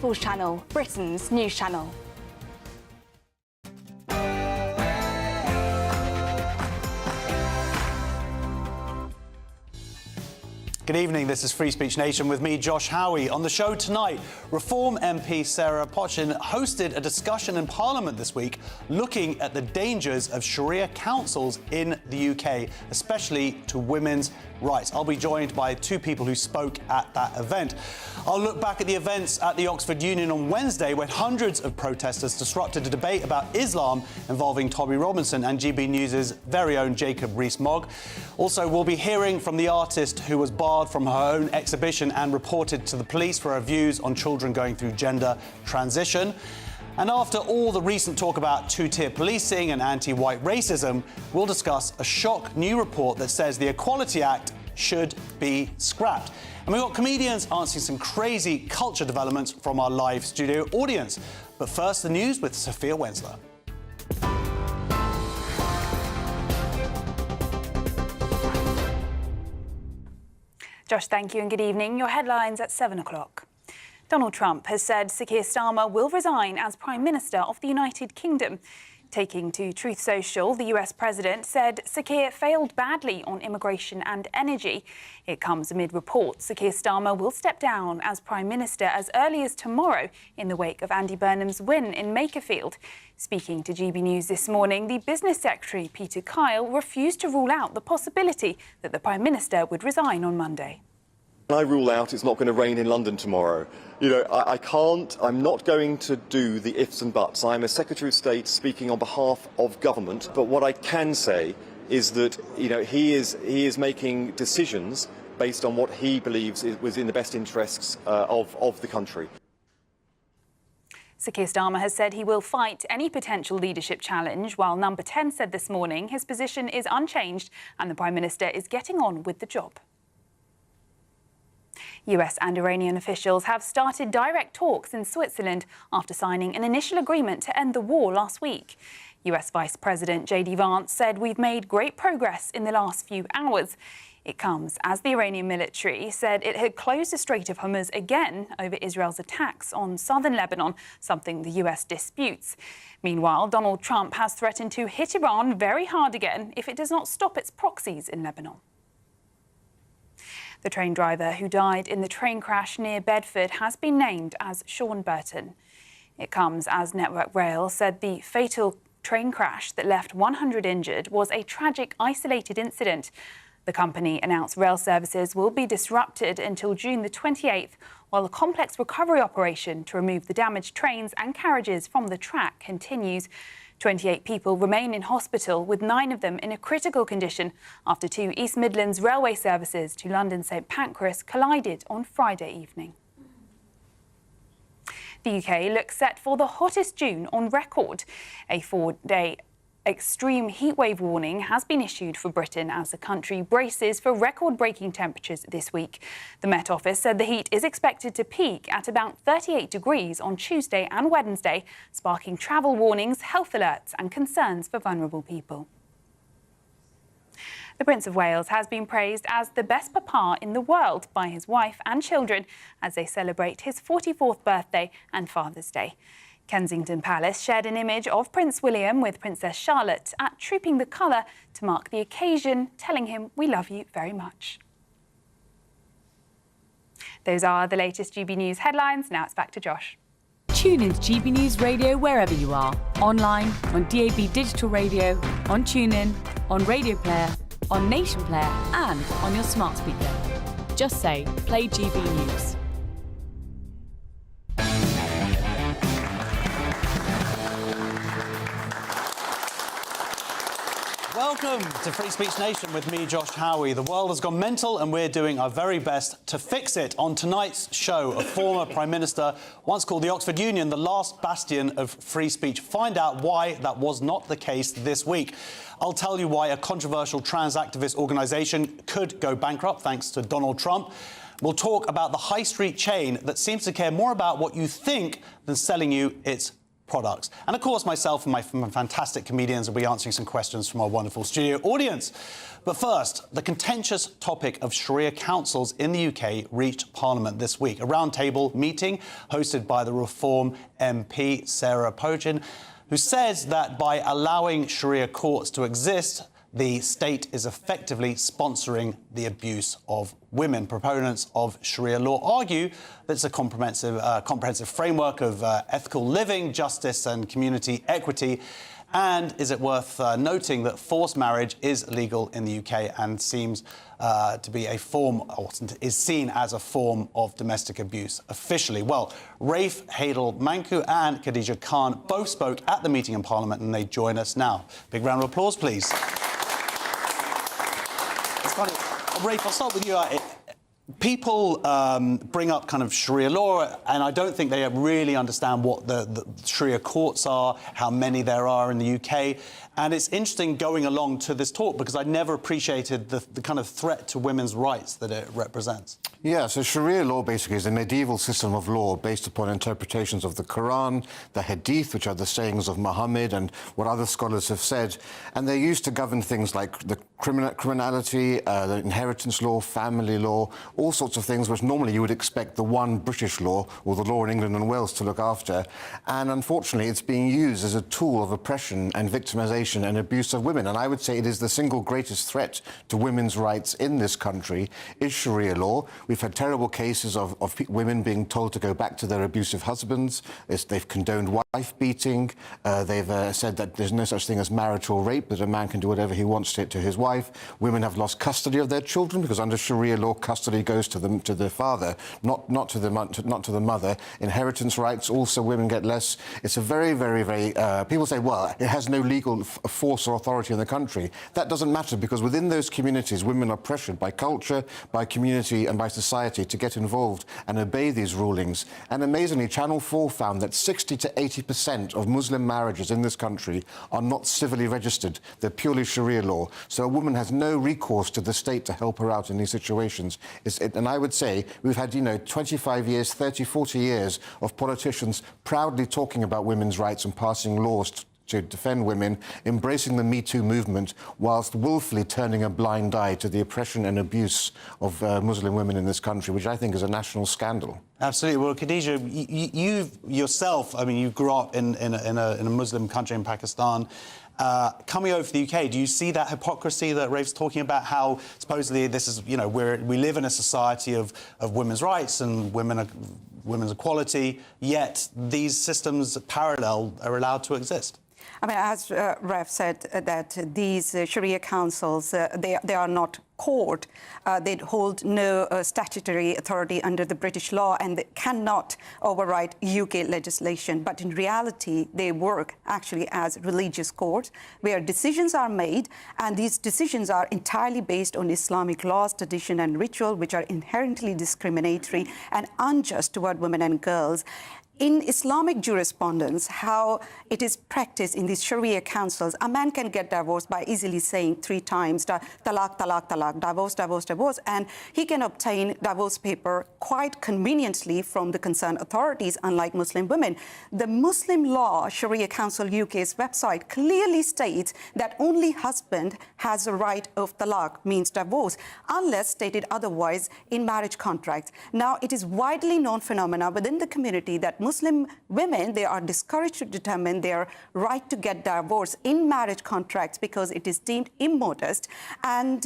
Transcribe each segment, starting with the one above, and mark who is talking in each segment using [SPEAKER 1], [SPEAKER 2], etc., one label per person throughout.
[SPEAKER 1] People's Channel, Britain's news channel.
[SPEAKER 2] Good evening, this is Free Speech Nation with me, Josh Howie. On the show tonight, Reform MP Sarah Pochin hosted a discussion in Parliament this week looking at the dangers of Sharia councils in the UK, especially to women's rights. I'll be joined by two people who spoke at that event. I'll look back at the events at the Oxford Union on Wednesday when hundreds of protesters disrupted a debate about Islam involving Tommy Robinson and GB News' very own Jacob Rees-Mogg. Also, we'll be hearing from the artist who was barred from her own exhibition and reported to the police for her views on children going through gender transition. And after all the recent talk about two-tier policing and anti-white racism, we'll discuss a shock new report that says the Equality Act should be scrapped. And we've got comedians answering some crazy culture developments from our live studio audience. But first, the news with Sophia Wensler.
[SPEAKER 3] Josh, thank you and good evening. Your headlines at 7 o'clock. Donald Trump has said Sir Keir Starmer will resign as Prime Minister of the United Kingdom. Taking to Truth Social, the US President said Sir Keir failed badly on immigration and energy. It comes amid reports Sir Keir Starmer will step down as Prime Minister as early as tomorrow in the wake of Andy Burnham's win in Makerfield. Speaking to GB News this morning, the Business Secretary, Peter Kyle, refused to rule out the possibility that the Prime Minister would resign on Monday.
[SPEAKER 4] I rule out it's not going to rain in London tomorrow. You know, I'm not going to do the ifs and buts. I'm a Secretary of State speaking on behalf of government, but what I can say is that, you know, he is making decisions based on what he believes was in the best interests of the country.
[SPEAKER 3] Sir Keir Starmer has said he will fight any potential leadership challenge, while Number 10 said this morning his position is unchanged and the Prime Minister is getting on with the job. US and Iranian officials have started direct talks in Switzerland after signing an initial agreement to end the war last week. US Vice President J.D. Vance said we've made great progress in the last few hours. It comes as the Iranian military said it had closed the Strait of Hormuz again over Israel's attacks on southern Lebanon, something the US disputes. Meanwhile, Donald Trump has threatened to hit Iran very hard again if it does not stop its proxies in Lebanon. The train driver who died in the train crash near Bedford has been named as Sean Burton. It comes as Network Rail said the fatal train crash that left 100 injured was a tragic, isolated incident. The company announced rail services will be disrupted until June the 28th, while a complex recovery operation to remove the damaged trains and carriages from the track continues. 28 people remain in hospital, with 9 of them in a critical condition after 2 East Midlands railway services to London St Pancras collided on Friday evening. The UK looks set for the hottest June on record. A 4-day extreme heatwave warning has been issued for Britain as the country braces for record-breaking temperatures this week. The Met Office said the heat is expected to peak at about 38 degrees on Tuesday and Wednesday, sparking travel warnings, health alerts and concerns for vulnerable people. The Prince of Wales has been praised as the best papa in the world by his wife and children as they celebrate his 44th birthday and Father's Day. Kensington Palace shared an image of Prince William with Princess Charlotte at Trooping the Colour to mark the occasion, telling him, "We love you very much." Those are the latest GB News headlines. Now it's back to Josh.
[SPEAKER 5] Tune into GB News Radio wherever you are. Online, on DAB digital radio, on TuneIn, on Radio Player, on Nation Player and on your smart speaker. Just say, play GB News.
[SPEAKER 2] Welcome to Free Speech Nation with me, Josh Howie. The world has gone mental and we're doing our very best to fix it. On tonight's show, a former Prime Minister once called the Oxford Union the last bastion of free speech. Find out why that was not the case this week. I'll tell you why a controversial trans activist organisation could go bankrupt thanks to Donald Trump. We'll talk about the high street chain that seems to care more about what you think than selling you its products. And of course, myself and my fantastic comedians will be answering some questions from our wonderful studio audience. But first, the contentious topic of Sharia councils in the UK reached Parliament this week. A roundtable meeting hosted by the Reform MP, Sarah Pochin, who says that by allowing Sharia courts to exist, the state is effectively sponsoring the abuse of women. Proponents of Sharia law argue that it's a comprehensive framework of ethical living, justice and community equity. And is it worth noting that forced marriage is illegal in the UK and seems to be a form, or is seen as a form of domestic abuse officially? Well, Rafe Hadel Manku and Khadija Khan both spoke at the meeting in Parliament, and they join us now. Big round of applause, please. It's funny. Rafe, I'll start with you. People bring up kind of Sharia law, and I don't think they really understand what the Sharia courts are, how many there are in the UK. And it's interesting going along to this talk because I never appreciated the kind of threat to women's rights that it represents.
[SPEAKER 6] Yeah, so Sharia law basically is a medieval system of law based upon interpretations of the Quran, the Hadith, which are the sayings of Muhammad and what other scholars have said. And they're used to govern things like the criminality, the inheritance law, family law, all sorts of things which normally you would expect the one British law or the law in England and Wales to look after. And unfortunately, it's being used as a tool of oppression and victimization and abuse of women. And I would say it is the single greatest threat to women's rights in this country is Sharia law. We've had terrible cases of women being told to go back to their abusive husbands. They've condoned wife beating. They've said that there's no such thing as marital rape, that a man can do whatever he wants to his wife. Women have lost custody of their children because under Sharia law, custody goes to the father, not to the mother. Inheritance rights, also women get less. It's a very, very, very... people say, well, it has no legal force or authority in the country. That doesn't matter because within those communities, women are pressured by culture, by community and by society to get involved and obey these rulings. And amazingly, Channel 4 found that 60 to 80% of Muslim marriages in this country are not civilly registered. They're purely Sharia law. So a woman has no recourse to the state to help her out in these situations. And I would say we've had, 25 years, 30, 40 years of politicians proudly talking about women's rights and passing laws to defend women, embracing the Me Too movement, whilst willfully turning a blind eye to the oppression and abuse of Muslim women in this country, which I think is a national scandal.
[SPEAKER 2] Absolutely. Well, Khadija, you yourself, you grew up in a Muslim country in Pakistan. Coming over to the UK, do you see that hypocrisy that Rafe's talking about, how supposedly this is, we live in a society of women's rights and women's equality, yet these systems parallel are allowed to exist?
[SPEAKER 7] As Raf said, that these Sharia councils, they are not court. They hold no statutory authority under the British law and they cannot override UK legislation. But in reality, they work actually as religious courts where decisions are made, and these decisions are entirely based on Islamic laws, tradition and ritual, which are inherently discriminatory and unjust toward women and girls. In Islamic jurisprudence, how it is practiced in these Sharia councils, a man can get divorced by easily saying 3 times, talaq, talaq, talaq, divorce, divorce, divorce, and he can obtain divorce paper quite conveniently from the concerned authorities, unlike Muslim women. The Muslim Law Sharia Council UK's website clearly states that only husband has the right of talaq, means divorce, unless stated otherwise in marriage contracts. Now, it is widely known phenomena within the community that Muslim women, they are discouraged to determine their right to get divorced in marriage contracts because it is deemed immodest and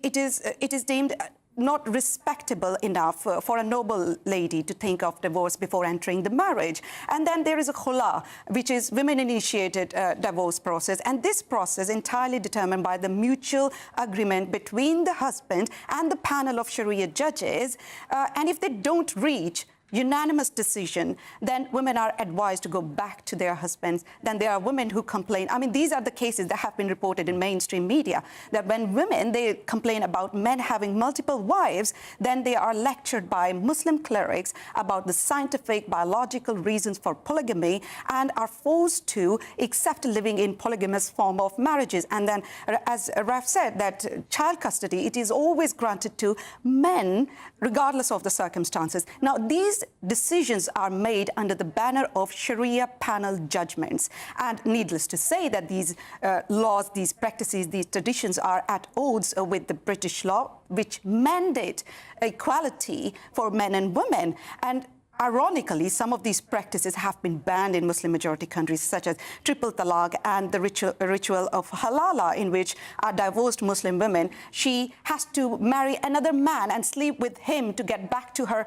[SPEAKER 7] it is deemed not respectable enough for a noble lady to think of divorce before entering the marriage. And then there is a khula, which is women-initiated divorce process. And this process entirely determined by the mutual agreement between the husband and the panel of Sharia judges. And if they don't reach unanimous decision, then women are advised to go back to their husbands. Then there are women who complain. These are the cases that have been reported in mainstream media, that when women, they complain about men having multiple wives, then they are lectured by Muslim clerics about the scientific, biological reasons for polygamy and are forced to accept living in polygamous form of marriages. And then, as Raf said, that child custody, it is always granted to men, regardless of the circumstances. Now, these these decisions are made under the banner of Sharia panel judgments. And needless to say that these laws, these practices, these traditions are at odds with the British law, which mandate equality for men and women. And ironically, some of these practices have been banned in Muslim-majority countries, such as triple talaq and the ritual of halala, in which a divorced Muslim woman, she has to marry another man and sleep with him to get back to her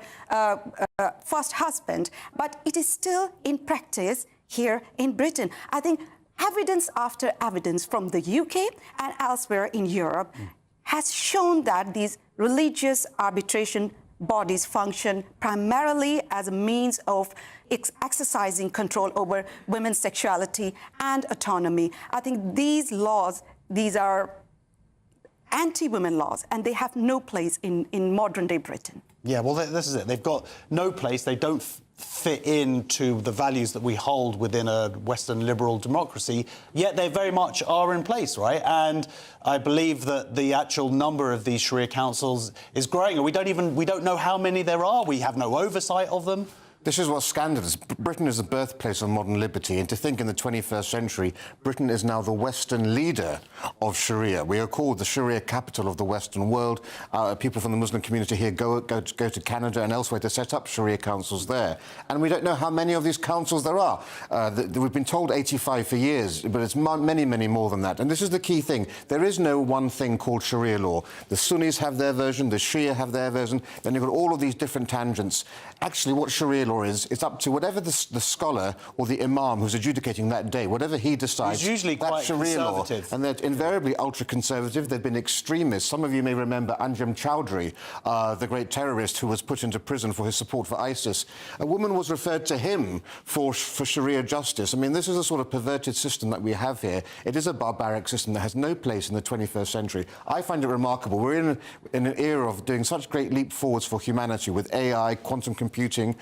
[SPEAKER 7] first husband. But it is still in practice here in Britain. I think evidence after evidence from the UK and elsewhere in Europe has shown that these religious arbitration bodies function primarily as a means of exercising control over women's sexuality and autonomy. I think these laws, these are anti-women laws, and they have no place in modern-day Britain.
[SPEAKER 2] Yeah, well, this is it. They've got no place. They don't fit into the values that we hold within a Western liberal democracy, yet they very much are in place, right? And I believe that the actual number of these Sharia councils is growing, and we don't know how many there are. We have no oversight of them.
[SPEAKER 6] This is what's scandalous. Britain is the birthplace of modern liberty, and to think in the 21st century, Britain is now the Western leader of Sharia. We are called the Sharia capital of the Western world. People from the Muslim community here go to Canada and elsewhere to set up Sharia councils there. And we don't know how many of these councils there are. We've been told 85 for years, but it's many, many more than that. And this is the key thing. There is no one thing called Sharia law. The Sunnis have their version, the Shia have their version, then you've got all of these different tangents. Actually, what Sharia law is, it's up to whatever the scholar or the imam who's adjudicating that day, whatever he decides.
[SPEAKER 2] It's usually
[SPEAKER 6] that's
[SPEAKER 2] quite
[SPEAKER 6] Sharia
[SPEAKER 2] conservative.
[SPEAKER 6] Law. And they're invariably ultra-conservative. They've been extremists. Some of you may remember Anjem Choudhury, the great terrorist who was put into prison for his support for ISIS. A woman was referred to him for Sharia justice. I mean, this is a sort of perverted system that we have here. It is a barbaric system that has no place in the 21st century. I find it remarkable. We're in an era of doing such great leap forwards for humanity with AI, quantum computing,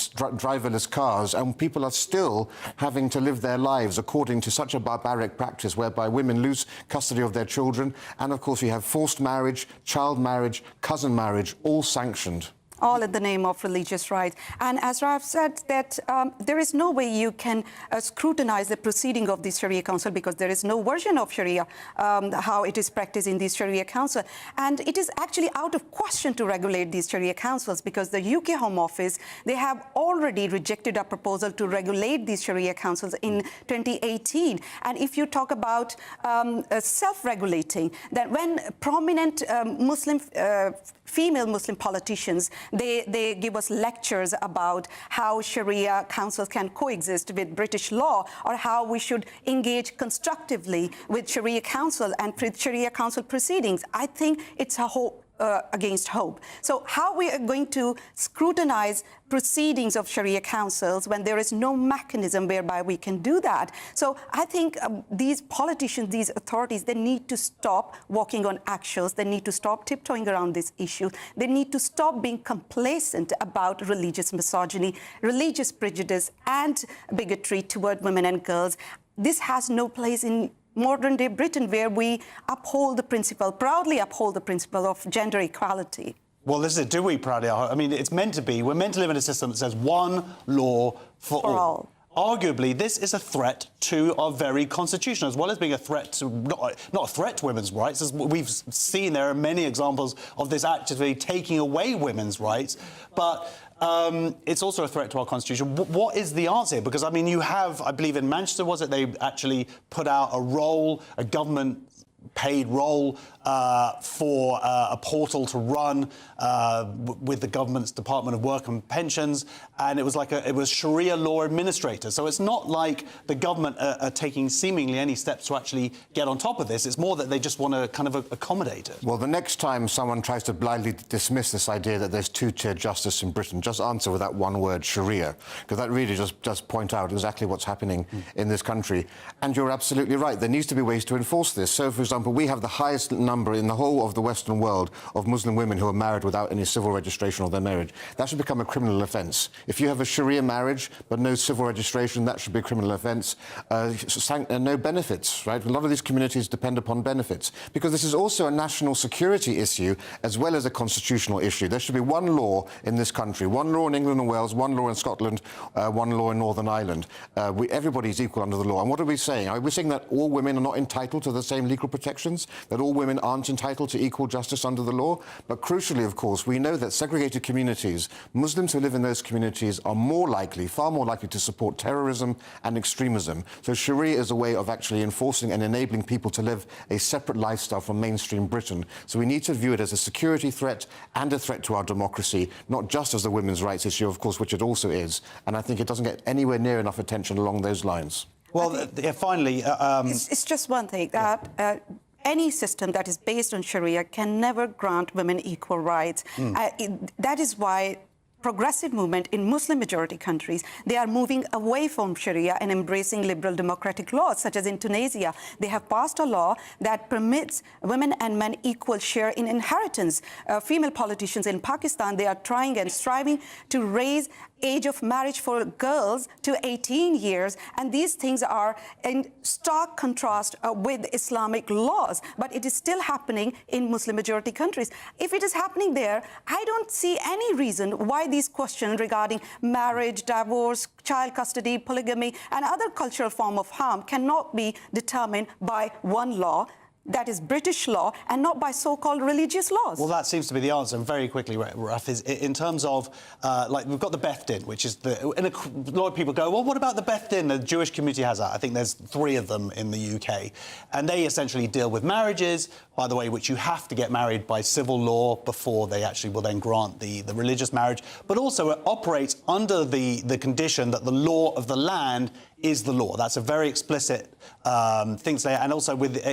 [SPEAKER 6] driverless cars, and people are still having to live their lives according to such a barbaric practice whereby women lose custody of their children, and of course you have forced marriage, child marriage, cousin marriage, all sanctioned.
[SPEAKER 7] All in the name of religious rights. And as I've said, that there is no way you can scrutinize the proceeding of the Sharia Council, because there is no version of Sharia, how it is practiced in the Sharia Council. And it is actually out of question to regulate these Sharia councils, because the UK Home Office, they have already rejected a proposal to regulate these Sharia councils in 2018. And if you talk about self-regulating, that when prominent female Muslim politicians, they give us lectures about how Sharia councils can coexist with British law, or how we should engage constructively with Sharia council and Sharia council proceedings. I think it's a hope against hope. So how we are going to scrutinize proceedings of Sharia councils when there is no mechanism whereby we can do that? So I think these politicians, these authorities, they need to stop walking on eggshells. They need to stop tiptoeing around this issue. They need to stop being complacent about religious misogyny, religious prejudice and bigotry toward women and girls. This has no place in modern-day Britain, where we proudly uphold the principle of gender equality.
[SPEAKER 2] Well, this is it. Do we proudly? I mean, it's meant to be. We're meant to live in a system that says one law for all. Arguably, this is a threat to our very constitution, as well as being a threat to, not a threat to women's rights. As we've seen, there are many examples of this actively taking away women's rights, but it's also a threat to our constitution. What is the answer here? Because, I mean, you have, I believe in Manchester, was it, they actually put out a government paid role for a portal to run with the government's Department of Work and Pensions, and it was Sharia law administrator. So it's not like the government are taking seemingly any steps to actually get on top of this. It's more that they just want to kind of accommodate it.
[SPEAKER 6] Well, the next time someone tries to blindly dismiss this idea that there's two-tier justice in Britain, just answer with that one word, Sharia, because that really just point out exactly what's happening in this country. And you're absolutely right. There needs to be ways to enforce this. So, for example, example, we have the highest number in the whole of the Western world of Muslim women who are married without any civil registration of their marriage. That should become a criminal offence. If you have a Sharia marriage but no civil registration, that should be a criminal offence. No benefits, right? A lot of these communities depend upon benefits, because this is also a national security issue as well as a constitutional issue. There should be one law in this country, one law in England and Wales, one law in Scotland, one law in Northern Ireland. Everybody's equal under the law. And what are we saying? Are we saying that all women are not entitled to the same legal protections, that all women aren't entitled to equal justice under the law? But crucially, of course, we know that segregated communities, Muslims who live in those communities, are more likely, far more likely to support terrorism and extremism. So Sharia is a way of actually enforcing and enabling people to live a separate lifestyle from mainstream Britain. So we need to view it as a security threat and a threat to our democracy, not just as a women's rights issue, of course, which it also is. And I think it doesn't get anywhere near enough attention along those lines.
[SPEAKER 2] Well, finally...
[SPEAKER 7] It's just one thing, that any system that is based on Sharia can never grant women equal rights. That is why progressive movement in Muslim-majority countries, they are moving away from Sharia and embracing liberal democratic laws, such as in Tunisia. They have passed a law that permits women and men equal share in inheritance. Female politicians in Pakistan, they are trying and striving to raise age of marriage for girls to 18 years, and these things are in stark contrast with Islamic laws, but it is still happening in Muslim-majority countries. If it is happening there, I don't see any reason why these questions regarding marriage, divorce, child custody, polygamy, and other cultural form of harm cannot be determined by one law, that is British law, and not by so-called religious laws.
[SPEAKER 2] Well, that seems to be the answer. And very quickly, Raf, is in terms of, like, we've got the Beth Din, which is and a lot of people go, well, what about the Beth Din? The Jewish community has that. I think there's 3 of them in the UK. And they essentially deal with marriages, by the way, which you have to get married by civil law before they actually will then grant the religious marriage. But also it operates under the condition that the law of the land is the law. That's a very explicit thing to say. And also with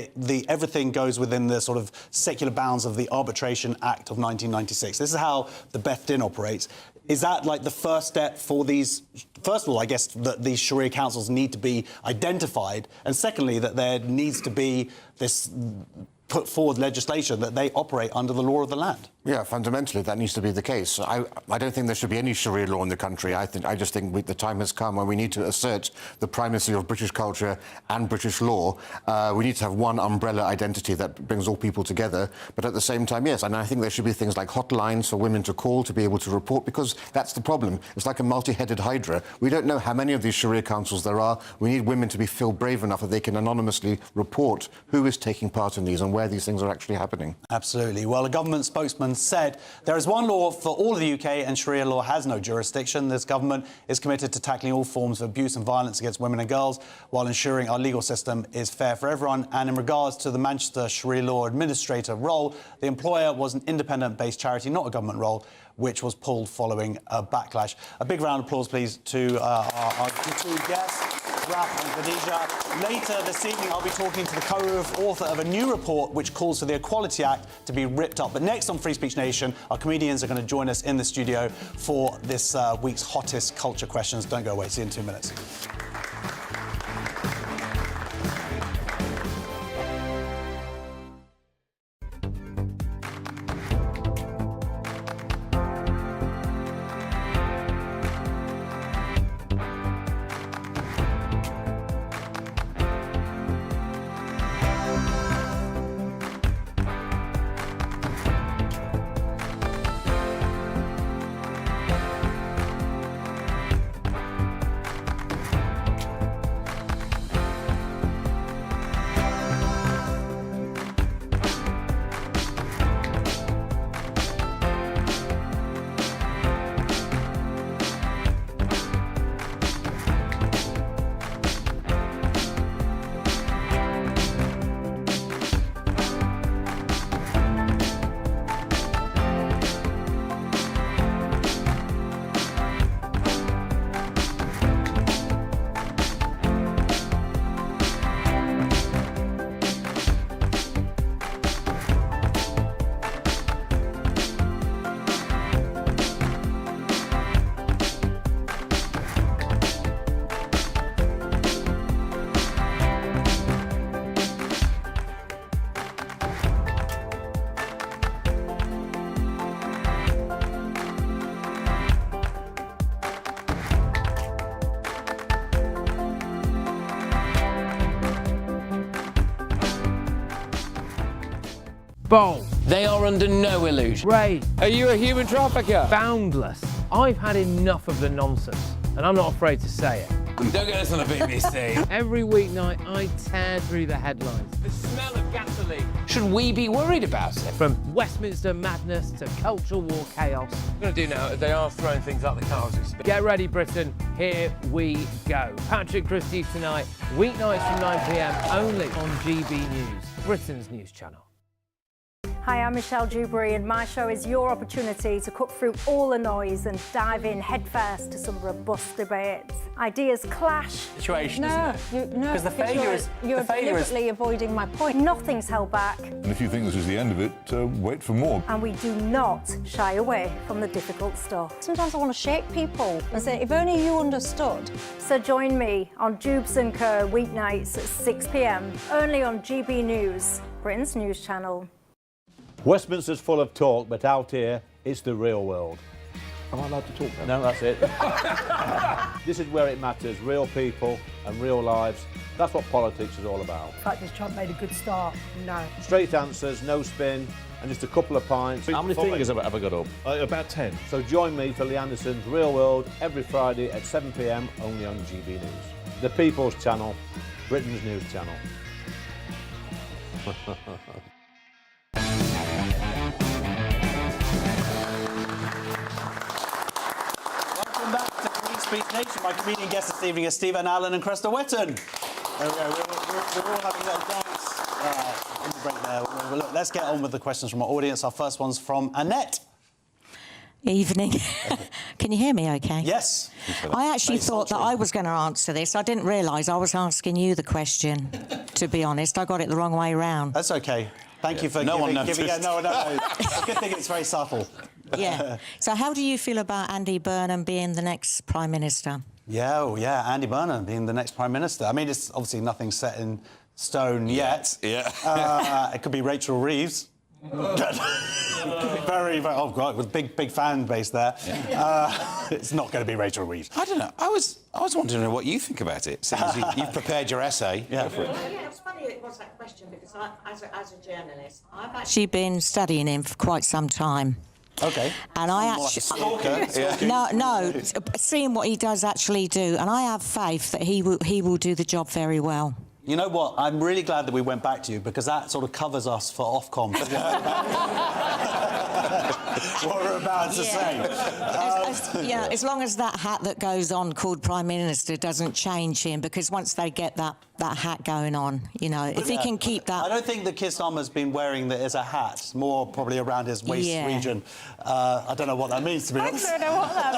[SPEAKER 2] everything goes within the sort of secular bounds of the Arbitration Act of 1996. This is how the Beth Din operates. Is that like the first step for these? First of all, I guess that these Sharia councils need to be identified. And secondly, that there needs to be this put forward legislation that they operate under the law of the land.
[SPEAKER 6] Yeah, fundamentally, that needs to be the case. I don't think there should be any Sharia law in the country. I just think the time has come when we need to assert the primacy of British culture and British law. We need to have one umbrella identity that brings all people together. But at the same time, yes, and I think there should be things like hotlines for women to call to be able to report, because that's the problem. It's like a multi-headed hydra. We don't know how many of these Sharia councils there are. We need women to feel brave enough that they can anonymously report who is taking part in these and where these things are actually happening.
[SPEAKER 2] Absolutely. Well, a government spokesman said there is one law for all of the UK and Sharia law has no jurisdiction. This government is committed to tackling all forms of abuse and violence against women and girls while ensuring our legal system is fair for everyone. And in regards to the Manchester Sharia law administrator role, the employer was an independent-based charity, not a government role, which was pulled following a backlash. A big round of applause, please, to our 2 guests, Raf and Khadija. Later this evening, I'll be talking to the co-author of a new report which calls for the Equality Act to be ripped up. But next on Free Speech Nation, our comedians are going to join us in the studio for this week's hottest culture questions. Don't go away. See you in 2 minutes.
[SPEAKER 8] Bold.
[SPEAKER 9] They are under no illusion.
[SPEAKER 8] Ray. Are you a human trafficker? Boundless. I've had enough of the nonsense, and I'm not afraid to say it.
[SPEAKER 9] Don't get us on the BBC.
[SPEAKER 8] Every weeknight, I tear through the headlines.
[SPEAKER 9] The smell of gasoline. Should we be worried about it?
[SPEAKER 8] From Westminster madness to cultural war chaos.
[SPEAKER 9] What I'm going to do now is they are throwing things out the car as we speak.
[SPEAKER 8] Get ready, Britain. Here we go. Patrick Christie's tonight, weeknights from 9 p.m, only on GB News, Britain's news channel.
[SPEAKER 10] Hi, I'm Michelle Dewberry, and my show is your opportunity to cut through all the noise and dive in headfirst to some robust debates. Ideas clash.
[SPEAKER 9] Situation, isn't it?
[SPEAKER 10] No,
[SPEAKER 9] Because the failure is...
[SPEAKER 10] You're deliberately avoiding my point. Nothing's held back.
[SPEAKER 11] And if you think this is the end of it, wait for more.
[SPEAKER 10] And we do not shy away from the difficult stuff. Sometimes I want to shake people and say, if only you understood. So join me on Dubes & Co. weeknights at 6 p.m, only on GB News, Britain's news channel.
[SPEAKER 12] Westminster's full of talk, but out here, it's the real world.
[SPEAKER 11] Am I allowed to talk
[SPEAKER 12] No,
[SPEAKER 11] now?
[SPEAKER 12] that's it. This is where it matters, real people and real lives. That's what politics is all about.
[SPEAKER 10] In fact, has Trump made a good start? No.
[SPEAKER 12] Straight answers, no spin, and just a couple of pints. How many fingers have I got up?
[SPEAKER 11] About 10.
[SPEAKER 12] So join me for Lee Anderson's Real World every Friday at 7 p.m, only on GB News. The People's Channel, Britain's news channel.
[SPEAKER 2] Welcome back to Free Speech Nation. My comedian guests this evening are Stephen Allen and Cresta Wetton. There we go. We're all having a little dance in the break there. Look, let's get on with the questions from our audience. Our first one's from Annette.
[SPEAKER 13] Evening. Can you hear me okay?
[SPEAKER 2] Yes.
[SPEAKER 13] I actually thought that I was going to answer this. I didn't realise I was asking you the question, to be honest. I got it the wrong way round.
[SPEAKER 2] That's okay. Thank you for
[SPEAKER 9] no one
[SPEAKER 2] giving...
[SPEAKER 9] noticed.
[SPEAKER 2] No, I good thing it's very subtle.
[SPEAKER 13] Yeah. So how do you feel about Andy Burnham being the next Prime Minister?
[SPEAKER 2] Yeah, well, yeah, Andy Burnham being the next Prime Minister. I mean, it's obviously nothing set in stone yet.
[SPEAKER 9] Yeah.
[SPEAKER 2] It could be Rachel Reeves. very, oh God, with big fan base there. Yeah. It's not going to be Rachel Reeves.
[SPEAKER 9] I don't know. I was wanting to know what you think about it, since you've prepared your essay.
[SPEAKER 2] Yeah, for it.
[SPEAKER 14] Yeah, it's funny it was that question because as a journalist, I've
[SPEAKER 13] Actually been studying him for quite some time.
[SPEAKER 2] Okay.
[SPEAKER 13] And I actually... No, seeing what he does actually do, and I have faith that he will do the job very well.
[SPEAKER 2] You know what? I'm really glad that we went back to you because that sort of covers us for Ofcom. What we're about to say.
[SPEAKER 13] Yeah, as long as that hat that goes on called Prime Minister doesn't change him, because once they get that hat going on, you know, if he can keep that...
[SPEAKER 2] I don't think that Keir Starmer's been wearing that as a hat, more probably around his waist region. I don't know what that means, to be honest.
[SPEAKER 10] I don't know what that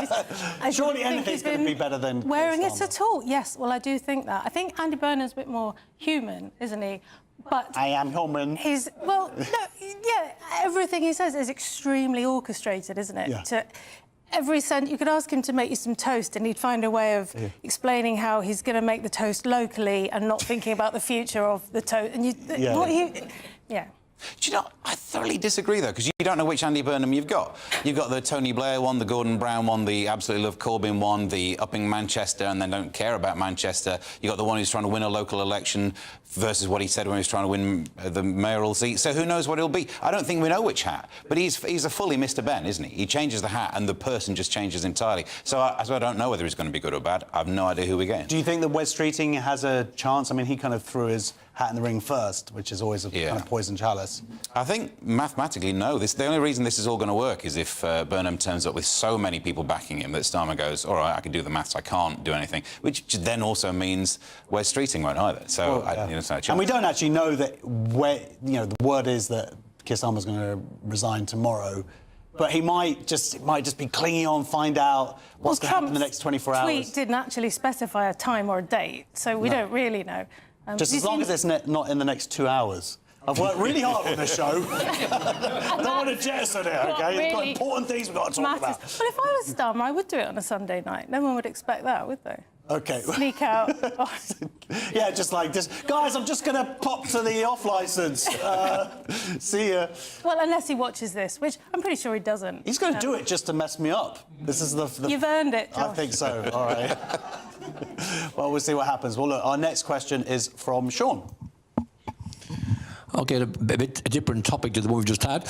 [SPEAKER 10] means.
[SPEAKER 2] Surely anything's going to be better than
[SPEAKER 10] wearing
[SPEAKER 2] Keir
[SPEAKER 10] it
[SPEAKER 2] Starmer.
[SPEAKER 10] at all. Yes, well, I do think that. I think Andy Burnham's a bit more human, isn't he? But
[SPEAKER 2] I am human.
[SPEAKER 10] He's, well, no, yeah, everything he says is extremely orchestrated, isn't it?
[SPEAKER 2] Yeah.
[SPEAKER 10] To every you could ask him to make you some toast and he'd find a way of explaining how he's going to make the toast locally and not thinking about the future of the toast. And yeah.
[SPEAKER 9] Do you know, I thoroughly disagree, though, because you don't know which Andy Burnham you've got. You've got the Tony Blair one, the Gordon Brown one, the absolutely love Corbyn one, the upping Manchester and then don't care about Manchester. You've got the one who's trying to win a local election versus what he said when he was trying to win the mayoral seat. So who knows what it'll be? I don't think we know which hat. But he's a fully Mr Ben, isn't he? He changes the hat and the person just changes entirely. So I don't know whether he's going to be good or bad. I have no idea who we're getting.
[SPEAKER 2] Do you think that Wes Streeting has a chance? I mean, he kind of threw his hat in the ring first, which is always a kind of poison chalice.
[SPEAKER 9] I think mathematically, no. The only reason this is all going to work is if Burnham turns up with so many people backing him that Starmer goes, all right, I can do the maths, I can't do anything, which then also means Wes Streeting won't either. So, it's no chance.
[SPEAKER 2] And we don't actually know that the word is that Keir Starmer's going to resign tomorrow. But he might just be clinging on, find out what's going to happen in the next 24 hours.
[SPEAKER 10] Tweet didn't actually specify a time or a date, so we don't really know.
[SPEAKER 2] Just as long as it's not in the next 2 hours. I've worked really hard on this show. I don't want to jettison it, OK? We've got important things we've got to talk about.
[SPEAKER 10] Well, if I was Starmer, I would do it on a Sunday night. No one would expect that, would they?
[SPEAKER 2] OK.
[SPEAKER 10] Sneak out.
[SPEAKER 2] Yeah, just like this. Guys, I'm just going to pop to the off licence. See ya.
[SPEAKER 10] Well, unless he watches this, which I'm pretty sure he doesn't.
[SPEAKER 2] He's going to do it just to mess me up. This is the...
[SPEAKER 10] You've earned it, Josh.
[SPEAKER 2] I think so. All right. Well, we'll see what happens. Well, look, our next question is from Sean.
[SPEAKER 15] I'll get a different topic to the one we've just had.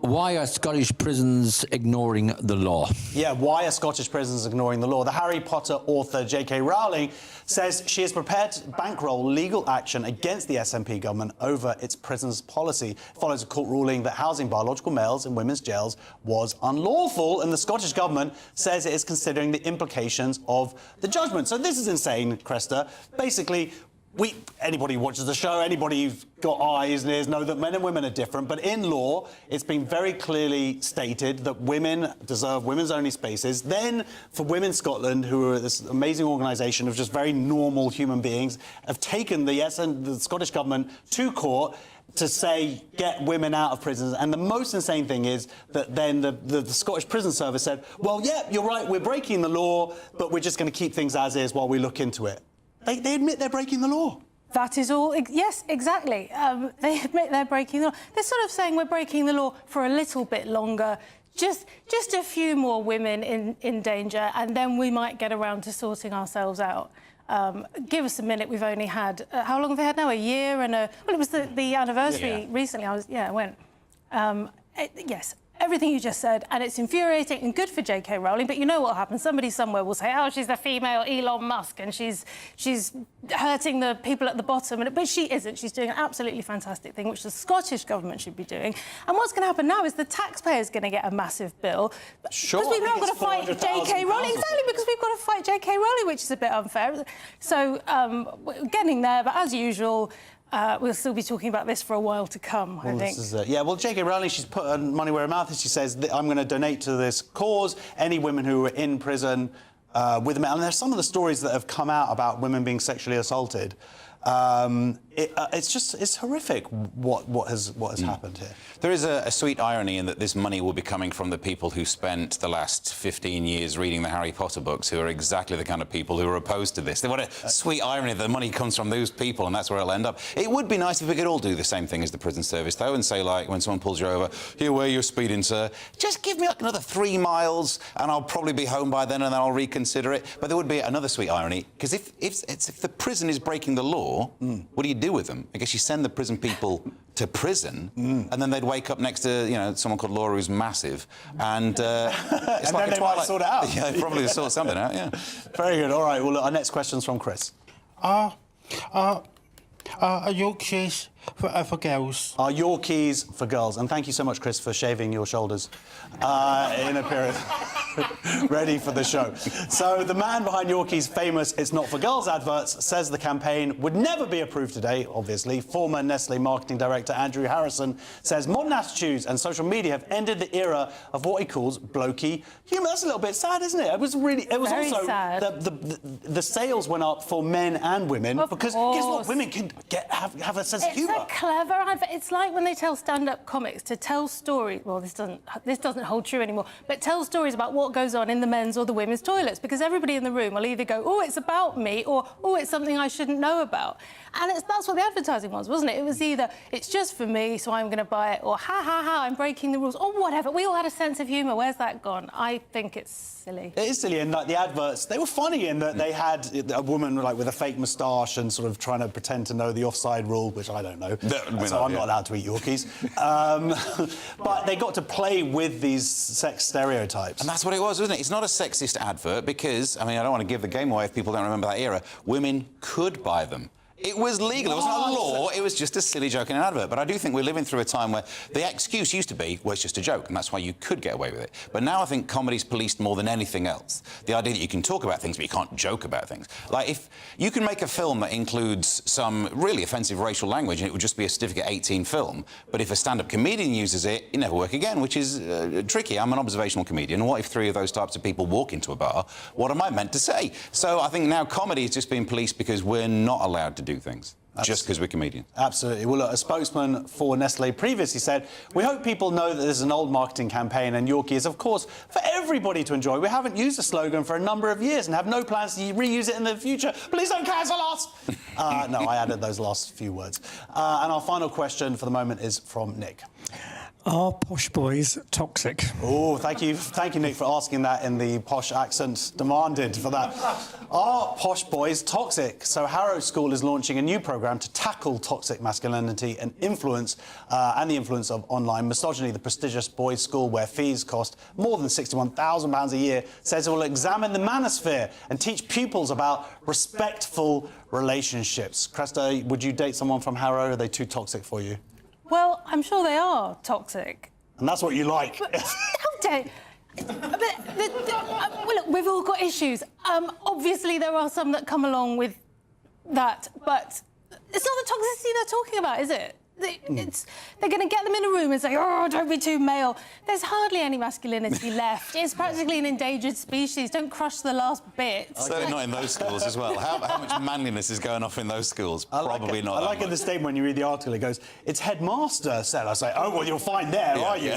[SPEAKER 15] Why are Scottish prisons ignoring the law?
[SPEAKER 2] Yeah, why are Scottish prisons ignoring the law? The Harry Potter author J.K. Rowling says she is prepared to bankroll legal action against the SNP government over its prisons policy. It follows a court ruling that housing biological males in women's jails was unlawful, and the Scottish government says it is considering the implications of the judgment. So this is insane, Cresta. Basically, anybody who watches the show, anybody who's got eyes and ears know that men and women are different, but in law, it's been very clearly stated that women deserve women's-only spaces. Then, for Women Scotland, who are this amazing organisation of just very normal human beings, have taken the Scottish government to court to say, get women out of prisons. And the most insane thing is that then the Scottish Prison Service said, well, yeah, you're right, we're breaking the law, but we're just going to keep things as is while we look into it. They admit they're breaking the law.
[SPEAKER 16] That is all. Yes, exactly. They admit they're breaking the law. They're sort of saying we're breaking the law for a little bit longer, just a few more women in danger, and then we might get around to sorting ourselves out. Give us a minute. We've only had how long have they had now? A year and a. Well, it was the anniversary recently. I went. Yes. Everything you just said, and it's infuriating and good for J.K. Rowling, but you know what happens. Somebody somewhere will say, oh, she's the female Elon Musk and she's hurting the people at the bottom. But she isn't. She's doing an absolutely fantastic thing, which the Scottish government should be doing. And what's going to happen now is the taxpayer's going to get a massive bill.
[SPEAKER 2] Sure,
[SPEAKER 16] because we've now got to fight J.K. Rowling. Exactly, because we've got to fight J.K. Rowling, which is a bit unfair. So we're getting there, but as usual, we'll still be talking about this for a while to come, I think.
[SPEAKER 2] Well, J.K. Rowling, she's put her money where her mouth is. She says, I'm going to donate to this cause. Any women who are in prison with men. And there's some of the stories that have come out about women being sexually assaulted. It's horrific what has happened here.
[SPEAKER 9] There is a sweet irony in that this money will be coming from the people who spent the last 15 years reading the Harry Potter books, who are exactly the kind of people who are opposed to this. What a sweet irony that the money comes from those people, and that's where it'll end up. It would be nice if we could all do the same thing as the prison service, though, and say, like, when someone pulls you over, here, where you're speeding, sir, just give me like another 3 miles, and I'll probably be home by then, and then I'll reconsider it. But there would be another sweet irony, because if the prison is breaking the law, what do you do with them? I guess you send the prison people to prison, and then they'd wake up next to, someone called Laura who's massive, and it's
[SPEAKER 2] and
[SPEAKER 9] like
[SPEAKER 2] then they might sort it out.
[SPEAKER 9] Yeah, probably sort something out. Yeah.
[SPEAKER 2] Very good. All right. Well, look, our next question's from Chris.
[SPEAKER 17] Are Yorkies for girls?
[SPEAKER 2] Are Yorkies for girls? And thank you so much, Chris, for shaving your shoulders in a period. Ready for the show. So the man behind Yorkie's famous It's Not For Girls adverts says the campaign would never be approved today, obviously. Former Nestle marketing director Andrew Harrison says modern attitudes and social media have ended the era of what he calls blokey humour. That's a little bit sad, isn't it? It was
[SPEAKER 16] Very
[SPEAKER 2] also
[SPEAKER 16] sad.
[SPEAKER 2] The sales went up for men and women because guess what? Women can have a sense of humour.
[SPEAKER 16] It's a clever advert. It's like when they tell stand-up comics to tell stories. Well, this doesn't hold true anymore. But tell stories about what goes on in the men's or the women's toilets, because everybody in the room will either go, oh, it's about me, or oh, it's something I shouldn't know about. And that's what the advertising was, wasn't it? It was either it's just for me, so I'm going to buy it, or ha ha ha, I'm breaking the rules, or whatever. We all had a sense of humour. Where's that gone? I think it's silly.
[SPEAKER 2] It is silly, and like the adverts, they were funny in that they had a woman like with a fake moustache and sort of trying to pretend to know the offside rule, which I don't know. So I'm not allowed to eat Yorkies. But they got to play with these sex stereotypes.
[SPEAKER 9] And that's what it was, wasn't it? It's not a sexist advert because, I mean, I don't want to give the game away if people don't remember that era. Women could buy them. It was legal. It wasn't a law. It was just a silly joke in an advert. But I do think we're living through a time where the excuse used to be, well, it's just a joke, and that's why you could get away with it. But now I think comedy's policed more than anything else. The idea that you can talk about things, but you can't joke about things. Like, if you can make a film that includes some really offensive racial language, and it would just be a Certificate 18 film, but if a stand-up comedian uses it, it never work again, which is tricky. I'm an observational comedian. What if 3 of those types of people walk into a bar? What am I meant to say? So I think now comedy is just being policed because we're not allowed to do things. Just because we're comedians.
[SPEAKER 2] Absolutely. Well, look, a spokesman for Nestle previously said, we hope people know that this is an old marketing campaign and Yorkie is, of course, for everybody to enjoy. We haven't used the slogan for a number of years and have no plans to reuse it in the future. Please don't cancel us! No, I added those last few words. And our final question for the moment is from Nick.
[SPEAKER 17] Are posh boys toxic?
[SPEAKER 2] Oh, thank you, Nick, for asking that in the posh accent demanded for that. Are posh boys toxic? So Harrow School is launching a new programme to tackle toxic masculinity and influence, and the influence of online misogyny. The prestigious boys' school, where fees cost more than £61,000 a year, says it will examine the manosphere and teach pupils about respectful relationships. Cresta, would you date someone from Harrow? Are they too toxic for you?
[SPEAKER 16] Well, I'm sure they are toxic.
[SPEAKER 2] And that's what you like.
[SPEAKER 16] But how dare... Well, look, we've all got issues. Obviously, there are some that come along with that, but it's not the toxicity they're talking about, is it? They're going to get them in a room and say, oh, don't be too male. There's hardly any masculinity left. It's practically an endangered species. Don't crush the last bit.
[SPEAKER 9] Certainly not in those schools as well. How much manliness is going off in those schools? Probably not.
[SPEAKER 2] I like in the statement when you read the article, it goes, it's headmaster said. I say, oh, well, you'll find there, are you?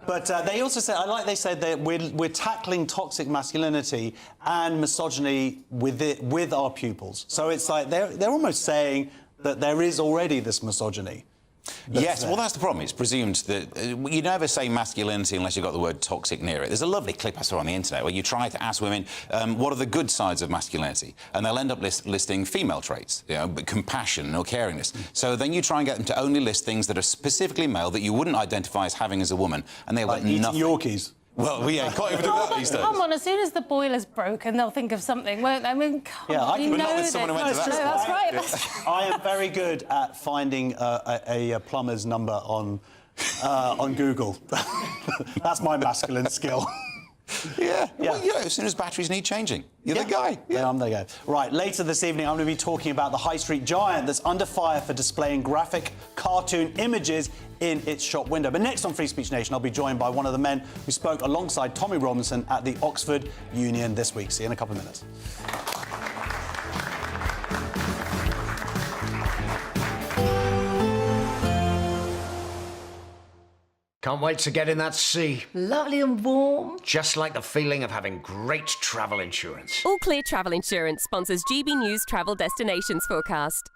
[SPEAKER 2] But they also said, they said that we're tackling toxic masculinity and misogyny with our pupils. So it's like they're almost saying that there is already this misogyny.
[SPEAKER 9] Yes, well, that's the problem. It's presumed that you never say masculinity unless you've got the word toxic near it. There's a lovely clip I saw on the internet where you try to ask women what are the good sides of masculinity, and they'll end up listing female traits, you know, compassion or caringness. So then you try and get them to only list things that are specifically male that you wouldn't identify as having as a woman, and they've got nothing.
[SPEAKER 2] Yorkies.
[SPEAKER 9] Well, yeah, you can't even do that these days.
[SPEAKER 16] Come on, as soon as the boiler's broken, they'll think of something, won't they? I mean, come on, you know
[SPEAKER 9] someone who went to that school.
[SPEAKER 16] That's right.
[SPEAKER 2] I am very good at finding a plumber's number on Google. That's my masculine skill.
[SPEAKER 9] Yeah. Well, yeah, as soon as batteries need changing, you're the guy.
[SPEAKER 2] Yeah, I'm the guy. Right, later this evening, I'm going to be talking about the high street giant that's under fire for displaying graphic cartoon images in its shop window. But next on Free Speech Nation, I'll be joined by one of the men who spoke alongside Tommy Robinson at the Oxford Union this week. See you in a couple of minutes.
[SPEAKER 18] Can't wait to get in that sea.
[SPEAKER 19] Lovely and warm.
[SPEAKER 18] Just like the feeling of having great travel insurance.
[SPEAKER 20] All Clear Travel Insurance sponsors GB News Travel Destinations Forecast.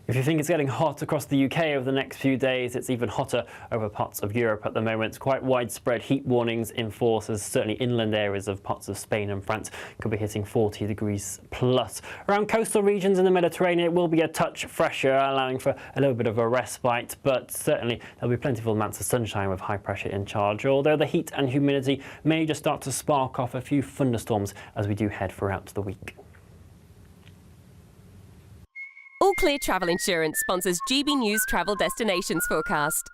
[SPEAKER 21] If you think it's getting hot across the UK over the next few days, it's even hotter over parts of Europe at the moment. Quite widespread heat warnings in force, as certainly inland areas of parts of Spain and France could be hitting 40 degrees plus. Around coastal regions in the Mediterranean, it will be a touch fresher, allowing for a little bit of a respite, but certainly there'll be plentiful amounts of sunshine with high pressure in charge, although the heat and humidity may just start to spark off a few thunderstorms as we do head throughout the week.
[SPEAKER 20] All Clear Travel Insurance sponsors GB News Travel Destinations Forecast.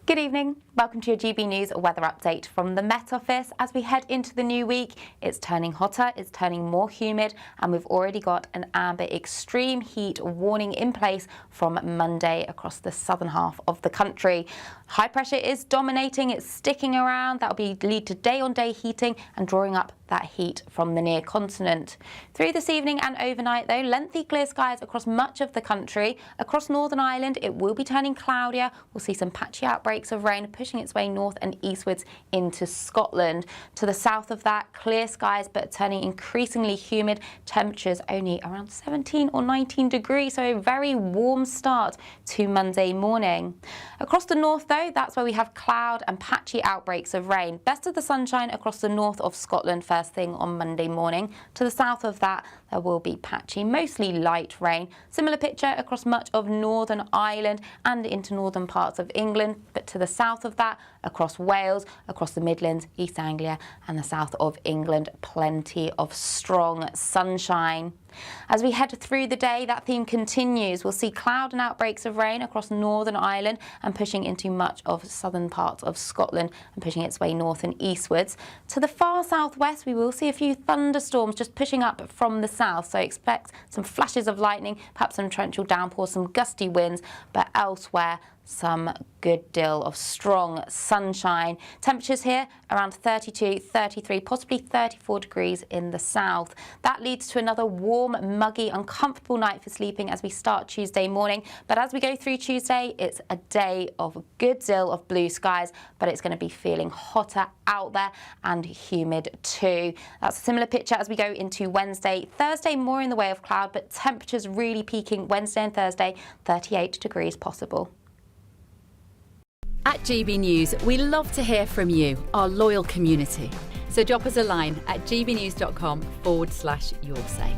[SPEAKER 22] Good evening. Welcome to your GB News weather update from the Met Office. As we head into the new week, it's turning hotter, it's turning more humid, and we've already got an amber extreme heat warning in place from Monday across the southern half of the country. High pressure is dominating, it's sticking around. That'll lead to day-on-day heating and drawing up that heat from the near continent. Through this evening and overnight, though, lengthy clear skies across much of the country. Across Northern Ireland, it will be turning cloudier. We'll see some patchy outbreaks of rain pushing its way north and eastwards into Scotland. To the south of that, clear skies but turning increasingly humid. Temperatures only around 17 or 19 degrees, so a very warm start to Monday morning. Across the north, though, that's where we have cloud and patchy outbreaks of rain. Best of the sunshine across the north of Scotland first thing on Monday morning. To the south of that, there will be patchy, mostly light rain. Similar picture across much of Northern Ireland and into northern parts of England, but to the south of that, across Wales, across the Midlands, East Anglia and the south of England, plenty of strong sunshine. As we head through the day, that theme continues. We'll see cloud and outbreaks of rain across Northern Ireland and pushing into much of southern parts of Scotland and pushing its way north and eastwards. To the far southwest, we will see a few thunderstorms just pushing up from the south, so expect some flashes of lightning, perhaps some torrential downpours, some gusty winds, but elsewhere, some good deal of strong sunshine. Temperatures here around 32, 33, possibly 34 degrees in the south. That leads to another warm, muggy, uncomfortable night for sleeping as we start Tuesday morning. But as we go through Tuesday, it's a day of a good deal of blue skies, but it's going to be feeling hotter out there and humid too. That's a similar picture as we go into Wednesday. Thursday, more in the way of cloud, but temperatures really peaking Wednesday and Thursday, 38 degrees possible.
[SPEAKER 1] At GB News, we love to hear from you, our loyal community. So drop us a line at gbnews.com/yoursay.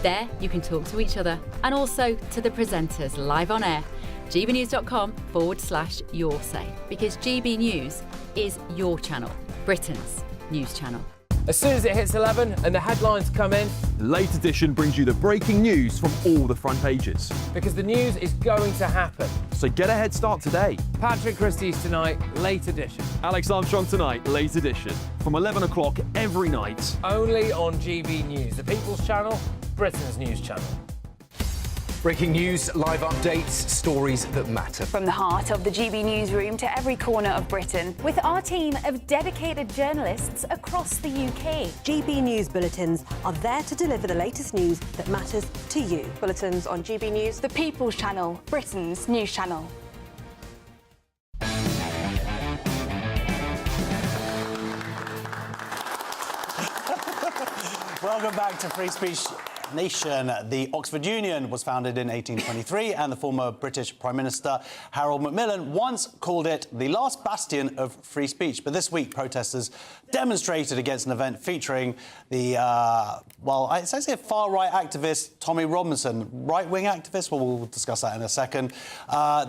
[SPEAKER 1] There you can talk to each other and also to the presenters live on air. gbnews.com/yoursay, because GB News is your channel, Britain's news channel.
[SPEAKER 8] As soon as it hits 11 and the headlines come in,
[SPEAKER 19] the late edition brings you the breaking news from all the front pages.
[SPEAKER 8] Because the news is going to happen.
[SPEAKER 19] So get a head start today.
[SPEAKER 8] Patrick Christie's Tonight, late edition.
[SPEAKER 19] Alex Armstrong Tonight, late edition. From 11 o'clock every night.
[SPEAKER 8] Only on GB News, the People's Channel, Britain's news channel.
[SPEAKER 18] Breaking news, live updates, stories that matter.
[SPEAKER 3] From the heart of the GB newsroom to every corner of Britain.
[SPEAKER 23] With our team of dedicated journalists across the UK.
[SPEAKER 24] GB News bulletins are there to deliver the latest news that matters to you.
[SPEAKER 23] Bulletins on GB News, the People's Channel, Britain's news channel.
[SPEAKER 2] Welcome back to Free Speech Nation. The Oxford Union was founded in 1823, and the former British Prime Minister Harold Macmillan once called it the last bastion of free speech. But this week, protesters demonstrated against an event featuring the, well, it says here far-right activist Tommy Robinson, right-wing activist. Well, we'll discuss that in a second.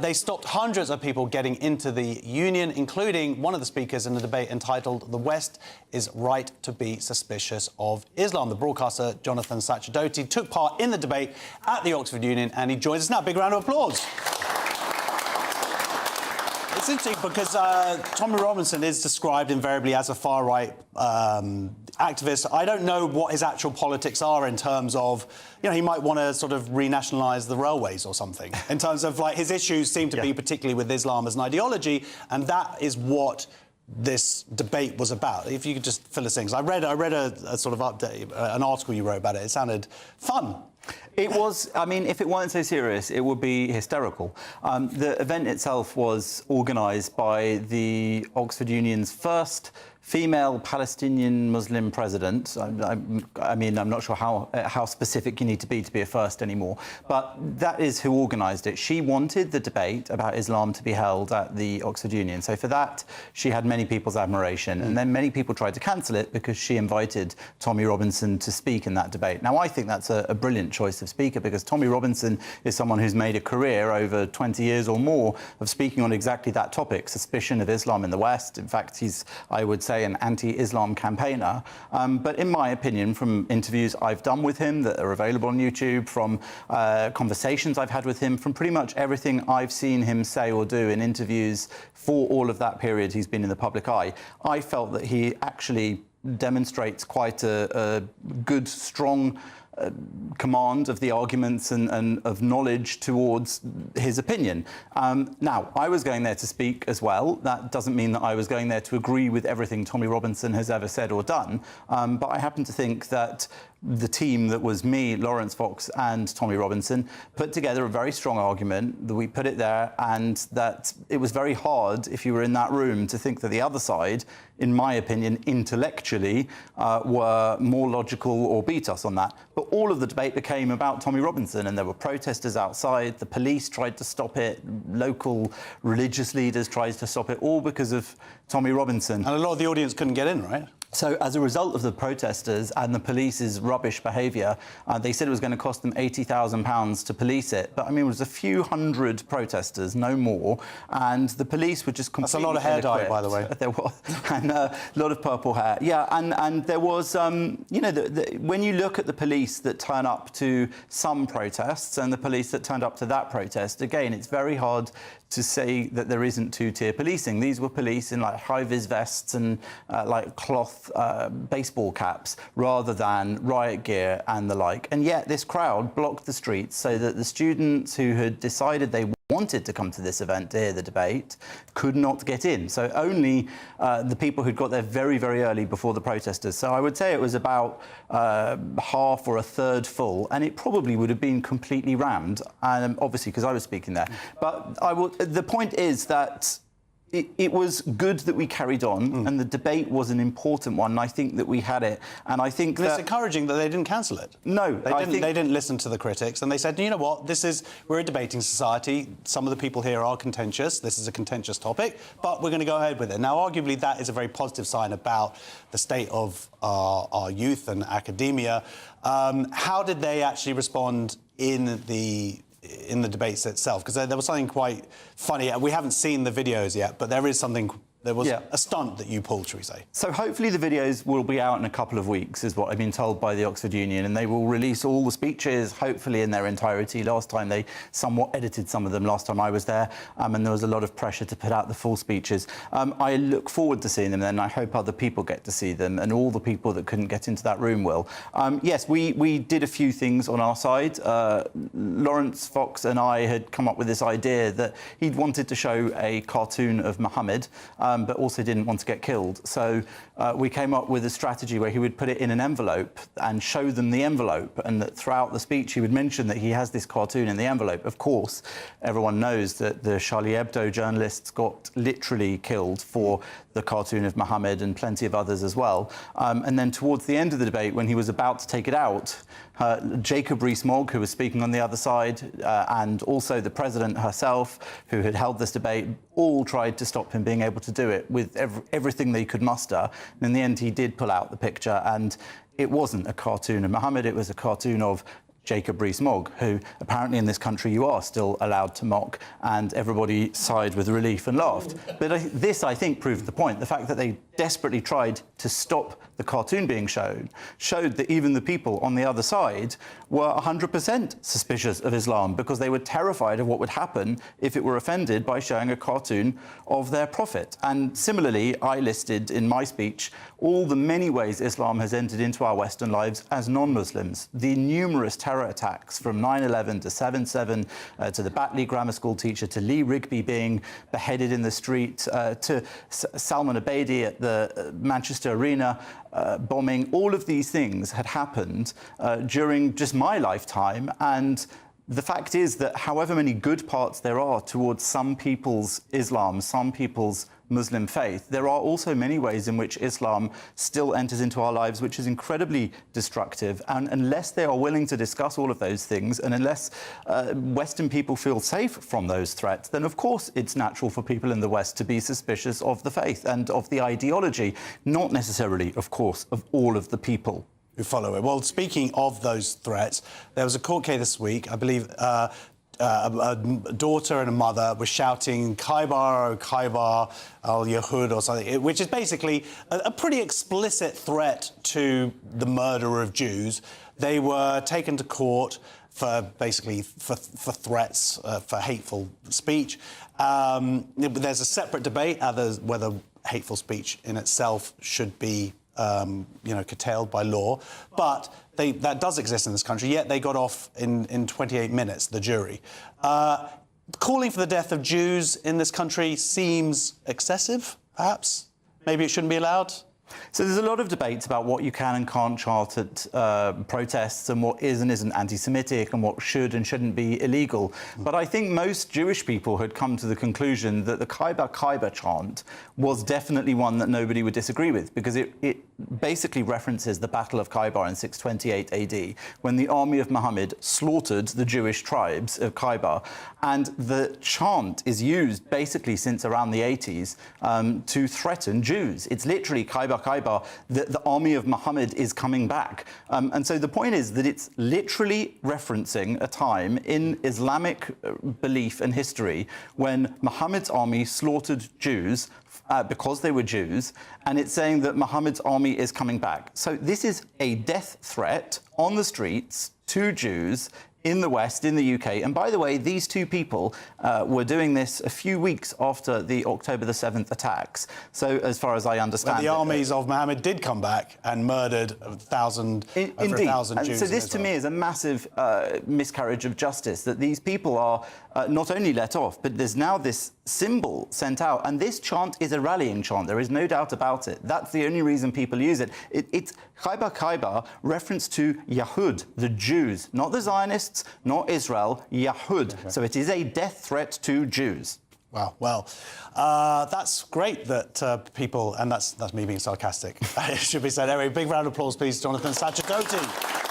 [SPEAKER 2] They stopped hundreds of people getting into the union, including one of the speakers in a debate entitled "The West is Right to be Suspicious of Islam." The broadcaster Jonathan Sacerdoti took part in the debate at the Oxford Union, and he joins us now. Big round of applause. It's interesting because Tommy Robinson is described invariably as a far-right activist. I don't know what his actual politics are in terms of, you know, he might want to sort of renationalise the railways or something. In terms of, like, his issues seem to be particularly with Islam as an ideology, and that is what this debate was about. If you could just fill us in. I read a sort of update, an article you wrote about it. It sounded fun.
[SPEAKER 25] It was, I mean, if it weren't so serious, it would be hysterical. The event itself was organised by the Oxford Union's first female Palestinian Muslim president. I mean, I'm not sure how specific you need to be a first anymore, but that is who organised it. She wanted the debate about Islam to be held at the Oxford Union. So for that, she had many people's admiration. And then many people tried to cancel it because she invited Tommy Robinson to speak in that debate. Now, I think that's a brilliant choice of speaker, because Tommy Robinson is someone who's made a career over 20 years or more of speaking on exactly that topic, suspicion of Islam in the West. In fact, he's, I would say, an anti-Islam campaigner. But in my opinion, from interviews I've done with him that are available on YouTube, from conversations I've had with him, from pretty much everything I've seen him say or do in interviews for all of that period he's been in the public eye, I felt that he actually demonstrates quite a good, strong command of the arguments and of knowledge towards his opinion. Now, I was going there to speak as well. That doesn't mean that I was going there to agree with everything Tommy Robinson has ever said or done. But I happen to think that the team that was me, Lawrence Fox and Tommy Robinson put together a very strong argument, that we put it there, and that it was very hard, if you were in that room, to think that the other side, in my opinion, intellectually, were more logical or beat us on that. But all of the debate became about Tommy Robinson, and there were protesters outside. The police tried to stop it. Local religious leaders tried to stop it, all because of Tommy Robinson.
[SPEAKER 2] And a lot of the audience couldn't get in, right?
[SPEAKER 25] So as a result of the protesters and the police's rubbish behaviour, they said it was going to cost them £80,000 to police it. But, I mean, it was a few hundred protesters, no more, and the police were just completely
[SPEAKER 2] That's a lot of hair dye, by the way.
[SPEAKER 25] There was, and a lot of purple hair. Yeah, and there was, you know, when you look at the police that turn up to some protests and the police that turned up to that protest, again, it's very hard to say that there isn't two-tier policing. These were police in, like, high-vis vests and like cloth baseball caps, rather than riot gear and the like. And yet this crowd blocked the streets so that the students who had decided they wanted to come to this event to hear the debate could not get in. So only the people who'd got there very, very early before the protesters. So I would say it was about half or a third full, and it probably would have been completely rammed, obviously because I was speaking there. But the point is that it was good that we carried on, and the debate was an important one, and I think that we had it. And I think
[SPEAKER 2] it's encouraging that they didn't cancel it.
[SPEAKER 25] No,
[SPEAKER 2] they didn't listen to the critics, and they said, you know what, we're a debating society. Some of the people here are contentious. This is a contentious topic, but we're going to go ahead with it. Now, arguably, that is a very positive sign about the state of our youth and academia. How did they actually respond in the debates itself? Because there was something quite funny. We haven't seen the videos yet, but there was a stunt that you pulled, shall we say.
[SPEAKER 25] So hopefully the videos will be out in a couple of weeks, is what I've been told by the Oxford Union, and they will release all the speeches, hopefully in their entirety. Last time they somewhat edited some of them, last time I was there, and there was a lot of pressure to put out the full speeches. I look forward to seeing them, and I hope other people get to see them, and all the people that couldn't get into that room will. Yes, we did a few things on our side. Lawrence Fox and I had come up with this idea that he'd wanted to show a cartoon of Muhammad, but also didn't want to get killed. So we came up with a strategy where he would put it in an envelope and show them the envelope, and that throughout the speech he would mention that he has this cartoon in the envelope. Of course, everyone knows that the Charlie Hebdo journalists got literally killed for the cartoon of Muhammad, and plenty of others as well. And then towards the end of the debate, when he was about to take it out, Jacob Rees-Mogg, who was speaking on the other side, and also the president herself, who had held this debate, all tried to stop him being able to do it with everything they could muster. And in the end, he did pull out the picture, and it wasn't a cartoon of Muhammad, it was a cartoon of Jacob Rees-Mogg, who apparently in this country you are still allowed to mock, and everybody sighed with relief and laughed. But this, I think, proved the point. The fact that they desperately tried to stop the cartoon being shown showed that even the people on the other side were 100% suspicious of Islam, because they were terrified of what would happen if it were offended by showing a cartoon of their prophet. And similarly, I listed in my speech all the many ways Islam has entered into our Western lives as non-Muslims. The numerous terror attacks, from 9/11 to 7/7, to the Batley Grammar School teacher, to Lee Rigby being beheaded in the street, to Salman Abedi at the Manchester Arena bombing. All of these things had happened during just my lifetime, and the fact is that however many good parts there are towards some people's Islam, some people's Muslim faith, there are also many ways in which Islam still enters into our lives, which is incredibly destructive. And unless they are willing to discuss all of those things, and unless Western people feel safe from those threats, then of course it's natural for people in the West to be suspicious of the faith and of the ideology, not necessarily, of course, of all of the people
[SPEAKER 2] who follow it. Well, speaking of those threats, there was a court case this week, I believe. A daughter and a mother were shouting Khaybar, or Khaybar al-Yahud or something, which is basically a pretty explicit threat to the murder of Jews. They were taken to court for threats, for hateful speech. There's a separate debate whether hateful speech in itself should be curtailed by law, but that does exist in this country, yet they got off in 28 minutes, the jury. Calling for the death of Jews in this country seems excessive, perhaps? Maybe it shouldn't be allowed?
[SPEAKER 25] So there's a lot of debates about what you can and can't chant at protests, and what is and isn't anti-Semitic, and what should and shouldn't be illegal. But I think most Jewish people had come to the conclusion that the Khaybar Khaybar chant was definitely one that nobody would disagree with, because it basically references the Battle of Khaybar in 628 AD, when the army of Muhammad slaughtered the Jewish tribes of Khaybar. And the chant is used basically since around the 80s to threaten Jews. It's literally Khaybar Khaybar, the army of Muhammad is coming back. And so the point is that it's literally referencing a time in Islamic belief and history when Muhammad's army slaughtered Jews because they were Jews, and it's saying that Muhammad's army is coming back. So this is a death threat on the streets to Jews in the West, in the UK. And by the way, these two people were doing this a few weeks after the October the 7th attacks. So as far as I understand,
[SPEAKER 2] the armies of Mohammed did come back and murdered over 1,000 Jews.
[SPEAKER 25] So this to me is a massive miscarriage of justice, that these people are not only let off, but there's now this symbol sent out. And this chant is a rallying chant. There is no doubt about it. That's the only reason people use it. It's Khaybar Khaybar, reference to Yahud, the Jews, not the Zionists, not Israel, Yahud. Okay. So it is a death threat to Jews.
[SPEAKER 2] Wow, well, that's great that people, and that's me being sarcastic, it should be said. Anyway, big round of applause, please, Jonathan Sachadoti.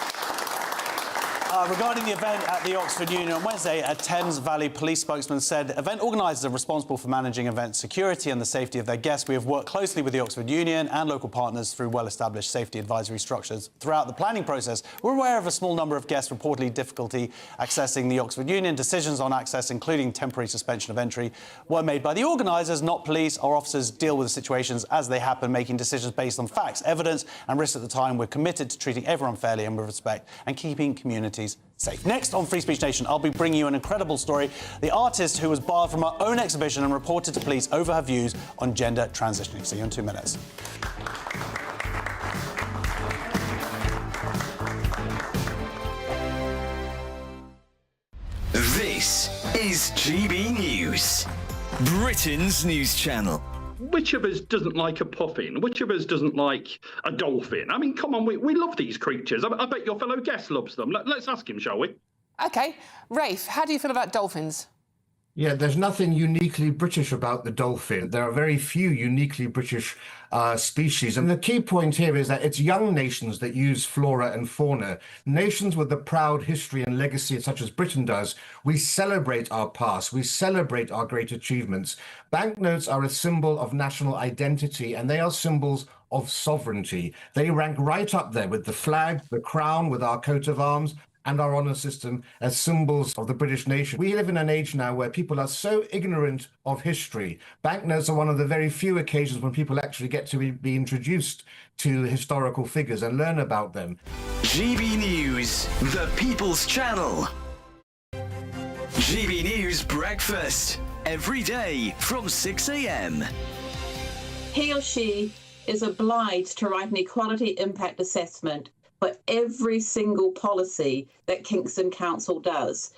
[SPEAKER 2] Regarding the event at the Oxford Union on Wednesday, a Thames Valley police spokesman said event organisers are responsible for managing event security and the safety of their guests. We have worked closely with the Oxford Union and local partners through well-established safety advisory structures throughout the planning process. We're aware of a small number of guests reportedly difficulty accessing the Oxford Union. Decisions on access, including temporary suspension of entry, were made by the organisers, not police. Our officers deal with the situations as they happen, making decisions based on facts, evidence and risks at the time. We're committed to treating everyone fairly and with respect and keeping communities safe. Next on Free Speech Nation, I'll be bringing you an incredible story. The artist who was barred from her own exhibition and reported to police over her views on gender transitioning. See you in 2 minutes.
[SPEAKER 4] This is GB News, Britain's news channel.
[SPEAKER 5] Which of us doesn't like a puffin? Which of us doesn't like a dolphin? I mean, come on, we love these creatures. I bet your fellow guest loves them. Let's ask him, shall we?
[SPEAKER 6] OK. Rafe, how do you feel about dolphins?
[SPEAKER 7] Yeah, there's nothing uniquely British about the dolphin. There are very few uniquely British species. And the key point here is that it's young nations that use flora and fauna. Nations with a proud history and legacy, such as Britain does, we celebrate our past, we celebrate our great achievements. Banknotes are a symbol of national identity, and they are symbols of sovereignty. They rank right up there with the flag, the crown, with our coat of arms, and our honour system as symbols of the British nation. We live in an age now where people are so ignorant of history. Banknotes are one of the very few occasions when people actually get to be introduced to historical figures and learn about them.
[SPEAKER 4] GB News, the People's Channel. GB News Breakfast, every day from 6 a.m.
[SPEAKER 14] He or she is obliged to write an equality impact assessment for every single policy that Kingston Council does.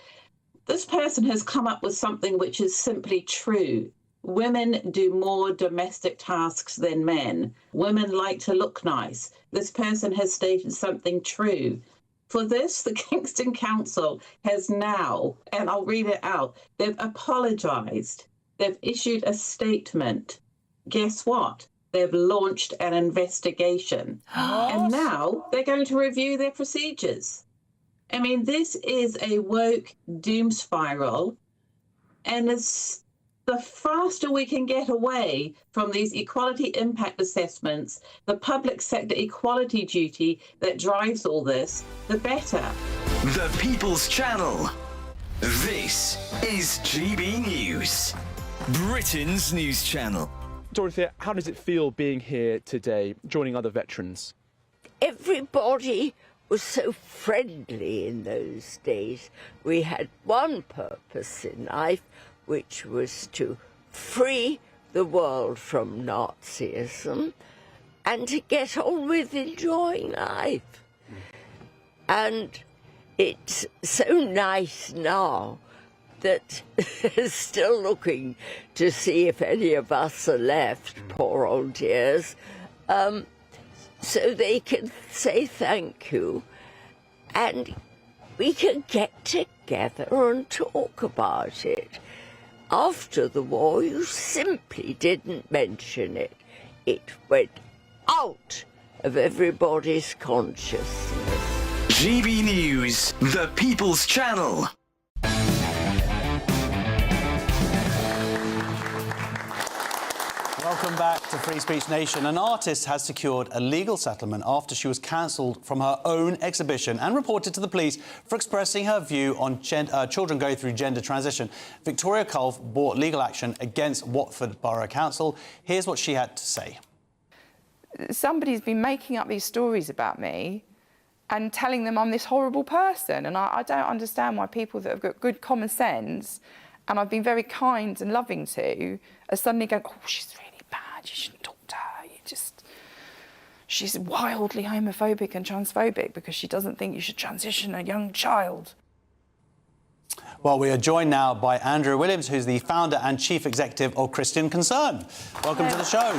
[SPEAKER 14] This person has come up with something which is simply true. Women do more domestic tasks than men. Women like to look nice. This person has stated something true. For this, the Kingston Council has now, and I'll read it out, they've apologised. They've issued a statement. Guess what? They've launched an investigation. And now they're going to review their procedures. I mean, this is a woke doom spiral. And it's the faster we can get away from these equality impact assessments, the public sector equality duty that drives all this, the better.
[SPEAKER 4] The People's Channel. This is GB News, Britain's news channel.
[SPEAKER 19] Dorothea, how does it feel being here today, joining other veterans?
[SPEAKER 11] Everybody was so friendly in those days. We had one purpose in life, which was to free the world from Nazism and to get on with enjoying life. And it's so nice now that still looking to see if any of us are left, poor old dears, so they can say thank you and we can get together and talk about it. After the war, you simply didn't mention it. It went out of everybody's consciousness.
[SPEAKER 4] GB News, the People's Channel.
[SPEAKER 2] Welcome back to Free Speech Nation. An artist has secured a legal settlement after she was cancelled from her own exhibition and reported to the police for expressing her view on children going through gender transition. Victoria Culf brought legal action against Watford Borough Council. Here's what she had to say.
[SPEAKER 26] Somebody's been making up these stories about me
[SPEAKER 10] and telling them I'm this horrible person. And I don't understand why people that have got good common sense, and I've been very kind and loving to, are suddenly going, oh, she's really bad, you shouldn't talk to her. She's wildly homophobic and transphobic because she doesn't think you should transition a young child.
[SPEAKER 2] Well, we are joined now by Andrew Williams, who's the founder and chief executive of Christian Concern. Welcome to the show.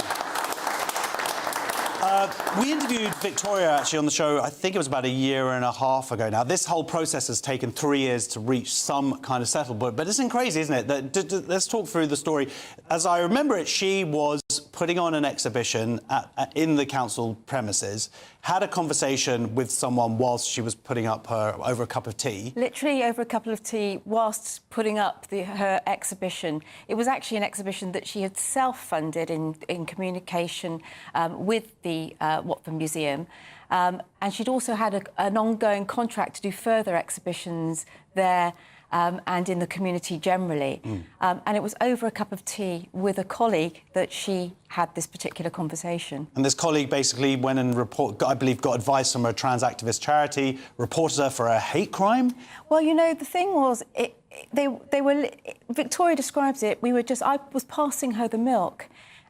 [SPEAKER 2] We interviewed Victoria, actually, on the show, I think it was about 1.5 years ago now. This whole process has taken 3 years to reach some kind of settlement, but it's crazy, isn't it? Let's talk through the story. As I remember it, she was putting on an exhibition in the council premises, had a conversation with someone whilst she was putting up over a cup of tea.
[SPEAKER 12] Literally over a cup of tea whilst putting up her exhibition. It was actually an exhibition that she had self-funded in communication with the Watford Museum. And she'd also had an ongoing contract to do further exhibitions there and in the community generally. And it was over a cup of tea with a colleague that she had this particular conversation.
[SPEAKER 2] And this colleague basically went and I believe got advice from a trans activist charity, reported her for a hate crime?
[SPEAKER 12] Well, you know, the thing was, Victoria describes it, I was passing her the milk,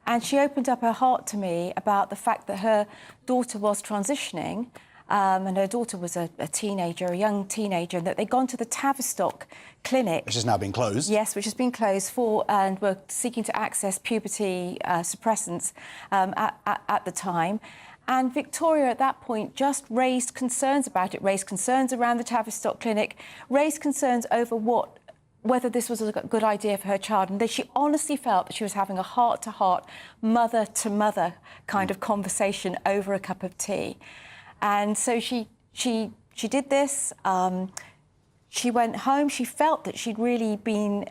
[SPEAKER 12] and she opened up her heart to me about the fact that her daughter was transitioning, and her daughter was a teenager, a young teenager, and that they'd gone to the Tavistock clinic.
[SPEAKER 2] Which has now been closed.
[SPEAKER 12] Yes, which has been closed and were seeking to access puberty suppressants at the time. And Victoria, at that point, just raised concerns about it, raised concerns around the Tavistock clinic, raised concerns over whether this was a good idea for her child, and that she honestly felt that she was having a heart-to-heart, mother-to-mother kind of conversation over a cup of tea. And so she did this. She went home. She felt that she'd really been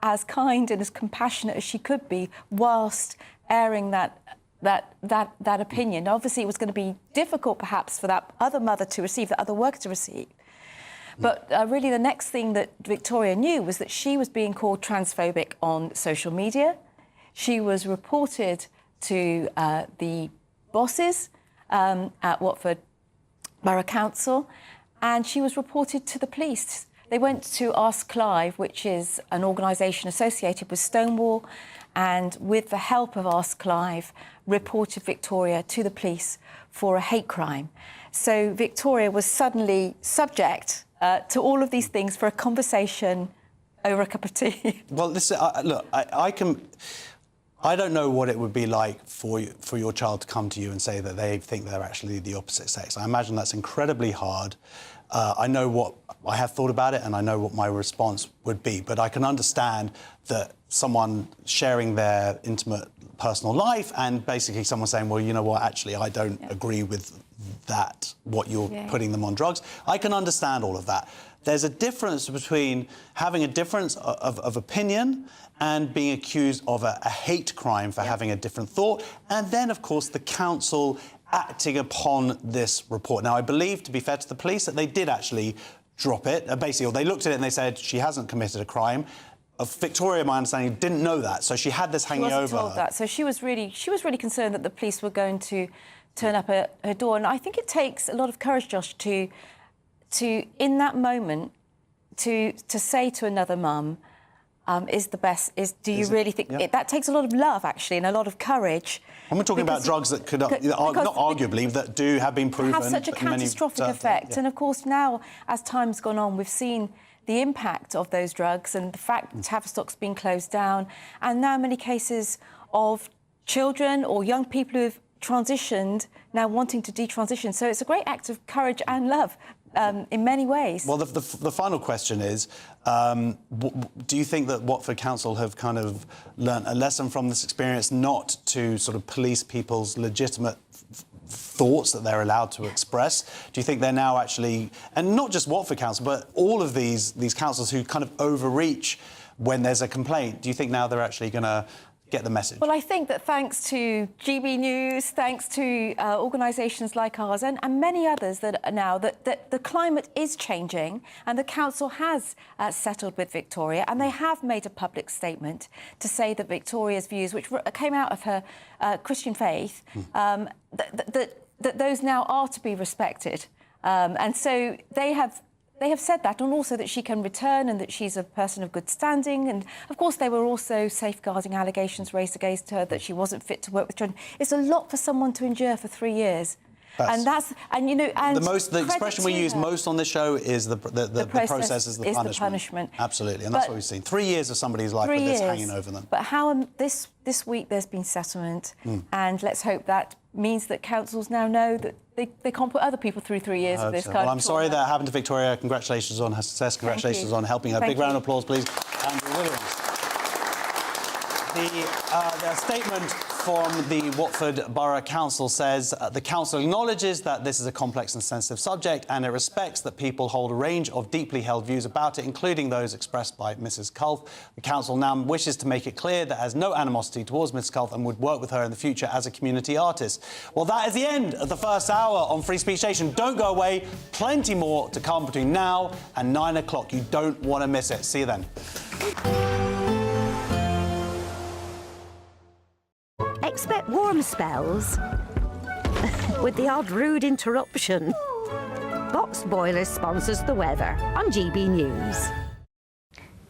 [SPEAKER 12] as kind and as compassionate as she could be whilst airing that opinion. Obviously, it was going to be difficult, perhaps, for that other mother to receive, that other worker to receive. But really, the next thing that Victoria knew was that she was being called transphobic on social media. She was reported to the bosses at Watford Borough Council, and she was reported to the police. They went to Ask Clive, which is an organisation associated with Stonewall, and with the help of Ask Clive, reported Victoria to the police for a hate crime. So Victoria was suddenly subject to all of these things for a conversation over a cup of tea.
[SPEAKER 2] Well, listen, look, I don't know what it would be like for your child to come to you and say that they think they're actually the opposite sex. I imagine that's incredibly hard. I know what I have thought about it, and I know what my response would be. But I can understand that someone sharing their intimate personal life and basically someone saying, well, you know what, actually, I don't agree with that, what you're putting them on drugs. I can understand all of that. There's a difference between having a difference of opinion and being accused of a hate crime for having a different thought. And then, of course, the council acting upon this report. Now, I believe, to be fair to the police, that they did actually drop it. Basically, they looked at it and they said she hasn't committed a crime. Victoria, my understanding, didn't know that, so she had this hanging over her.
[SPEAKER 12] She wasn't told that, so she was really concerned that the police were going to turn up at her door. And I think it takes a lot of courage, Josh, to in that moment, to say to another mum, do you really think... That takes a lot of love, actually, and a lot of courage.
[SPEAKER 2] And we're talking about drugs that could, not arguably, that do have been proven...
[SPEAKER 12] have such a catastrophic effect. Yeah. And, of course, now, as time's gone on, we've seen the impact of those drugs and the fact that Tavistock's been closed down, and now many cases of children or young people who've transitioned now wanting to detransition. So it's a great act of courage and love in many ways.
[SPEAKER 2] Well, the final question is, do you think that Watford Council have kind of learnt a lesson from this experience not to sort of police people's legitimate thoughts that they're allowed to express? Do you think they're now actually, and not just Watford Council, but all of these councils who kind of overreach when there's a complaint, do you think now they're actually going to get the message?
[SPEAKER 12] Well, I think that thanks to GB News, thanks to organisations like ours and many others that are now, that the climate is changing, and the council has settled with Victoria, and they have made a public statement to say that Victoria's views, which came out of her Christian faith, that those now are to be respected. And so they have said that, and also that she can return and that she's a person of good standing. And of course, there were also safeguarding allegations raised against her that she wasn't fit to work with children. It's a lot for someone to endure for 3 years.
[SPEAKER 2] The expression we use most on this show is the process is the punishment. Absolutely, and that's what we've seen. 3 years of somebody's life with this hanging over them.
[SPEAKER 12] But how this week there's been settlement, and let's hope that means that councils now know that they can't put other people through 3 years of this kind of.
[SPEAKER 2] Well, I'm sorry that happened to Victoria. Congratulations on her success. Congratulations on helping her. Big round of applause, please. Andrew Williams. The statement from the Watford Borough Council says the council acknowledges that this is a complex and sensitive subject, and it respects that people hold a range of deeply held views about it, including those expressed by Mrs. Culf. The council now wishes to make it clear that it has no animosity towards Mrs. Culf and would work with her in the future as a community artist. Well, that is the end of the first hour on Free Speech Nation. Don't go away. Plenty more to come between now and 9 o'clock. You don't want to miss it. See you then.
[SPEAKER 24] Expect warm spells with the odd rude interruption. Box Boilers sponsors the weather on GB News.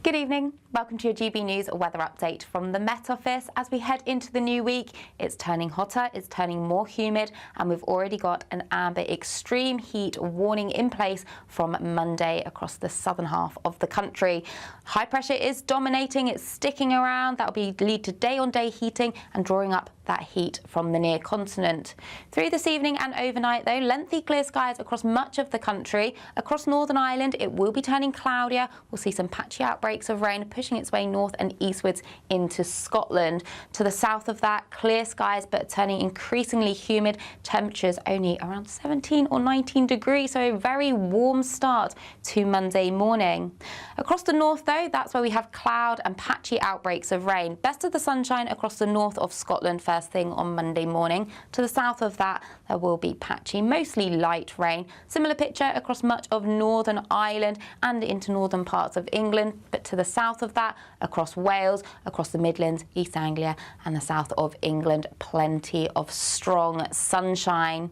[SPEAKER 22] Good evening. Welcome to your GB News weather update from the Met Office. As we head into the new week, it's turning hotter, it's turning more humid, and we've already got an amber extreme heat warning in place from Monday across the southern half of the country. High pressure is dominating, it's sticking around. That will lead to day-on-day heating and drawing up that heat from the near continent. Through this evening and overnight, though, lengthy clear skies across much of the country. Across Northern Ireland, it will be turning cloudier. We'll see some patchy outbreaks of rain pushing its way north and eastwards into Scotland. To the south of that, clear skies but turning increasingly humid. Temperatures only around 17 or 19 degrees, so a very warm start to Monday morning. Across the north, though, that's where we have cloud and patchy outbreaks of rain. Best of the sunshine across the north of Scotland first thing on Monday morning. To the south of that, there will be patchy, mostly light rain. Similar picture across much of Northern Ireland and into northern parts of England, but to the south of that, across Wales, across the Midlands, East Anglia and the south of England, plenty of strong sunshine.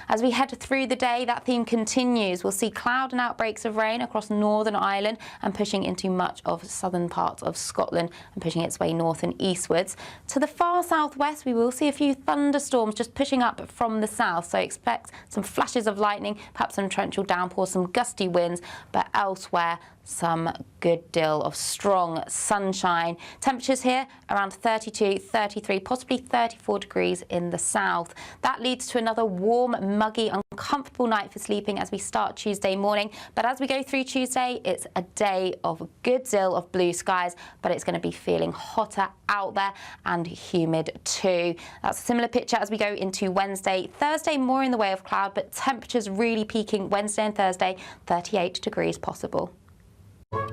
[SPEAKER 22] As we head through the day, that theme continues. We'll see cloud and outbreaks of rain across Northern Ireland and pushing into much of southern parts of Scotland and pushing its way north and eastwards. To the far southwest, we will see a few thunderstorms just pushing up from the south, so expect some flashes of lightning, perhaps some torrential downpours, some gusty winds, but elsewhere some good deal of strong sunshine. Temperatures here around 32, 33, possibly 34 degrees in the south. That leads to another warm, muggy, uncomfortable night for sleeping as we start Tuesday morning. But as we go through Tuesday, it's a day of a good deal of blue skies, but it's going to be feeling hotter out there and humid too. That's a similar picture as we go into Wednesday. Thursday, more in the way of cloud, but temperatures really peaking Wednesday and Thursday, 38 degrees possible.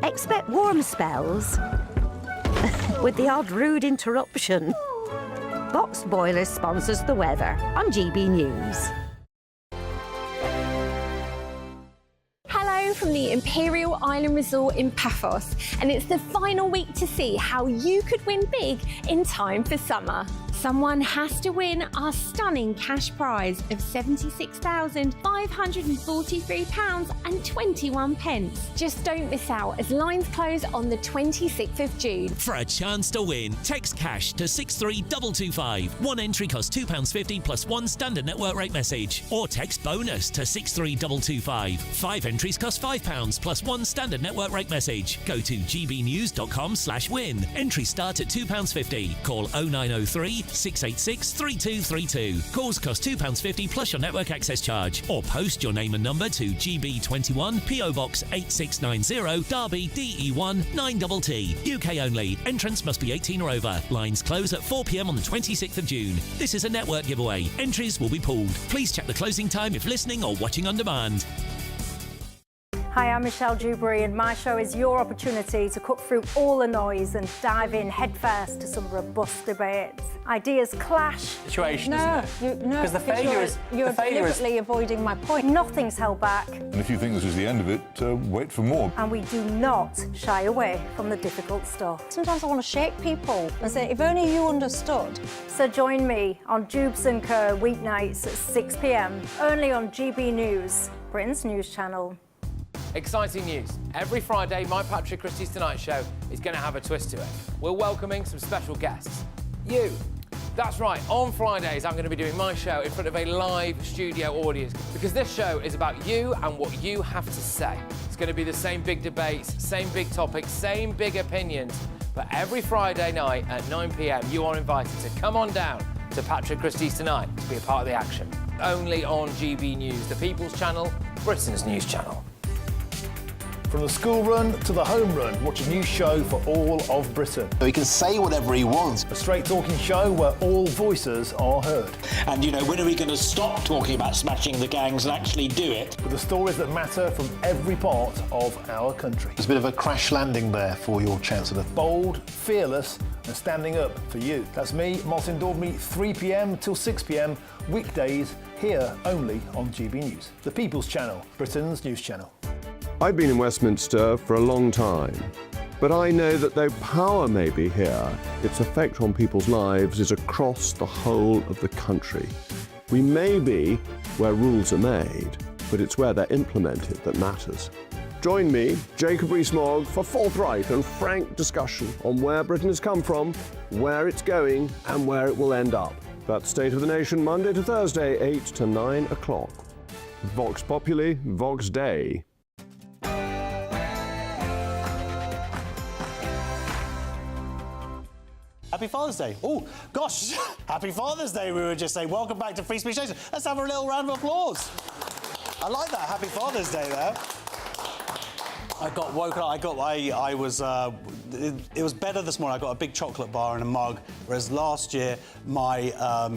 [SPEAKER 24] Expect warm spells with the odd rude interruption. Box Boilers sponsors the weather on GB News.
[SPEAKER 9] Hello from the Imperial Island Resort in Paphos, and it's the final week to see how you could win big in time for summer. Someone has to win our stunning cash prize of £76,543.21. Just don't miss out as lines close on the 26th of June.
[SPEAKER 13] For a chance to win, text cash to 63225. One entry costs £2.50 plus one standard network rate message. Or text bonus to 63225. 5 entries cost £5 plus one standard network rate message. Go to gbnews.com/win. Entries start at £2.50. Call 0903 686 3232. Calls cost £2.50 plus your network access charge. Or post your name and number to GB21 PO Box 8690 Derby DE1 9TT. UK only. Entrance must be 18 or over. Lines close at 4 p.m. on the 26th of June. This is a network giveaway. Entries will be pooled. Please check the closing time if listening or watching on demand.
[SPEAKER 15] Hi, I'm Michelle Dewberry, and my show is your opportunity to cut through all the noise and dive in headfirst to some robust debates. Ideas clash.
[SPEAKER 16] Situation, isn't it?
[SPEAKER 15] Because
[SPEAKER 16] the failure is
[SPEAKER 15] you're deliberately avoiding my point. Nothing's held back,
[SPEAKER 17] And if you think this is the end of it, wait for more.
[SPEAKER 15] and we do not shy away from the difficult stuff.
[SPEAKER 20] Sometimes I want to shake people and say, if only you understood.
[SPEAKER 15] So join me on Jubes & Co. weeknights at 6 p.m. only on GB News, Britain's news channel.
[SPEAKER 8] Exciting news. Every Friday, my Patrick Christie's Tonight Show is going to have a twist to it. We're welcoming some special guests. You. That's right, on Fridays, I'm going to be doing my show in front of a live studio audience because this show is about you and what you have to say. It's going to be the same big debates, same big topics, same big opinions. But every Friday night at 9 p.m, you are invited to come on down to Patrick Christie's Tonight to be a part of the action. Only on GB News, the People's Channel, Britain's news channel.
[SPEAKER 21] From the school run to the home run, watch a new show for all of Britain.
[SPEAKER 26] So he can say whatever he wants.
[SPEAKER 21] A straight talking show where all voices are heard.
[SPEAKER 27] And, you know, when are we going to stop talking about smashing the gangs and actually do it?
[SPEAKER 21] With the stories that matter from every part of our country.
[SPEAKER 26] There's a bit of a crash landing there for your Chancellor.
[SPEAKER 21] Bold, fearless and standing up for you. That's me, Martin Daubney, 3 p.m. till 6 p.m, weekdays, here only on GB News. The People's Channel, Britain's news channel.
[SPEAKER 28] I've been in Westminster for a long time, but I know that though power may be here, its effect on people's lives is across the whole of the country. We may be where rules are made, but it's where they're implemented that matters. Join me, Jacob Rees-Mogg, for forthright and frank discussion on where Britain has come from, where it's going, and where it will end up. That's State of the Nation, Monday to Thursday, 8 to 9 o'clock. Vox Populi, Vox Dei.
[SPEAKER 2] Happy Father's Day. Oh, gosh, Happy Father's Day, we were just saying. Welcome back to Free Speech Nation. Let's have a little round of applause. I like that, Happy Father's Day there. I got woken up, it was better this morning. I got a big chocolate bar and a mug, whereas last year my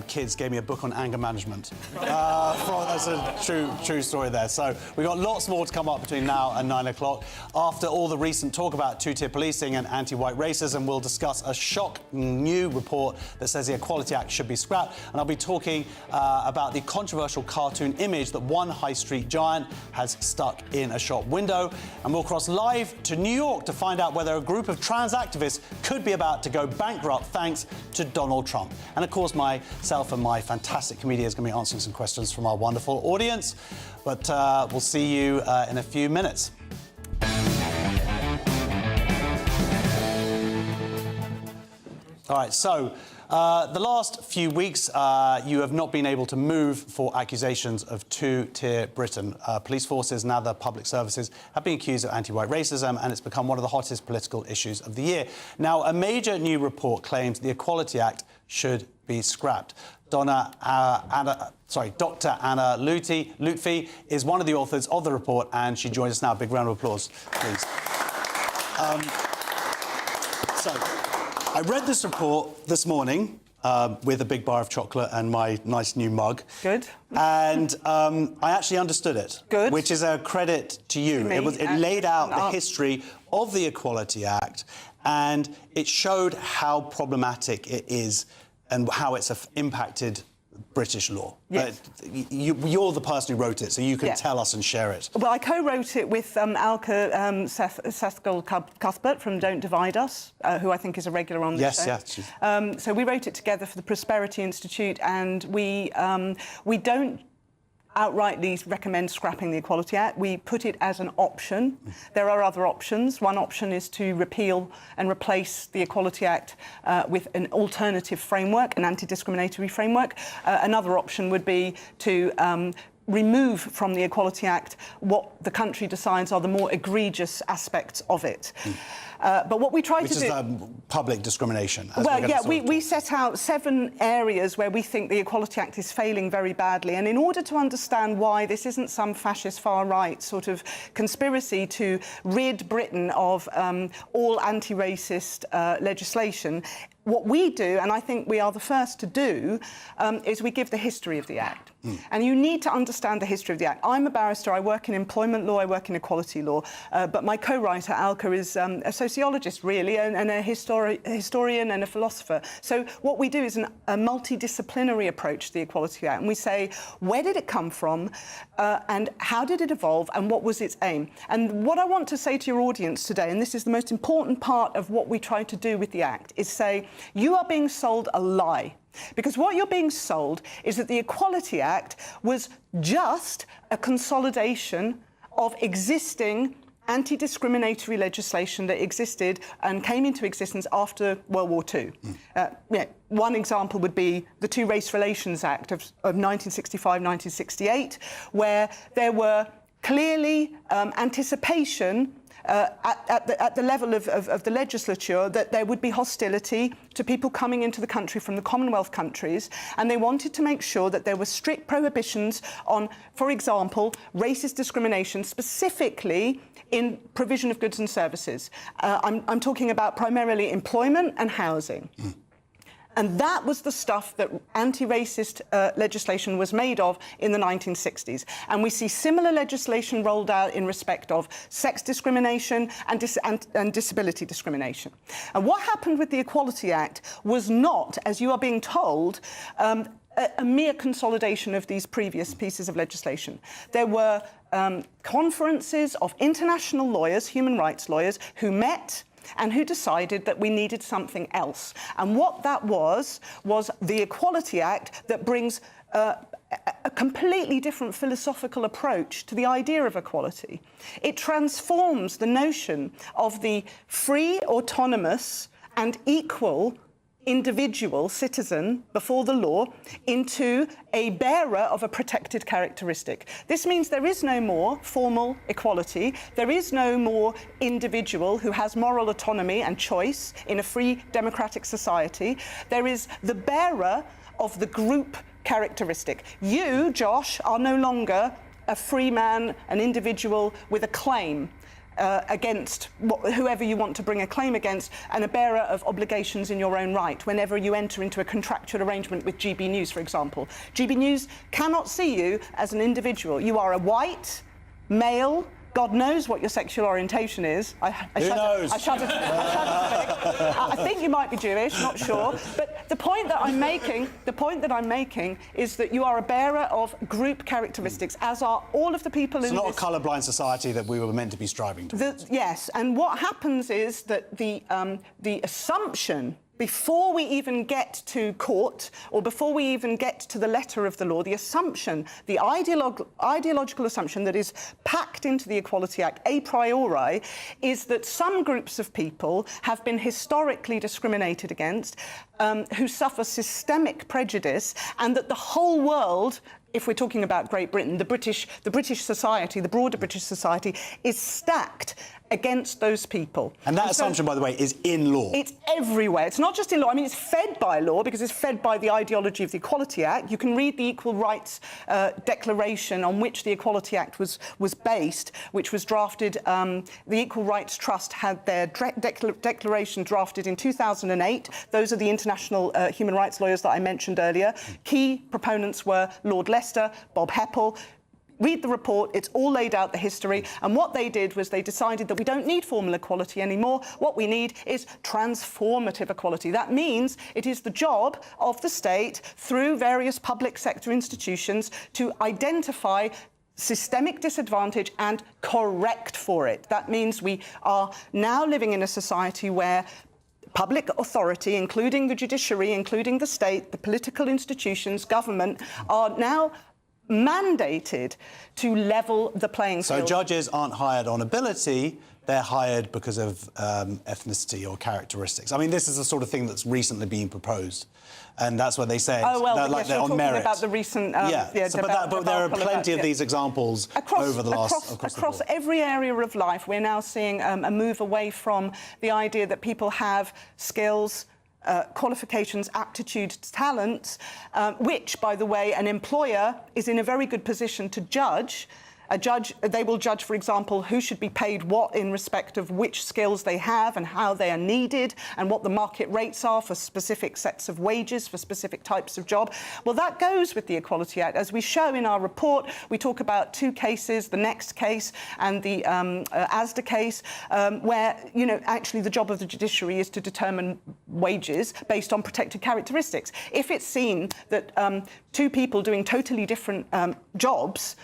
[SPEAKER 2] kids gave me a book on anger management. That's a true story there. So we got lots more to come up between now and 9 o'clock. After all the recent talk about two-tier policing and anti-white racism, we'll discuss a shocking new report that says the Equality Act should be scrapped. And I'll be talking about the controversial cartoon image that one high street giant has stuck in a shop window. And we'll cross live to New York to find out whether a group of trans activists could be about to go bankrupt thanks to Donald Trump. And of course, myself and my fantastic comedian is going to be answering some questions from our wonderful audience. But we'll see you in a few minutes. All right, so the last few weeks, you have not been able to move for accusations of two-tier Britain. Police forces and other public services have been accused of anti-white racism, and it's become one of the hottest political issues of the year. Now, a major new report claims the Equality Act should be scrapped. Dr. Anna Lutfi is one of the authors of the report, and she joins us now. Big round of applause, please. I read this report this morning with a big bar of chocolate and my nice new mug.
[SPEAKER 6] Good.
[SPEAKER 2] And I actually understood it. Good. Which is a credit to you. It laid out the history of the Equality Act, and it showed how problematic it is and how it's impacted British law.
[SPEAKER 6] Yes.
[SPEAKER 2] You're the person who wrote it, so you can tell us and share it.
[SPEAKER 6] Well, I co-wrote it with Alka Sethgold-Cuthbert from Don't Divide Us, who I think is a regular on the show.
[SPEAKER 2] Yes.
[SPEAKER 6] So we wrote it together for the Prosperity Institute, and we don't outrightly recommend scrapping the Equality Act. We put it as an option. There are other options. One option is to repeal and replace the Equality Act with an alternative framework, an anti-discriminatory framework. Another option would be to remove from the Equality Act what the country decides are the more egregious aspects of it. But what we try to do... Which is
[SPEAKER 2] public discrimination.
[SPEAKER 6] Well, yeah, we set out 7 areas where we think the Equality Act is failing very badly. And in order to understand why this isn't some fascist far-right sort of conspiracy to rid Britain of all anti-racist legislation, what we do, and I think we are the first to do, is we give the history of the Act. And you need to understand the history of the Act. I'm a barrister, I work in employment law, I work in equality law, but my co-writer, Alka, is a sociologist, really, and a historian and a philosopher. So what we do is a multidisciplinary approach to the Equality Act, and we say, where did it come from, and how did it evolve, and what was its aim? And what I want to say to your audience today, and this is the most important part of what we try to do with the Act, is say, you are being sold a lie. Because what you're being sold is that the Equality Act was just a consolidation of existing anti-discriminatory legislation that existed and came into existence after World War II. One example would be the Two Race Relations Act of 1965-1968, where there were clearly anticipation at the level of the legislature that there would be hostility to people coming into the country from the Commonwealth countries, and they wanted to make sure that there were strict prohibitions on, for example, racist discrimination, specifically in provision of goods and services. I'm talking about primarily employment and housing. And that was the stuff that anti-racist legislation was made of in the 1960s. And we see similar legislation rolled out in respect of sex discrimination and disability discrimination. And what happened with the Equality Act was not, as you are being told, a mere consolidation of these previous pieces of legislation. There were conferences of international lawyers, human rights lawyers, who met and who decided that we needed something else. And what that was the Equality Act that brings a completely different philosophical approach to the idea of equality. It transforms the notion of the free, autonomous and equal individual citizen before the law into a bearer of a protected characteristic. This means there is no more formal equality, there is no more individual who has moral autonomy and choice in a free democratic society. There is the bearer of the group characteristic. You, Josh, are no longer a free man, an individual with a claim against whoever you want to bring a claim against, and a bearer of obligations in your own right whenever you enter into a contractual arrangement with GB News, for example. GB News cannot see you as an individual. You are a white, male, God knows what your sexual orientation is.
[SPEAKER 2] Who knows?
[SPEAKER 6] I shudder to think. I think you might be Jewish, not sure. But the point that I'm making is that you are a bearer of group characteristics, as are all of the people in this.
[SPEAKER 2] It's not a colourblind society that we were meant to be striving towards.
[SPEAKER 6] Yes, and what happens is that the assumption, before we even get to court, or before we even get to the letter of the law, the assumption, the ideological assumption that is packed into the Equality Act a priori, is that some groups of people have been historically discriminated against, who suffer systemic prejudice, and that the whole world, if we're talking about Great Britain, the British society, the broader British society, is stacked against those people.
[SPEAKER 2] And that assumption, by the way, is in law.
[SPEAKER 6] It's everywhere. It's not just in law. I mean, it's fed by law because it's fed by the ideology of the Equality Act. You can read the Equal Rights Declaration on which the Equality Act was based, which was drafted. The Equal Rights Trust had their declaration drafted in 2008. Those are the international human rights lawyers that I mentioned earlier. Key proponents were Lord Leicester, Bob Heppel. Read the report, it's all laid out, the history, and what they did was they decided that we don't need formal equality anymore. What we need is transformative equality. That means it is the job of the state, through various public sector institutions, to identify systemic disadvantage and correct for it. That means we are now living in a society where public authority, including the judiciary, including the state, the political institutions, government, are now mandated to level the playing field.
[SPEAKER 2] So judges aren't hired on ability, they're hired because of ethnicity or characteristics. I mean, this is the sort of thing that's recently been proposed. And that's what they say.
[SPEAKER 6] Oh, well,
[SPEAKER 2] like
[SPEAKER 6] yes,
[SPEAKER 2] they're on merit.
[SPEAKER 6] About the recent...
[SPEAKER 2] but there are plenty of these examples over the last...
[SPEAKER 6] Across every area of life, we're now seeing a move away from the idea that people have skills, qualifications, aptitude, talents, which, by the way, an employer is in a very good position to judge They will judge, for example, who should be paid what in respect of which skills they have and how they are needed and what the market rates are for specific sets of wages for specific types of job. Well, that goes with the Equality Act. As we show in our report, we talk about two cases, the Next case and the ASDA case, where, actually the job of the judiciary is to determine wages based on protected characteristics. If it's seen that two people doing totally different jobs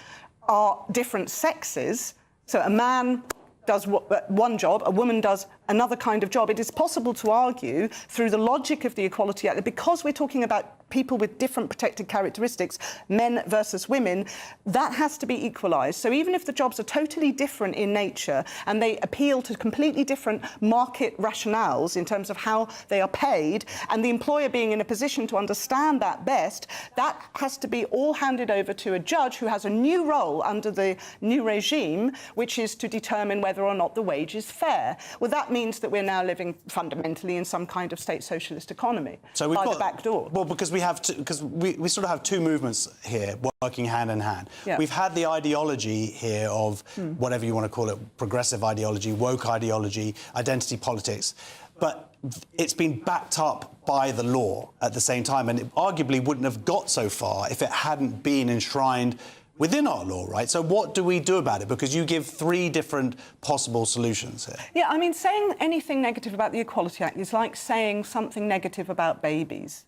[SPEAKER 6] are different sexes, so a man does one job, a woman does another kind of job, it is possible to argue through the logic of the Equality Act that because we're talking about people with different protected characteristics, men versus women, that has to be equalised. So even if the jobs are totally different in nature and they appeal to completely different market rationales in terms of how they are paid, and the employer being in a position to understand that best, that has to be all handed over to a judge who has a new role under the new regime, which is to determine whether or not the wage is fair. Well, that means that we're now living fundamentally in some kind of state socialist economy.
[SPEAKER 2] So we've
[SPEAKER 6] by
[SPEAKER 2] got
[SPEAKER 6] the back door.
[SPEAKER 2] Well, because we sort of have two movements here working hand in hand.
[SPEAKER 6] Yeah.
[SPEAKER 2] We've had the ideology here of whatever you want to call it, progressive ideology, woke ideology, identity politics, but it's been backed up by the law at the same time, and it arguably wouldn't have got so far if it hadn't been enshrined within our law, right? So what do we do about it? Because you give three different possible solutions here.
[SPEAKER 6] Yeah, I mean, saying anything negative about the Equality Act is like saying something negative about babies.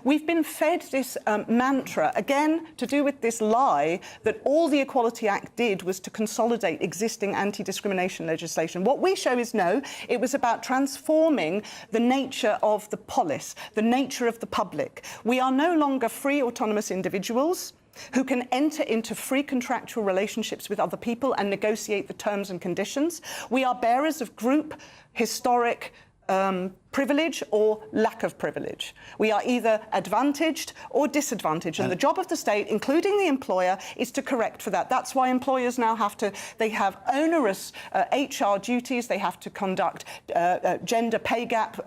[SPEAKER 6] We've been fed this mantra, again, to do with this lie that all the Equality Act did was to consolidate existing anti-discrimination legislation. What we show is no, it was about transforming the nature of the polis, the nature of the public. We are no longer free, autonomous individuals who can enter into free contractual relationships with other people and negotiate the terms and conditions. We are bearers of group, historic, privilege or lack of privilege. We are either advantaged or disadvantaged, and the job of the state, including the employer, is to correct for that. That's why employers now they have onerous HR duties. They have to conduct gender pay gap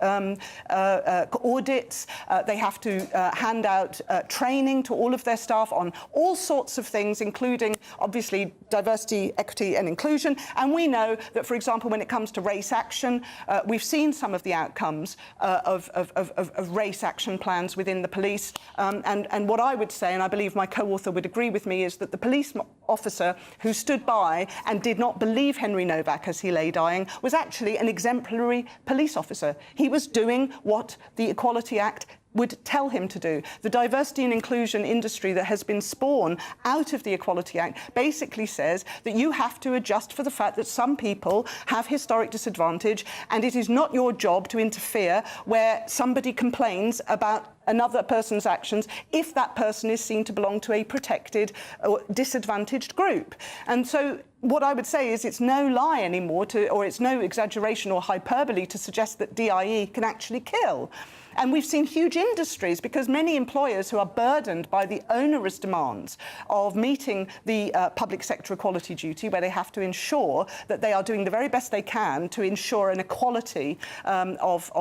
[SPEAKER 6] audits. They have to hand out training to all of their staff on all sorts of things, including, obviously, diversity, equity and inclusion. And we know that, for example, when it comes to race action, we've seen some of the outcomes of race action plans within the police. And what I would say, and I believe my co-author would agree with me, is that the police officer who stood by and did not believe Henry Novak as he lay dying was actually an exemplary police officer. He was doing what the Equality Act would tell him to do. The diversity and inclusion industry that has been spawned out of the Equality Act basically says that you have to adjust for the fact that some people have historic disadvantage, and it is not your job to interfere where somebody complains about another person's actions if that person is seen to belong to a protected or disadvantaged group. And so what I would say is it's no lie anymore or it's no exaggeration or hyperbole to suggest that DIE can actually kill. And we've seen huge industries, because many employers who are burdened by the onerous demands of meeting the public sector equality duty, where they have to ensure that they are doing the very best they can to ensure an equality of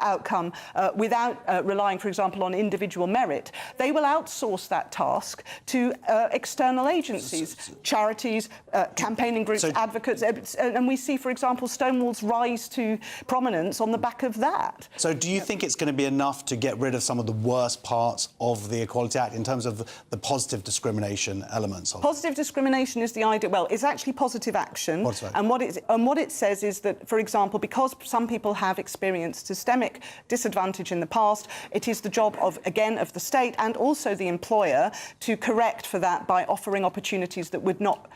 [SPEAKER 6] outcome without relying, for example, on individual merit, they will outsource that task to external agencies, charities, campaigning groups, advocates, and we see, for example, Stonewall's rise to prominence on the back of that.
[SPEAKER 2] So do you think it's going to be enough to get rid of some of the worst parts of the Equality Act in terms of the positive discrimination elements of it?
[SPEAKER 6] Positive discrimination is the idea. Well, it's actually positive action. And what it says is that, for example, because some people have experienced systemic disadvantage in the past, it is the job of the state and also the employer to correct for that by offering opportunities that would not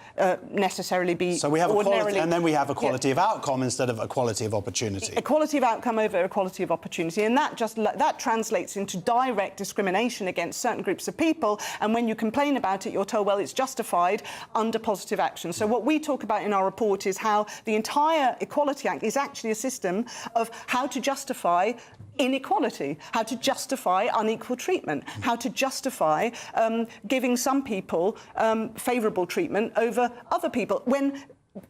[SPEAKER 6] necessarily be
[SPEAKER 2] So we have
[SPEAKER 6] ordinarily...
[SPEAKER 2] equality, and then we have equality of outcome instead of equality of opportunity.
[SPEAKER 6] Equality of outcome over equality of opportunity. And that translates into direct discrimination against certain groups of people. And when you complain about it, you're told, well, it's justified under positive action. So what we talk about in our report is how the entire Equality Act is actually a system of how to justify inequality, how to justify unequal treatment, how to justify giving some people favourable treatment over other people. When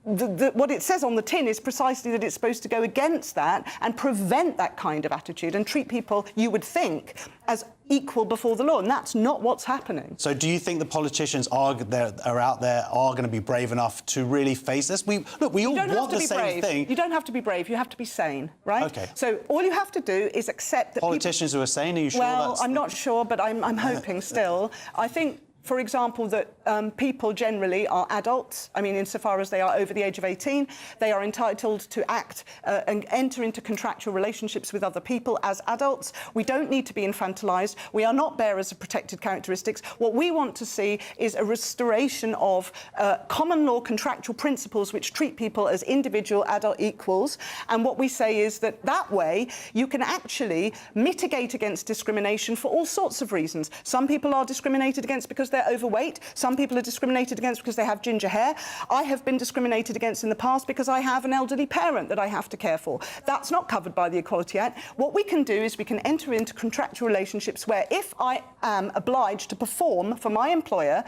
[SPEAKER 6] what it says on the tin is precisely that it's supposed to go against that and prevent that kind of attitude and treat people, you would think, as equal before the law, and that's not what's happening.
[SPEAKER 2] So do you think the politicians are out there are going to be brave enough to really face this? We all want the same thing.
[SPEAKER 6] You don't have to be brave, you have to be sane, right?
[SPEAKER 2] Okay.
[SPEAKER 6] So all you have to do is accept that
[SPEAKER 2] politicians who are sane, are you sure?
[SPEAKER 6] Well, I'm not sure, but I'm hoping still. I think, for example, that people generally are adults. I mean, insofar as they are over the age of 18, they are entitled to act and enter into contractual relationships with other people as adults. We don't need to be infantilised. We are not bearers of protected characteristics. What we want to see is a restoration of common law contractual principles which treat people as individual adult equals. And what we say is that way you can actually mitigate against discrimination for all sorts of reasons. Some people are discriminated against because they're overweight. Some people are discriminated against because they have ginger hair. I have been discriminated against in the past because I have an elderly parent that I have to care for. That's not covered by the Equality Act. What we can do is we can enter into contractual relationships where if I am obliged to perform for my employer,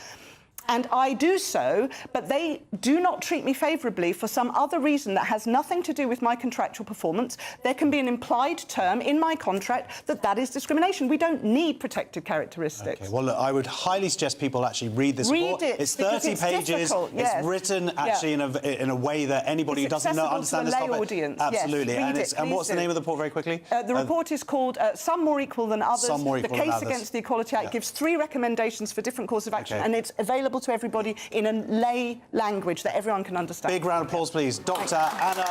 [SPEAKER 6] and I do so, but they do not treat me favourably for some other reason that has nothing to do with my contractual performance, there can be an implied term in my contract that is discrimination. We don't need protected characteristics.
[SPEAKER 2] Okay, well, look, I would highly suggest people actually read this report. It's 30 pages.
[SPEAKER 6] Yes.
[SPEAKER 2] It's written actually in a way that anybody who doesn't understand this topic.
[SPEAKER 6] Audience.
[SPEAKER 2] Absolutely.
[SPEAKER 6] Yes,
[SPEAKER 2] and what's the name of the report, very quickly?
[SPEAKER 6] The report is called Some More Equal Than Others.
[SPEAKER 2] Some More Equal Than Others.
[SPEAKER 6] The case against the Equality Act gives 3 recommendations for different courses of action, and it's available to everybody in a lay language that everyone can understand.
[SPEAKER 2] Big round of applause, please. Dr. Anna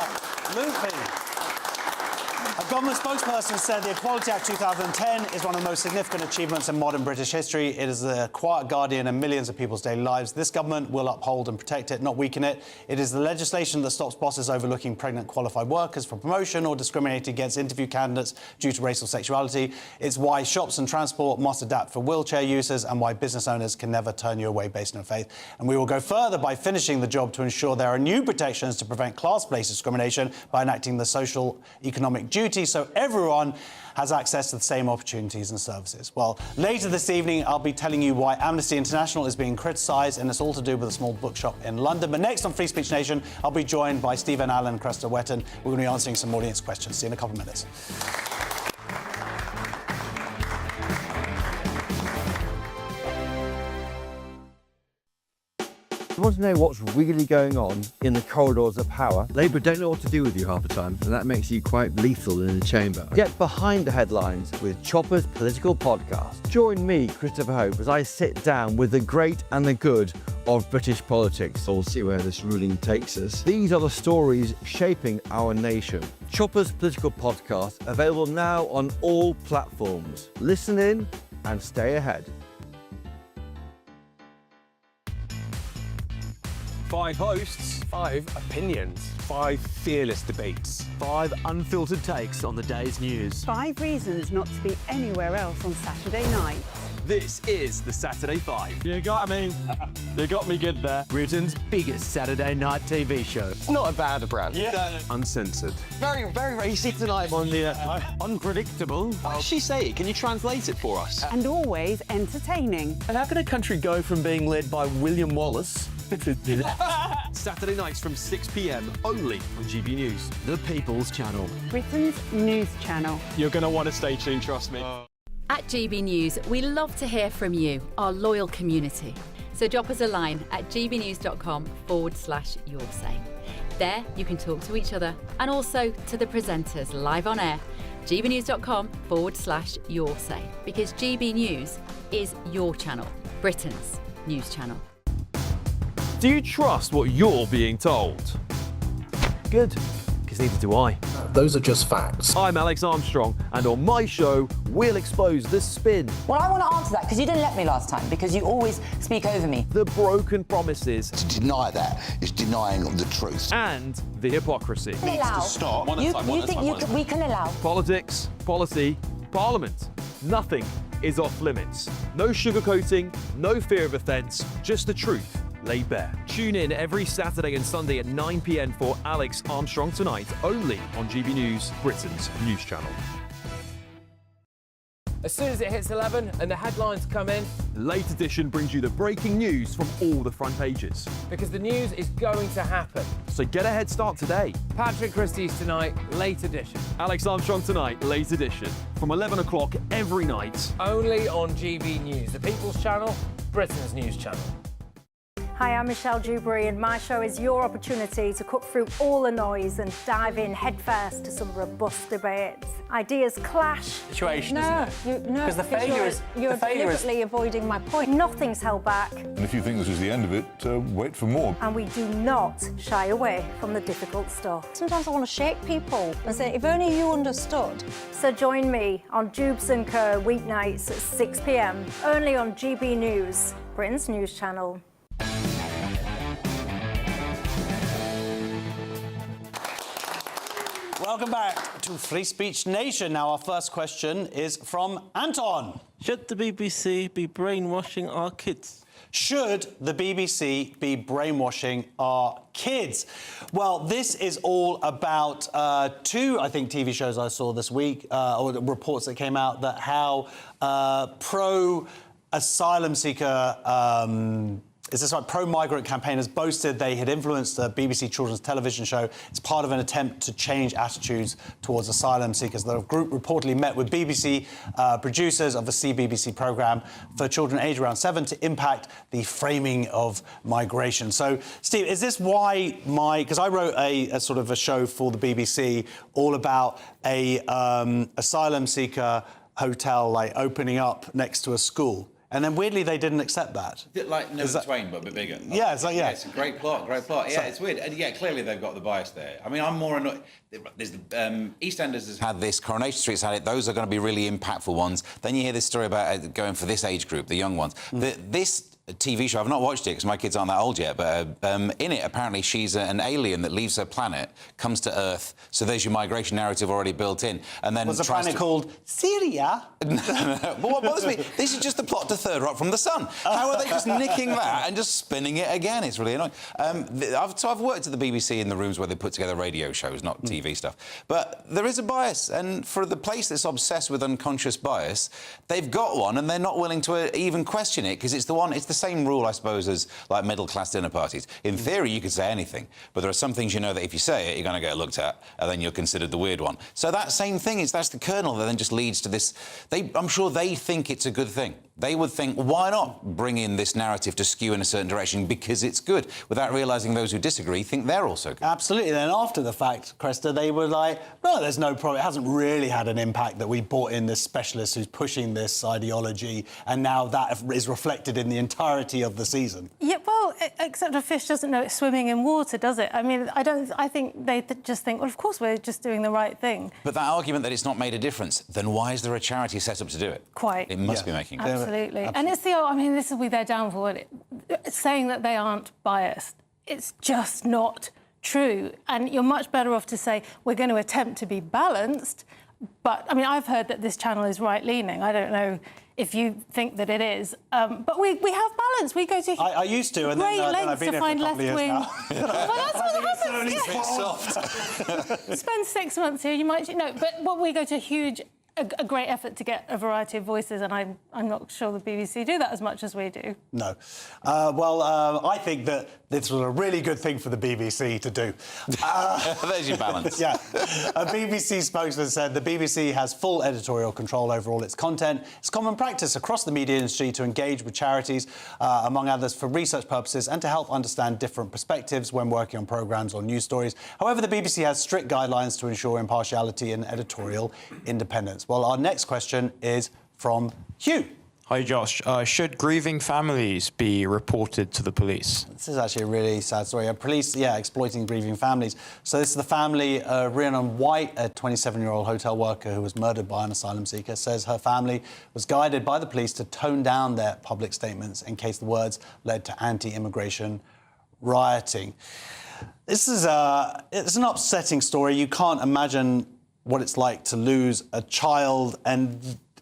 [SPEAKER 2] Lupin. A government spokesperson said the Equality Act 2010 is one of the most significant achievements in modern British history. It is the quiet guardian of millions of people's daily lives. This government will uphold and protect it, not weaken it. It is the legislation that stops bosses overlooking pregnant qualified workers for promotion or discriminating against interview candidates due to race or sexuality. It's why shops and transport must adapt for wheelchair users and why business owners can never turn you away based on faith. And we will go further by finishing the job to ensure there are new protections to prevent class-based discrimination by enacting the social economic duty so everyone has access to the same opportunities and services. Well, later this evening, I'll be telling you why Amnesty International is being criticised, and it's all to do with a small bookshop in London. But next on Free Speech Nation, I'll be joined by Stephen Allen and Cresta Wetton. We're going to be answering some audience questions. See you in a couple of minutes.
[SPEAKER 1] You want to know what's really going on in the corridors of power? Labour don't know what to do with you half the time, and that makes you quite lethal in the chamber. Get behind the headlines with Chopper's Political Podcast. Join me, Christopher Hope, as I sit down with the great and the good of British politics. We'll see where this ruling takes us. These are the stories shaping our nation. Chopper's Political Podcast, available now on all platforms. Listen in and stay ahead.
[SPEAKER 19] 5 hosts, 5 opinions, 5 fearless debates, 5 unfiltered takes on the day's news.
[SPEAKER 3] 5 reasons not to be anywhere else on Saturday night.
[SPEAKER 19] This is the Saturday 5. You got me good there. Britain's biggest Saturday night TV show.
[SPEAKER 5] It's not a bad brand.
[SPEAKER 19] Yeah. Uncensored.
[SPEAKER 5] Very, very racy tonight.
[SPEAKER 19] On the unpredictable.
[SPEAKER 5] What did she say? Can you translate it for us?
[SPEAKER 3] And always entertaining.
[SPEAKER 5] And how can a country go from being led by William Wallace
[SPEAKER 19] Saturday nights from 6 p.m. only on GB News, the People's Channel.
[SPEAKER 3] Britain's news channel.
[SPEAKER 19] You're going to want to stay tuned, trust me.
[SPEAKER 7] At GB News, we love to hear from you, our loyal community. So drop us a line at gbnews.com/yoursay. There you can talk to each other and also to the presenters live on air. gbnews.com/yoursay, because GB News is your channel, Britain's news channel.
[SPEAKER 19] Do you trust what you're being told? Good, because neither do I.
[SPEAKER 26] Those are just facts.
[SPEAKER 19] I'm Alex Armstrong, and on my show, we'll expose the spin.
[SPEAKER 16] Well, I want to answer that, because you didn't let me last time, because you always speak over me.
[SPEAKER 19] The broken promises.
[SPEAKER 26] To deny that is denying the truth.
[SPEAKER 19] And the hypocrisy.
[SPEAKER 16] Needs to stop. You think we can allow?
[SPEAKER 19] Politics, policy, parliament. Nothing is off limits. No sugarcoating, no fear of offence, just the truth laid bare. Tune in every Saturday and Sunday at 9 p.m. for Alex Armstrong Tonight, only on GB News, Britain's news channel.
[SPEAKER 8] As soon as it hits 11 and the headlines come in,
[SPEAKER 19] The Late Edition brings you the breaking news from all the front pages.
[SPEAKER 8] because the news is going to happen.
[SPEAKER 19] So get a head start today.
[SPEAKER 8] Patrick Christie's Tonight, Late Edition.
[SPEAKER 19] Alex Armstrong Tonight, Late Edition. From 11 o'clock every night.
[SPEAKER 8] Only on GB News, the People's Channel, Britain's news channel.
[SPEAKER 15] Hi, I'm Michelle Dewberry, and my show is your opportunity to cut through all the noise and dive in headfirst to some robust debates. Ideas clash.
[SPEAKER 27] Situation,
[SPEAKER 20] No,
[SPEAKER 27] isn't it?
[SPEAKER 20] no,
[SPEAKER 27] Because the failure is
[SPEAKER 20] you're deliberately avoiding my point.
[SPEAKER 15] Nothing's held back,
[SPEAKER 17] And if you think this is the end of it, wait for more.
[SPEAKER 15] and we do not shy away from the difficult stuff.
[SPEAKER 20] Sometimes I want to shake people and say, if only you understood.
[SPEAKER 15] So join me on Jubes & Co. weeknights at 6 p.m, only on GB News, Britain's news channel.
[SPEAKER 2] Welcome back to Free Speech Nation. Now, our first question is from Anton.
[SPEAKER 4] Should the BBC be brainwashing our kids?
[SPEAKER 2] Should the BBC be brainwashing our kids? Well, this is all about two, I think, TV shows I saw this week, or reports that came out that how pro-asylum seeker... Is this right? Pro-migrant campaigners boasted they had influenced the BBC children's television show. It's part of an attempt to change attitudes towards asylum seekers. The group reportedly met with BBC producers of the CBBC programme for children aged around 7 to impact the framing of migration. So, Steve, is this why because I wrote a sort of a show for the BBC all about a asylum seeker hotel opening up next to a school. And then, weirdly, they didn't accept that.
[SPEAKER 10] Like Noah Twain, but a bit bigger.
[SPEAKER 2] Yeah, it's like, yeah.
[SPEAKER 10] It's a great plot, great plot. Yeah, it's weird. And yeah, clearly they've got the bias there. I mean, I'm more annoyed. There's the EastEnders has had this, Coronation Street's had it. Those are going to be really impactful ones. Then you hear this story about going for this age group, the young ones. This TV show, I've not watched it because my kids aren't that old yet, but in it, apparently she's an alien that leaves her planet, comes to Earth, so there's your migration narrative already built in, and then...
[SPEAKER 2] Was the planet called Syria?
[SPEAKER 10] No. But what bothers me, this is just the plot to Third Rock from the Sun. How are they just nicking that and just spinning it again? It's really annoying. I've worked at the BBC in the rooms where they put together radio shows, not TV stuff, but there is a bias, and for the place that's obsessed with unconscious bias, they've got one, and they're not willing to even question it, because it's the same rule, I suppose, as like middle-class dinner parties. In theory, you could say anything, but there are some things you know that if you say it, you're going to get looked at, and then you're considered the weird one. So that same thing that's the kernel that then just leads to this. I'm sure they think it's a good thing. They would think, why not bring in this narrative to skew in a certain direction because it's good, without realising those who disagree think they're also good.
[SPEAKER 2] Absolutely. Then after the fact, Cresta, they were like, no, there's no problem. It hasn't really had an impact that we brought in this specialist who's pushing this ideology, and now that is reflected in the entirety of the season.
[SPEAKER 11] Yeah, well, except a fish doesn't know it's swimming in water, does it? I mean, I think they just think, well, of course we're just doing the right thing.
[SPEAKER 10] But that argument that it's not made a difference, then why is there a charity set up to do it?
[SPEAKER 11] Quite.
[SPEAKER 10] It must be making
[SPEAKER 11] Absolutely. And it's this will be their downfall. Saying that they aren't biased, it's just not true. And you're much better off to say, we're going to attempt to be balanced. But, I mean, I've heard that this channel is right-leaning. I don't know if you think that it is. But we have balance. We go to
[SPEAKER 2] I used to, and
[SPEAKER 11] great
[SPEAKER 2] then
[SPEAKER 11] lengths
[SPEAKER 2] I've been
[SPEAKER 11] to
[SPEAKER 2] here for a
[SPEAKER 11] find
[SPEAKER 2] couple of
[SPEAKER 11] left-wing...
[SPEAKER 2] years now.
[SPEAKER 11] Well, that's what happens.
[SPEAKER 2] Soft.
[SPEAKER 11] Spend 6 months here, you might... No, but we go to a great effort to get a variety of voices, and I'm not sure the BBC do that as much as we do.
[SPEAKER 2] No. I think that this was a really good thing for the BBC to do.
[SPEAKER 10] There's your balance.
[SPEAKER 2] Yeah. A BBC spokesman said the BBC has full editorial control over all its content. It's common practice across the media industry to engage with charities, among others, for research purposes and to help understand different perspectives when working on programmes or news stories. However, the BBC has strict guidelines to ensure impartiality and editorial independence. Well, our next question is from Hugh.
[SPEAKER 12] Hi, Josh. Should grieving families be reported to the police?
[SPEAKER 2] This is actually a really sad story. Police, exploiting grieving families. So this is the family, Rhiannon White, a 27-year-old hotel worker who was murdered by an asylum seeker, says her family was guided by the police to tone down their public statements in case the words led to anti-immigration rioting. This is it's an upsetting story. You can't imagine what it's like to lose a child, and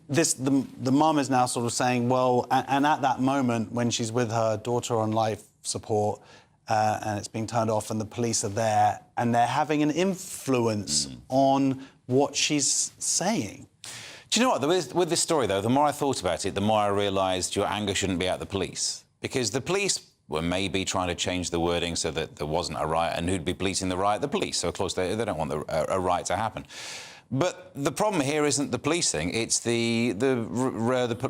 [SPEAKER 2] the mum is now sort of saying, well, and at that moment when she's with her daughter on life support and it's being turned off and the police are there and they're having an influence on what she's saying.
[SPEAKER 10] Do you know what? With this story, though, the more I thought about it, the more I realised your anger shouldn't be at the police. Because the police were maybe trying to change the wording so that there wasn't a riot, and who'd be policing the riot? The police. So, of course, they don't want a riot to happen. But the problem here isn't the policing, it's the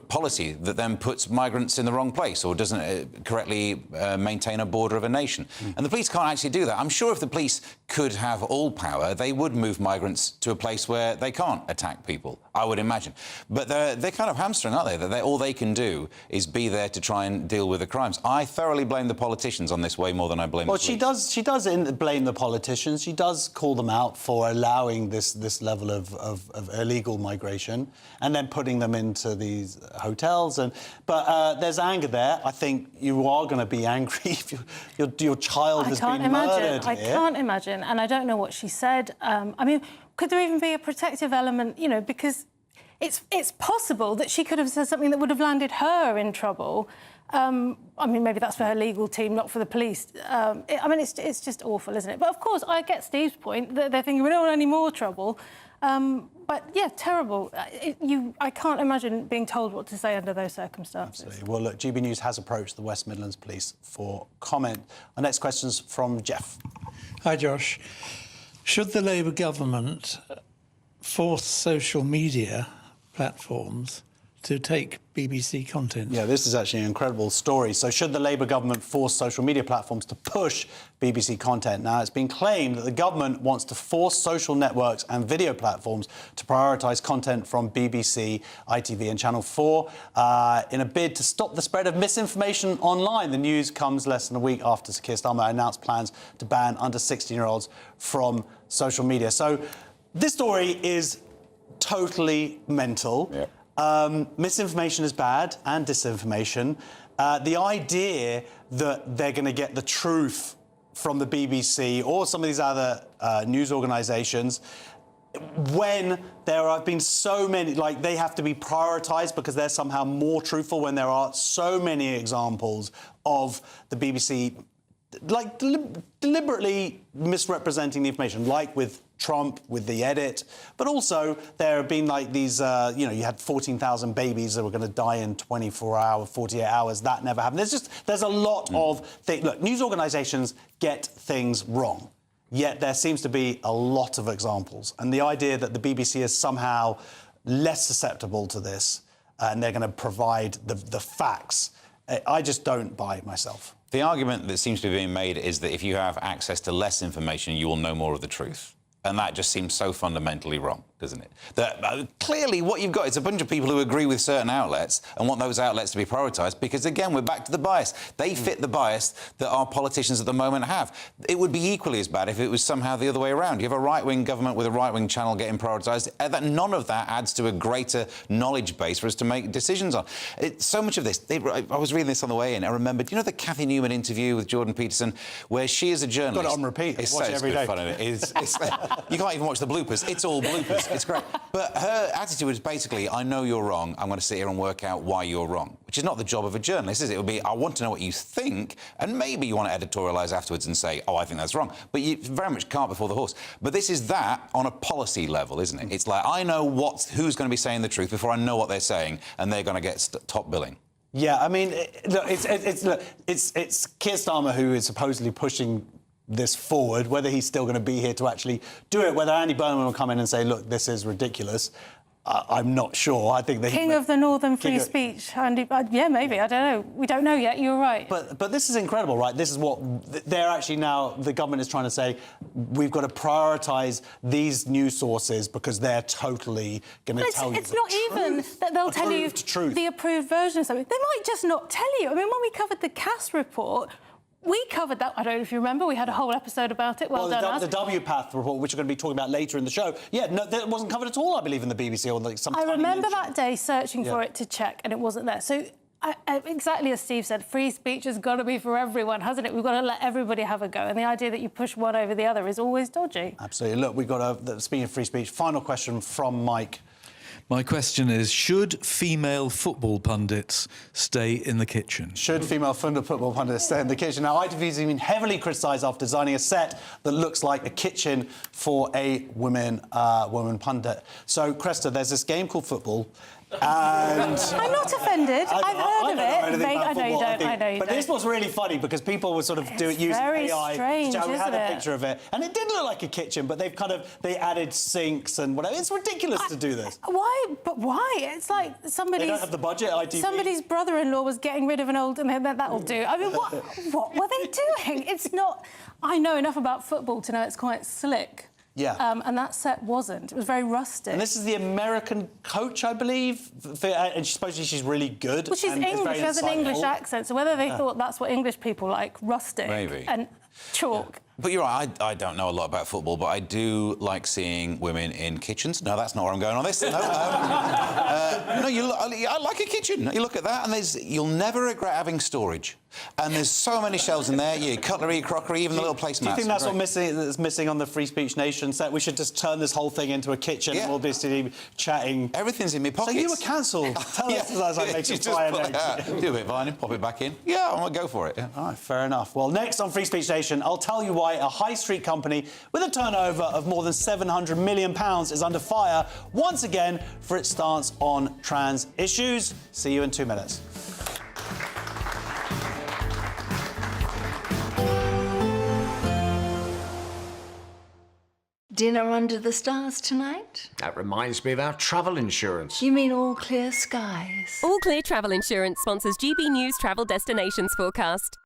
[SPEAKER 10] policy that then puts migrants in the wrong place or doesn't correctly maintain a border of a nation. And the police can't actually do that. I'm sure if the police could have all power, they would move migrants to a place where they can't attack people, I would imagine. But they're kind of hamstrung, aren't they? All they can do is be there to try and deal with the crimes. I thoroughly blame the politicians on this way more than I blame the police.
[SPEAKER 2] She does blame the politicians. She does call them out for allowing this level of illegal migration and then putting them into these hotels. But there's anger there. I think you are going to be angry if your child has been murdered here.
[SPEAKER 11] I can't imagine, and I don't know what she said. I mean, could there even be a protective element, you know, because it's possible that she could have said something that would have landed her in trouble. I mean, maybe that's for her legal team, not for the police. I mean, it's just awful, isn't it? But, of course, I get Steve's point. They're thinking we don't want any more trouble. But, yeah, terrible. I can't imagine being told what to say under those circumstances.
[SPEAKER 2] Absolutely. Well, look, GB News has approached the West Midlands Police for comment. Our next question's from Jeff.
[SPEAKER 9] Hi, Josh. Should the Labour government force social media platforms to take BBC content?
[SPEAKER 2] Yeah, this is actually an incredible story. So should the Labour government force social media platforms to push BBC content? Now, it's been claimed that the government wants to force social networks and video platforms to prioritise content from BBC, ITV and Channel 4 in a bid to stop the spread of misinformation online. The news comes less than a week after Keir Starmer announced plans to ban under 16-year-olds from social media. So this story is totally mental. Yeah. Misinformation is bad, and disinformation. The idea that they're going to get the truth from the BBC or some of these other news organisations, when there have been so many, like, they have to be prioritised because they're somehow more truthful, when there are so many examples of the BBC, like, deliberately misrepresenting the information, like with Trump, with the edit, but also there have been, like, these, you know, you had 14,000 babies that were going to die in 24 hours, 48 hours. That never happened. There's a lot of things. Look, news organisations get things wrong, yet there seems to be a lot of examples. And the idea that the BBC is somehow less susceptible to this and they're going to provide the facts, I just don't buy it myself.
[SPEAKER 10] The argument that seems to be being made is that if you have access to less information, you will know more of the truth. And that just seems so fundamentally wrong, doesn't it? That clearly what you've got is a bunch of people who agree with certain outlets and want those outlets to be prioritised because, again, we're back to the bias. They fit the bias that our politicians at the moment have. It would be equally as bad if it was somehow the other way around. You have a right-wing government with a right-wing channel getting prioritised. None of that adds to a greater knowledge base for us to make decisions on. So much of this... I was reading this on the way in. I remembered, you know, the Cathy Newman interview with Jordan Peterson, where she is a journalist...
[SPEAKER 2] Got it on repeat.
[SPEAKER 10] Watch it every day. Fun, isn't it? You can't even watch the bloopers. It's all bloopers. It's great. But her attitude was basically, I know you're wrong, I'm going to sit here and work out why you're wrong, which is not the job of a journalist, is it? It would be, I want to know what you think, and maybe you want to editorialise afterwards and say, oh, I think that's wrong. But you very much can't before the horse. But this is that on a policy level, isn't it? It's like, I know who's going to be saying the truth before I know what they're saying, and they're going to get top billing.
[SPEAKER 2] Yeah, I mean, it's Keir Starmer who is supposedly pushing this forward. Whether he's still going to be here to actually do it, whether Andy Burnham will come in and say, look, this is ridiculous, I'm not sure. I think that
[SPEAKER 11] King of the Northern Free Speech, Andy. Yeah, maybe. I don't know. We don't know yet. You're right.
[SPEAKER 2] But this is incredible, right? This is what they're actually now. The government is trying to say. We've got to prioritise these news sources because they're totally going to tell you.
[SPEAKER 11] It's not even that they'll tell you the approved version of something. They might just not tell you. I mean, when we covered the Cass report, we covered that. I don't know if you remember. We had a whole episode about it. Well done,
[SPEAKER 2] the WPATH report, which we're going to be talking about later in the show. Yeah, no, that wasn't covered at all, I believe, in the BBC or like some.
[SPEAKER 11] I remember that day searching for it to check, and it wasn't there. So, exactly as Steve said, free speech has got to be for everyone, hasn't it? We've got to let everybody have a go, and the idea that you push one over the other is always dodgy.
[SPEAKER 2] Absolutely. Look, we've got speaking of free speech, final question from Mike.
[SPEAKER 13] My question is, should female football pundits stay in the kitchen?
[SPEAKER 2] Should female football pundits stay in the kitchen? Now, ITV's been heavily criticised after designing a set that looks like a kitchen for a woman pundit. So, Cresta, there's this game called football. And
[SPEAKER 11] I'm not offended. I've heard of it. I know you don't.
[SPEAKER 2] But this was really funny because people were sort of using AI.
[SPEAKER 11] Strange,
[SPEAKER 2] we had a
[SPEAKER 11] isn't it?
[SPEAKER 2] picture of it, and it did look like a kitchen, but they added sinks and whatever. It's ridiculous to do this.
[SPEAKER 11] Why? But why? It's like
[SPEAKER 2] They don't have the budget. ITV.
[SPEAKER 11] Somebody's brother-in-law was getting rid of an old, and that'll do. I mean, what were they doing? It's not. I know enough about football to know it's quite slick.
[SPEAKER 2] Yeah.
[SPEAKER 11] And that set wasn't. It was very rustic.
[SPEAKER 2] And this is the American coach, I believe, and supposedly she's really good.
[SPEAKER 11] Well, she's English. She has an English accent. So whether they thought that's what English people like, rustic and chalk.
[SPEAKER 10] But you're right, I don't know a lot about football, but I do like seeing women in kitchens. No, that's not where I'm going on this. No, I like a kitchen. You look at that, and you'll never regret having storage. And there's so many shelves in there, your cutlery, crockery, even the little placemats.
[SPEAKER 2] Do you think that's what's missing on the Free Speech Nation set? We should just turn this whole thing into a kitchen and we'll be chatting.
[SPEAKER 10] Everything's in my pockets.
[SPEAKER 2] So you were cancelled. Tell us as I make it fry an egg.
[SPEAKER 10] Do a bit of ironing, pop it back in. Yeah, I'm going to go for it. Yeah.
[SPEAKER 2] All right, fair enough. Well, next on Free Speech Nation, I'll tell you why a high street company with a turnover of more than £700 million is under fire once again for its stance on trans issues. See you in 2 minutes.
[SPEAKER 14] Dinner under the stars tonight?
[SPEAKER 18] That reminds me of our travel insurance.
[SPEAKER 14] You mean all clear skies?
[SPEAKER 21] All Clear Travel Insurance sponsors GB News Travel Destinations Forecast.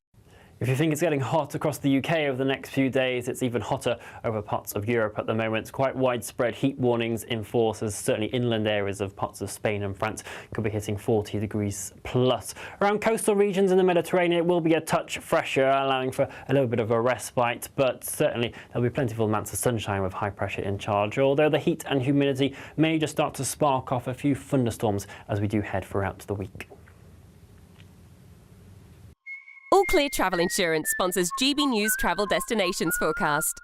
[SPEAKER 22] If you think it's getting hot across the UK over the next few days, it's even hotter over parts of Europe at the moment. Quite widespread heat warnings in force, as certainly inland areas of parts of Spain and France could be hitting 40 degrees plus. Around coastal regions in the Mediterranean, it will be a touch fresher, allowing for a little bit of a respite, but certainly there'll be plentiful amounts of sunshine with high pressure in charge, although the heat and humidity may just start to spark off a few thunderstorms as we do head throughout the week.
[SPEAKER 21] All Clear Travel Insurance sponsors GB News Travel Destinations Forecast.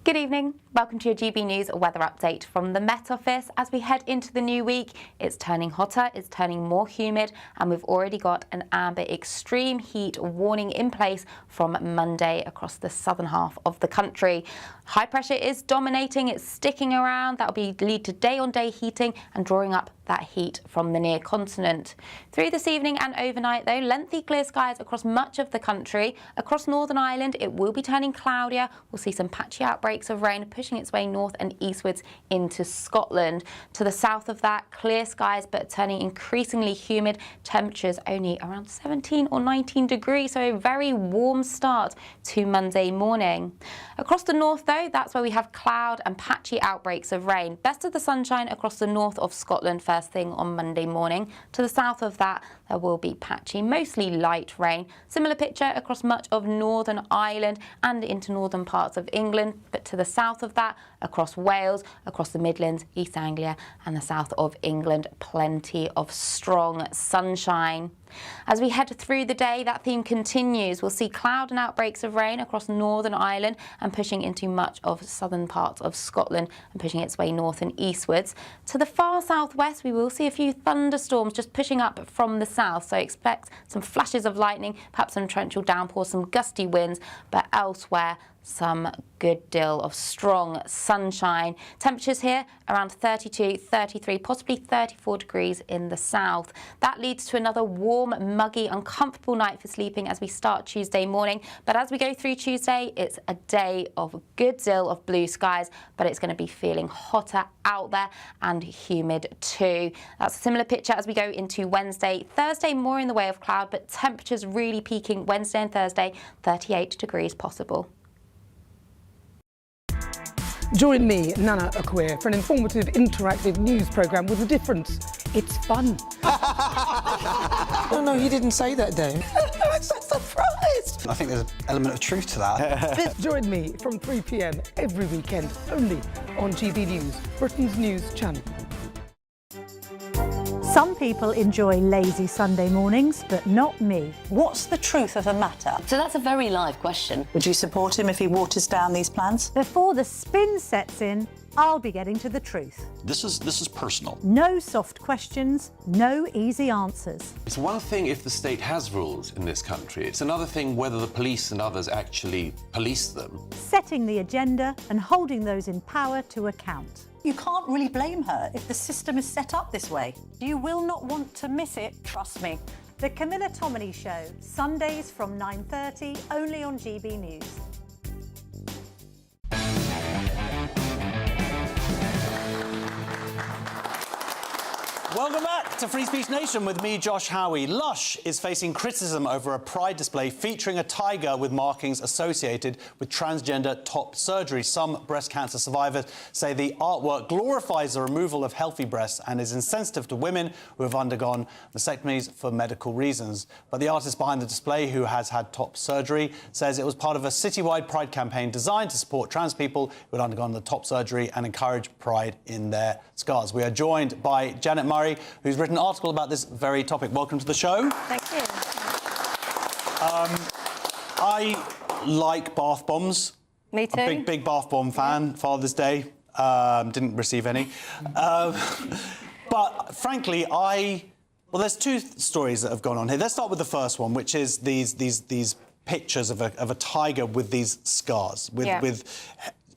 [SPEAKER 23] Good evening. Welcome to your GB News weather update from the Met Office. As we head into the new week, it's turning hotter, it's turning more humid, and we've already got an amber extreme heat warning in place from Monday across the southern half of the country. High pressure is dominating, it's sticking around. That'll lead to day-on-day heating and drawing up that heat from the near continent. Through this evening and overnight, though, lengthy clear skies across much of the country. Across Northern Ireland, it will be turning cloudier. We'll see some patchy outbreaks of rain pushing its way north and eastwards into Scotland. To the south of that, clear skies but turning increasingly humid. Temperatures only around 17 or 19 degrees, so a very warm start to Monday morning. Across the north, though, that's where we have cloud and patchy outbreaks of rain. Best of the sunshine across the north of Scotland first thing on Monday morning. To the south of that, there will be patchy, mostly light rain. Similar picture across much of Northern Ireland and into northern parts of England, but to the south of that, across Wales, across the Midlands, East Anglia and the south of England, plenty of strong sunshine. As we head through the day, that theme continues. We'll see cloud and outbreaks of rain across Northern Ireland and pushing into much of southern parts of Scotland and pushing its way north and eastwards. To the far southwest, we will see a few thunderstorms just pushing up from the south, so expect some flashes of lightning, perhaps some torrential downpours, some gusty winds, but elsewhere some good deal of strong sunshine. Temperatures here around 32, 33, possibly 34 degrees in the south. That leads to another warm, muggy, uncomfortable night for sleeping as we start Tuesday morning. But as we go through Tuesday, it's a day of a good deal of blue skies, but it's going to be feeling hotter out there and humid too. That's a similar picture as we go into Wednesday. Thursday, more in the way of cloud, but temperatures really peaking Wednesday and Thursday, 38 degrees possible.
[SPEAKER 24] Join me, Nana Akweer, for an informative, interactive news programme with a difference. It's fun.
[SPEAKER 25] No, he didn't say that, Dave.
[SPEAKER 24] I'm so surprised.
[SPEAKER 2] I think there's an element of truth to that.
[SPEAKER 24] Join me from 3 p.m. every weekend, only on GB News, Britain's news channel.
[SPEAKER 15] Some people enjoy lazy Sunday mornings, but not me.
[SPEAKER 1] What's the truth of the matter? So that's a very live question. Would you support him if he waters down these plans?
[SPEAKER 15] Before the spin sets in, I'll be getting to the truth.
[SPEAKER 27] This is personal.
[SPEAKER 15] No soft questions, no easy answers.
[SPEAKER 3] It's one thing if the state has rules in this country. It's another thing whether the police and others actually police them.
[SPEAKER 15] Setting the agenda and holding those in power to account.
[SPEAKER 1] You can't really blame her if the system is set up this way.
[SPEAKER 15] You will not want to miss it, trust me. The Camilla Tominey Show, Sundays from 9:30, only on GB News.
[SPEAKER 2] Welcome back to Free Speech Nation with me, Josh Howie. Lush is facing criticism over a pride display featuring a tiger with markings associated with transgender top surgery. Some breast cancer survivors say the artwork glorifies the removal of healthy breasts and is insensitive to women who have undergone mastectomies for medical reasons. But the artist behind the display, who has had top surgery, says it was part of a citywide pride campaign designed to support trans people who had undergone the top surgery and encourage pride in their scars. We are joined by Janet Murray, who's written an article about this very topic. Welcome to the show.
[SPEAKER 11] Thank you.
[SPEAKER 2] I like bath bombs.
[SPEAKER 11] Me too.
[SPEAKER 2] A big bath bomb fan. Father's Day. Didn't receive any. But frankly, well, there's two stories that have gone on here. Let's start with the first one, which is these pictures of a tiger with these scars, with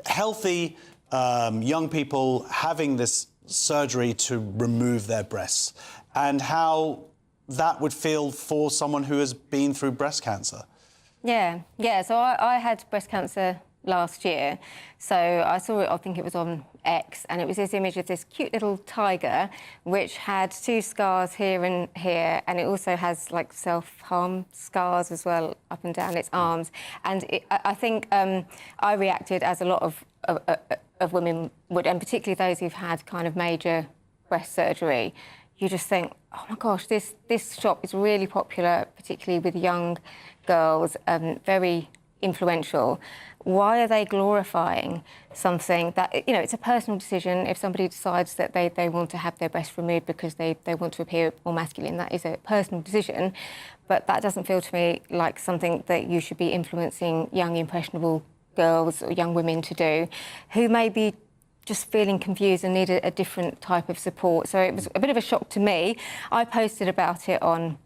[SPEAKER 2] healthy young people having this surgery to remove their breasts, and how that would feel for someone who has been through breast cancer.
[SPEAKER 5] Yeah. So I had breast cancer last year, so I saw it, I think it was on X, and it was this image of this cute little tiger which had 2 scars here and here, and it also has like self-harm scars as well up and down its arms. And I think I reacted as a lot of women would, and particularly those who've had kind of major breast surgery. You just think, oh my gosh, this shop is really popular, particularly with young girls, very influential. Why are they glorifying something that, you know, it's a personal decision. If somebody decides that they want to have their breast removed because they want to appear more masculine, that is a personal decision. But that doesn't feel to me like something that you should be influencing young, impressionable girls or young women to do, who may be just feeling confused and need a different type of support. So it was a bit of a shock to me. I posted about it on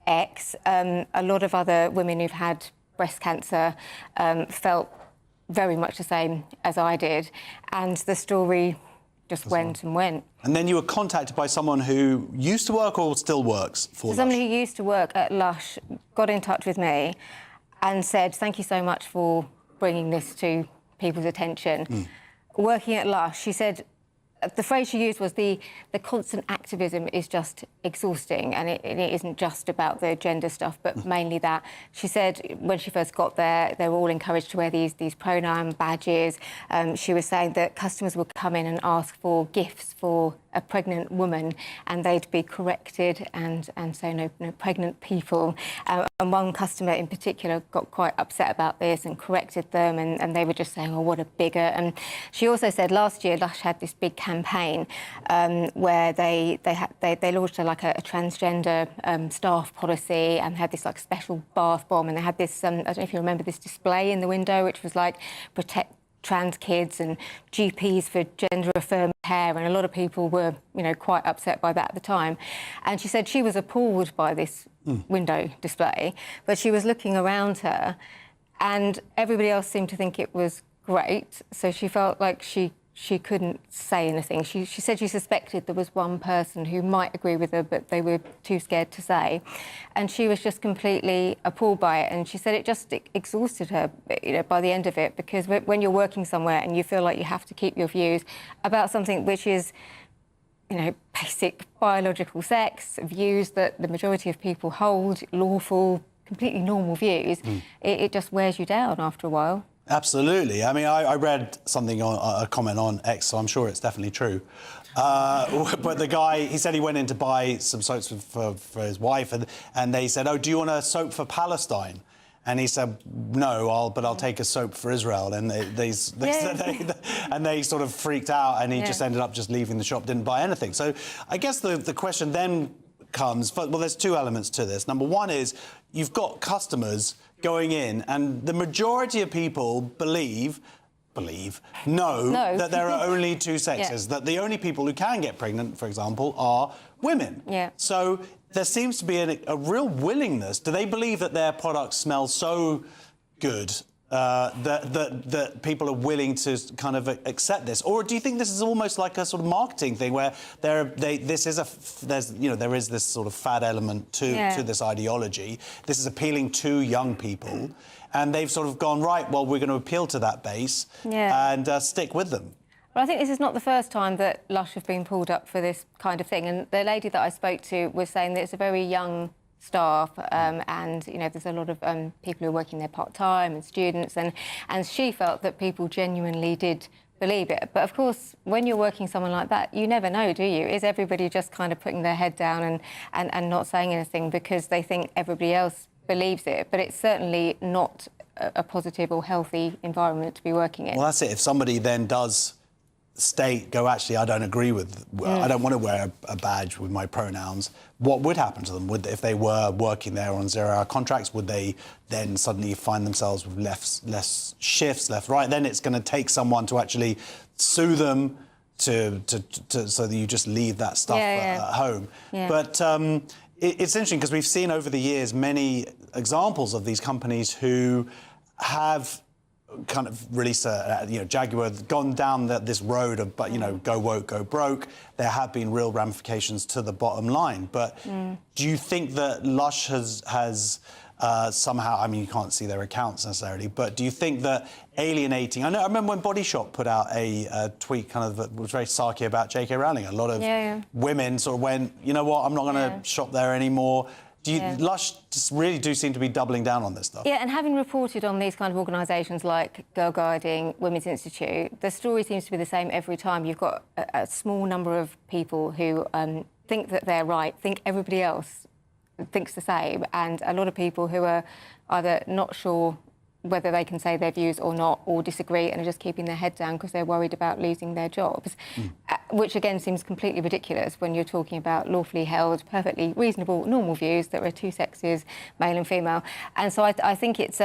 [SPEAKER 5] X. A lot of other women who've had breast cancer felt very much the same as I did, and the story just went and went.
[SPEAKER 2] And then you were contacted by someone who used to work or still works for Lush?
[SPEAKER 5] Somebody who used to work at Lush got in touch with me and said, thank you so much for bringing this to people's attention. Working at Lush, she said, the phrase she used was the constant activism is just exhausting, and it isn't just about the gender stuff, but mainly that. She said when she first got there, they were all encouraged to wear these pronoun badges. She was saying that customers would come in and ask for gifts for a pregnant woman, and they'd be corrected and say no pregnant people. And one customer in particular got quite upset about this and corrected them, and they were just saying, oh, what a bigot. And she also said last year Lush had this big campaign where they launched a transgender staff policy and had this like special bath bomb, and they had this I don't know if you remember this display in the window which was like protect trans kids and GPs for gender affirming care, and a lot of people were, you know, quite upset by that at the time. And she said she was appalled by this window display, but she was looking around her and everybody else seemed to think it was great, so she felt like she couldn't say anything. She said she suspected there was one person who might agree with her, but they were too scared to say. And she was just completely appalled by it. And she said it just exhausted her, you know, by the end of it, because when you're working somewhere and you feel like you have to keep your views about something which is, you know, basic biological sex, views that the majority of people hold, lawful, completely normal views, it just wears you down after a while.
[SPEAKER 2] Absolutely. I mean, I read something on a comment on X, so I'm sure it's definitely true. But the guy, he said he went in to buy some soaps for his wife, and they said, oh, do you want a soap for Palestine? And he said, no, but I'll take a soap for Israel. And they sort of freaked out, and he just ended up just leaving the shop, didn't buy anything. So I guess the question then comes, well, there's two elements to this. Number one is you've got customers going in, and the majority of people know that there are only two sexes, that the only people who can get pregnant, for example, are women.
[SPEAKER 5] Yeah.
[SPEAKER 2] So there seems to be a real willingness. Do they believe that their products smell so good that people are willing to kind of accept this? Or do you think this is almost like a sort of marketing thing where there is this sort of fad element to this ideology? This is appealing to young people, and they've sort of gone, right, well, we're going to appeal to that base and stick with them.
[SPEAKER 5] Well, I think this is not the first time that Lush have been pulled up for this kind of thing. And the lady that I spoke to was saying that it's a very young staff, and there's a lot of people who are working there part-time and students, and she felt that people genuinely did believe it. But of course, when you're working someone like that, you never know, do you? Is everybody just kind of putting their head down and not saying anything because they think everybody else believes it? But it's certainly not a positive or healthy environment to be working in.
[SPEAKER 2] Well, that's it. If somebody then does actually, I don't agree with, I don't want to wear a badge with my pronouns, what would happen to them? If they were working there on zero-hour contracts, would they then suddenly find themselves with less shifts, left, right? Then it's going to take someone to actually sue them so that you just leave that stuff at home. Yeah. But it's interesting because we've seen over the years many examples of these companies who have kind of released Jaguar, gone down this road of, go woke, go broke. There have been real ramifications to the bottom line. But do you think that Lush has somehow, I mean, you can't see their accounts necessarily, but do you think that alienating... I remember when Body Shop put out a tweet kind of that was very sarky about J.K. Rowling. A lot of women sort of went, you know what, I'm not going to shop there anymore. Lush just really do seem to be doubling down on this stuff. Yeah, and having reported on these kind of organisations like Girl Guiding, Women's Institute, the story seems to be the same every time. You've got a small number of people who think that they're right, think everybody else thinks the same, and a lot of people who are either not sure whether they can say their views or not, or disagree, and are just keeping their head down because they're worried about losing their jobs, which again seems completely ridiculous when you're talking about lawfully held, perfectly reasonable, normal views that are two sexes, male and female. And so I think it's...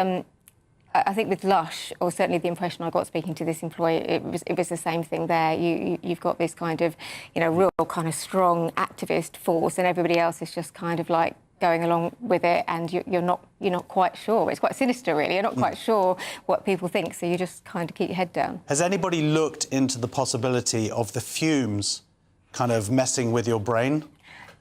[SPEAKER 2] I think with Lush, or certainly the impression I got speaking to this employee, it was the same thing there. You've got this kind of, real kind of strong activist force, and everybody else is just kind of like going along with it, and you're not quite sure. It's quite sinister, really. You're not quite sure what people think, so you just kind of keep your head down. Has anybody looked into the possibility of the fumes kind of messing with your brain?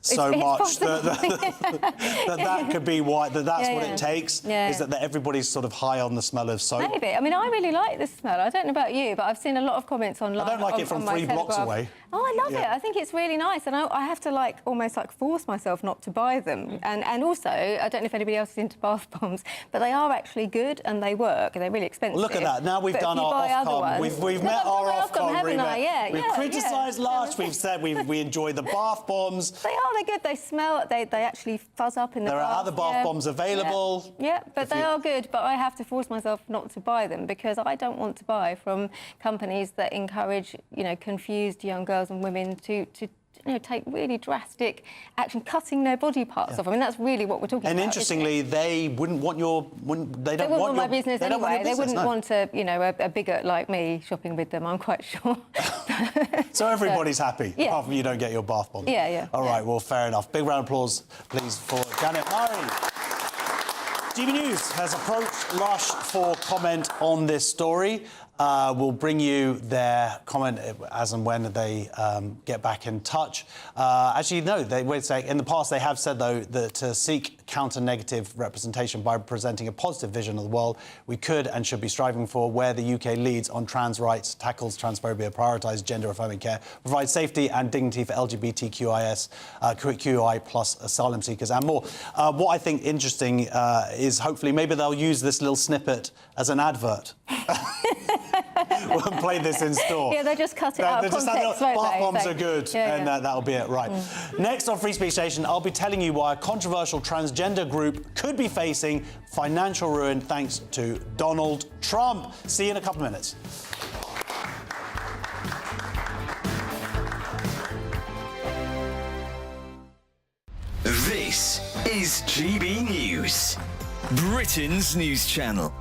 [SPEAKER 2] So much that could be why that's what it takes, is that everybody's sort of high on the smell of soap.
[SPEAKER 5] Maybe. I mean, I really like the smell. I don't know about you, but I've seen a lot of comments online.
[SPEAKER 2] I don't like it from 3 blocks away.
[SPEAKER 5] Oh, I love it. I think it's really nice, and I have to almost force myself not to buy them. And also, I don't know if anybody else is into bath bombs, but they are actually good and they work. They're really expensive.
[SPEAKER 2] Well, look at that. Now we've done our Ofcom. We've met our Ofcom remit. We've criticised Lush. We've said we enjoy the bath bombs.
[SPEAKER 5] They are. They're good. They smell. They actually fuzz up in the bath.
[SPEAKER 2] There are other bath bombs available.
[SPEAKER 5] Yeah, but they are good. But I have to force myself not to buy them because I don't want to buy from companies that encourage, confused young girls and women to take really drastic action, cutting their body parts off. I mean, that's really what we're talking about.
[SPEAKER 2] And interestingly, they wouldn't want they don't want
[SPEAKER 5] my business anyway. They wouldn't want a bigot like me shopping with them, I'm quite sure.
[SPEAKER 2] So everybody's happy, apart from you don't get your bath bomb.
[SPEAKER 5] Yeah.
[SPEAKER 2] All right, well, fair enough. Big round of applause, please, for Janet Murray. GB News has approached Lush for comment on this story. We'll bring you their comment as and when they get back in touch. Actually, no, they would say in the past they have said, though, that to seek counter-negative representation by presenting a positive vision of the world, we could and should be striving for where the UK leads on trans rights, tackles transphobia, prioritises gender-affirming care, provides safety and dignity for QI plus asylum seekers and more. What I think interesting is hopefully maybe they'll use this little snippet as an advert. We'll play this in store.
[SPEAKER 5] Yeah, they just cut it out of context, won't
[SPEAKER 2] bath
[SPEAKER 5] they?
[SPEAKER 2] bombs
[SPEAKER 5] So-
[SPEAKER 2] are good,
[SPEAKER 5] Yeah,
[SPEAKER 2] and
[SPEAKER 5] yeah.
[SPEAKER 2] that'll be it. Right. Next on Free Speech Nation, I'll be telling you why a controversial transgender group could be facing financial ruin thanks to Donald Trump. See you in a couple of minutes.
[SPEAKER 6] This is GB News, Britain's news channel.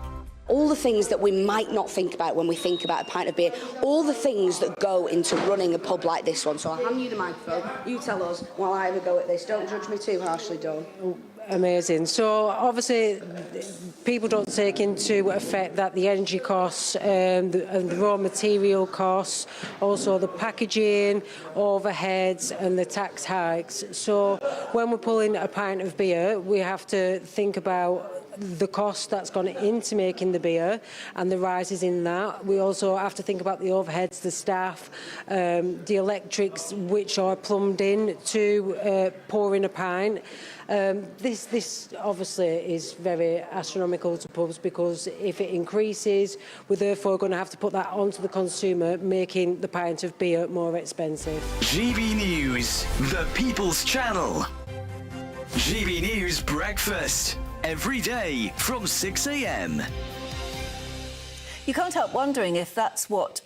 [SPEAKER 7] All the things that we might not think about when we think about a pint of beer, all the things that go into running a pub like this one. So I'll hand you the microphone, you tell us while I have a go at this. Don't judge me too harshly, Dawn.
[SPEAKER 8] Amazing. So obviously people don't take into effect that the energy costs and the raw material costs, also the packaging, overheads and the tax hikes. So when we're pulling a pint of beer, we have to think about the cost that's gone into making the beer and the rises in that. We also have to think about the overheads, the staff, the electrics which are plumbed in to pouring a pint. This obviously is very astronomical to pubs because if it increases, we're therefore going to have to put that onto the consumer, making the pint of beer more expensive.
[SPEAKER 6] GB News, the People's Channel. GB News Breakfast, every day from 6 a.m.
[SPEAKER 1] You can't help wondering if that's what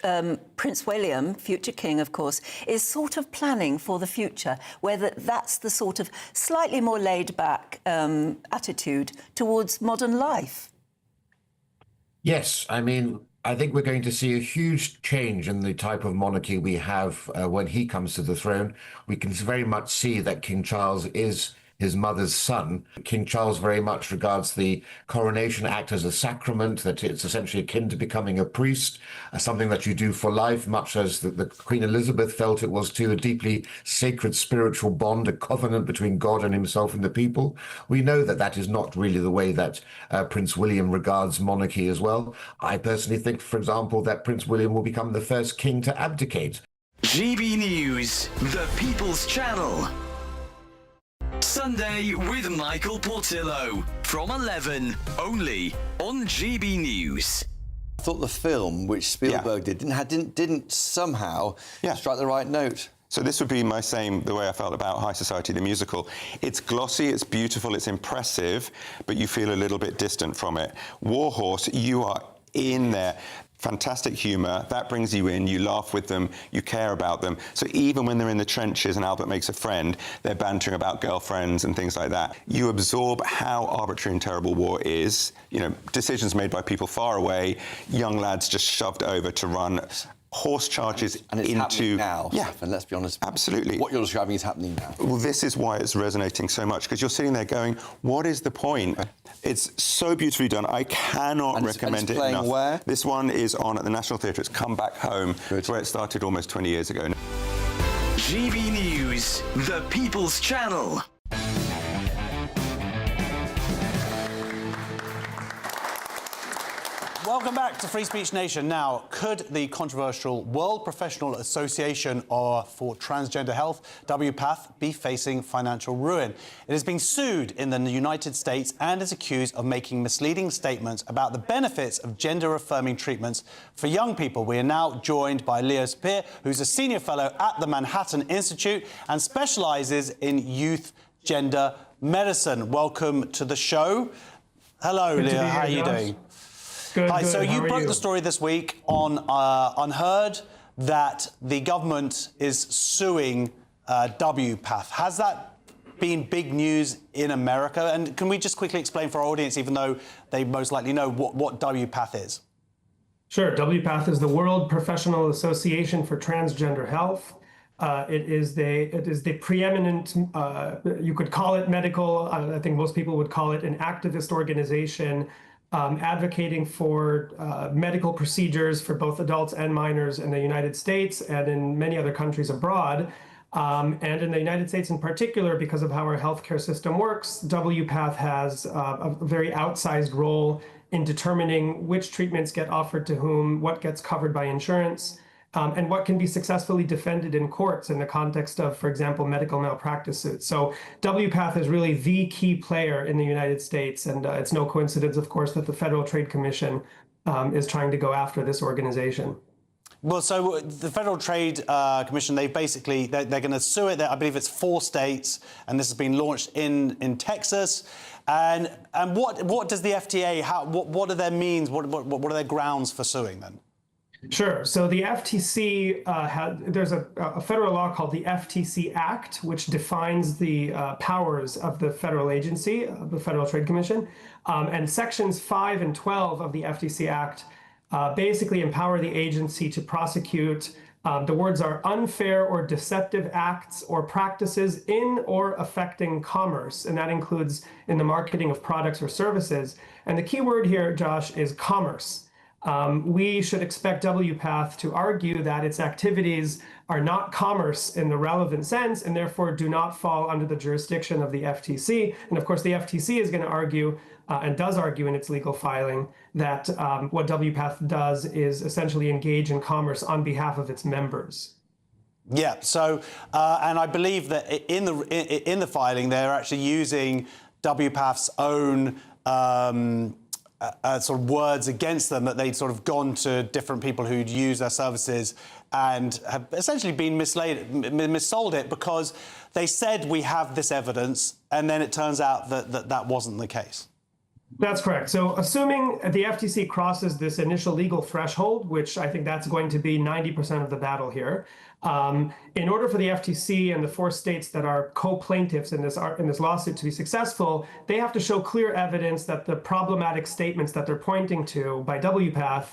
[SPEAKER 1] Prince William, future king, of course, is sort of planning for the future, whether that's the sort of slightly more laid-back attitude towards modern life.
[SPEAKER 16] Yes, I mean, I think we're going to see a huge change in the type of monarchy we have when he comes to the throne. We can very much see that King Charles is his mother's son. King Charles very much regards the Coronation Act as a sacrament, that it's essentially akin to becoming a priest, something that you do for life, much as the Queen Elizabeth felt it was too, a deeply sacred spiritual bond, a covenant between God and himself and the people. We know that that is not really the way that Prince William regards monarchy as well. I personally think, for example, that Prince William will become the first king to abdicate.
[SPEAKER 6] GB News, the People's Channel. Sunday with Michael Portillo from 11, only on GB News.
[SPEAKER 19] I thought the film, which Spielberg did, didn't somehow strike the right note.
[SPEAKER 25] So this would be the way I felt about High Society, the musical. It's glossy, it's beautiful, it's impressive, but you feel a little bit distant from it. War Horse, you are in there. Fantastic humour, that brings you in, you laugh with them, you care about them. So even when they're in the trenches and Albert makes a friend, they're bantering about girlfriends and things like that. You absorb how arbitrary and terrible war is, you know, decisions made by people far away, young lads just shoved over to run horse charges
[SPEAKER 19] and it's
[SPEAKER 25] into...
[SPEAKER 19] happening now,
[SPEAKER 25] yeah,
[SPEAKER 19] Stefan, let's be honest.
[SPEAKER 25] Absolutely.
[SPEAKER 19] What you're describing is happening now.
[SPEAKER 25] Well, this is why it's resonating so much, because you're sitting there going, what is the point? It's so beautifully done. I cannot recommend it enough.
[SPEAKER 19] Where?
[SPEAKER 25] This one is on at the National Theatre. It's Come Back Home, where it started almost 20 years ago.
[SPEAKER 6] GB News, the People's Channel.
[SPEAKER 2] Welcome back to Free Speech Nation. Now, could the controversial World Professional Association for Transgender Health, WPATH, be facing financial ruin? It has been sued in the United States and is accused of making misleading statements about the benefits of gender-affirming treatments for young people. We are now joined by Leo Sapir, who's a senior fellow at the Manhattan Institute and specialises in youth gender medicine. Welcome to the show. Hello, Leo. How are you doing?
[SPEAKER 26] Good,
[SPEAKER 2] Hi,
[SPEAKER 26] good.
[SPEAKER 2] so you
[SPEAKER 26] How are
[SPEAKER 2] broke
[SPEAKER 26] you?
[SPEAKER 2] the story this week on Unheard that the government is suing WPATH. Has that been big news in America? And can we just quickly explain for our audience, even though they most likely know, what WPATH is?
[SPEAKER 26] Sure. WPATH is the World Professional Association for Transgender Health. It is the preeminent, you could call it medical, I think most people would call it an activist organization advocating for medical procedures for both adults and minors in the United States and in many other countries abroad. And in the United States in particular, because of how our healthcare system works, WPATH has a very outsized role in determining which treatments get offered to whom, what gets covered by insurance, and what can be successfully defended in courts in the context of, for example, medical malpractice suits. So WPATH is really the key player in the United States, and it's no coincidence, of course, that the Federal Trade Commission is trying to go after this organization.
[SPEAKER 2] Well, so the Federal Trade Commission, they're going to sue it. I believe it's 4 states, and this has been launched in Texas. And what does the FTA? What are their means? What are their grounds for suing then?
[SPEAKER 26] Sure. So the FTC there's a federal law called the FTC Act, which defines the powers of the federal agency, the Federal Trade Commission, and sections 5 and 12 of the FTC Act basically empower the agency to prosecute. The words are unfair or deceptive acts or practices in or affecting commerce, and that includes in the marketing of products or services. And the key word here, Josh, is commerce. We should expect WPATH to argue that its activities are not commerce in the relevant sense and therefore do not fall under the jurisdiction of the FTC. And of course, the FTC is going to argue and does argue in its legal filing that what WPATH does is essentially engage in commerce on behalf of its members.
[SPEAKER 2] Yeah. So, and I believe that in the filing, they're actually using WPATH's own sort of words against them, that they'd sort of gone to different people who'd used their services and have essentially been missold it because they said we have this evidence, and then it turns out that wasn't the case.
[SPEAKER 26] That's correct. So assuming the FTC crosses this initial legal threshold, which I think that's going to be 90% of the battle here, in order for the FTC and the 4 states that are co-plaintiffs in this lawsuit to be successful, they have to show clear evidence that the problematic statements that they're pointing to by WPATH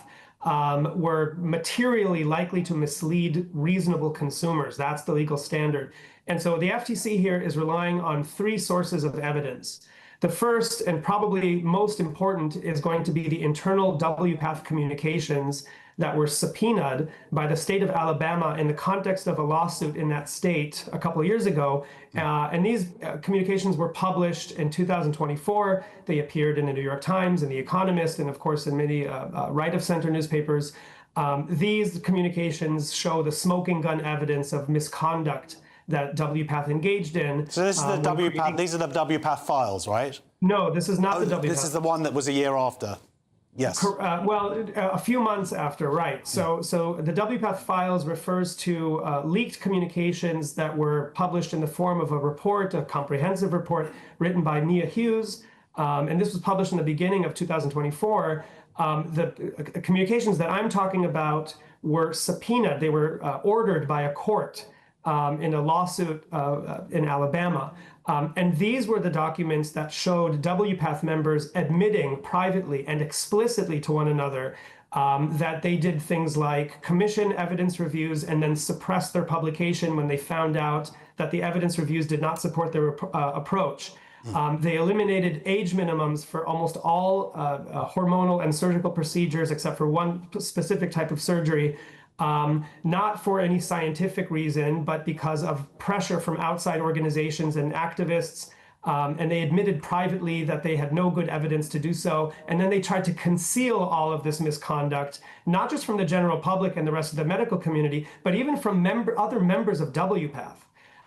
[SPEAKER 26] were materially likely to mislead reasonable consumers. That's the legal standard. And so the FTC here is relying on 3 sources of evidence. The first and probably most important is going to be the internal WPATH communications that were subpoenaed by the state of Alabama in the context of a lawsuit in that state a couple of years ago. And these communications were published in 2024. They appeared in the New York Times and The Economist, and of course in many right-of-center newspapers. These communications show the smoking gun evidence of misconduct that WPATH engaged in.
[SPEAKER 2] So this is the WPATH, these are the WPATH files, right?
[SPEAKER 26] No, this is not the WPATH.
[SPEAKER 2] This is the one that was a year after. Yes.
[SPEAKER 26] Well, a few months after, right. So the WPATH files refers to leaked communications that were published in the form of a report, a comprehensive report written by Mia Hughes. And this was published in the beginning of 2024. The communications that I'm talking about were subpoenaed. They were ordered by a court in a lawsuit in Alabama. And these were the documents that showed WPATH members admitting privately and explicitly to one another that they did things like commission evidence reviews and then suppress their publication when they found out that the evidence reviews did not support their approach. They eliminated age minimums for almost all hormonal and surgical procedures except for one specific type of surgery. Not for any scientific reason, but because of pressure from outside organizations and activists. And they admitted privately that they had no good evidence to do so. And then they tried to conceal all of this misconduct, not just from the general public and the rest of the medical community, but even from other members of WPATH.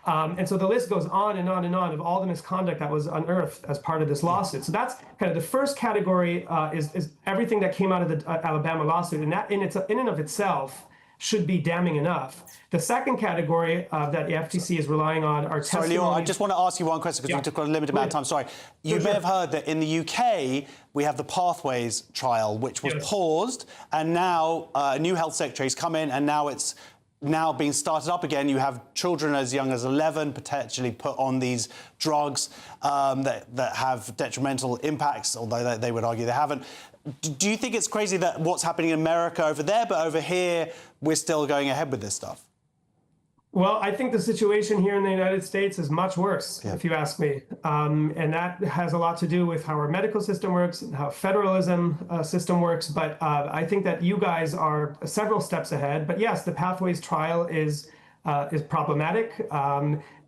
[SPEAKER 26] And so the list goes on and on and on of all the misconduct that was unearthed as part of this lawsuit. So that's kind of the first category is everything that came out of the Alabama lawsuit. And that in and of itself should be damning enough. The second category that the FTC is relying on are testimonies.
[SPEAKER 2] Sorry, Leo, I just want to ask you one question because we've got a limited amount of time. Sorry. You may have heard that in the UK, we have the Pathways trial, which was paused, and now a new health secretary has come in, and now it's being started up again. You have children as young as 11 potentially put on these drugs that have detrimental impacts, although they would argue they haven't. Do you think it's crazy that what's happening in America over there, but over here, we're still going ahead with this stuff?
[SPEAKER 26] Well, I think the situation here in the United States is much worse, if you ask me. And that has a lot to do with how our medical system works, and how federalism system works. But I think that you guys are several steps ahead. But yes, the Pathways trial is problematic.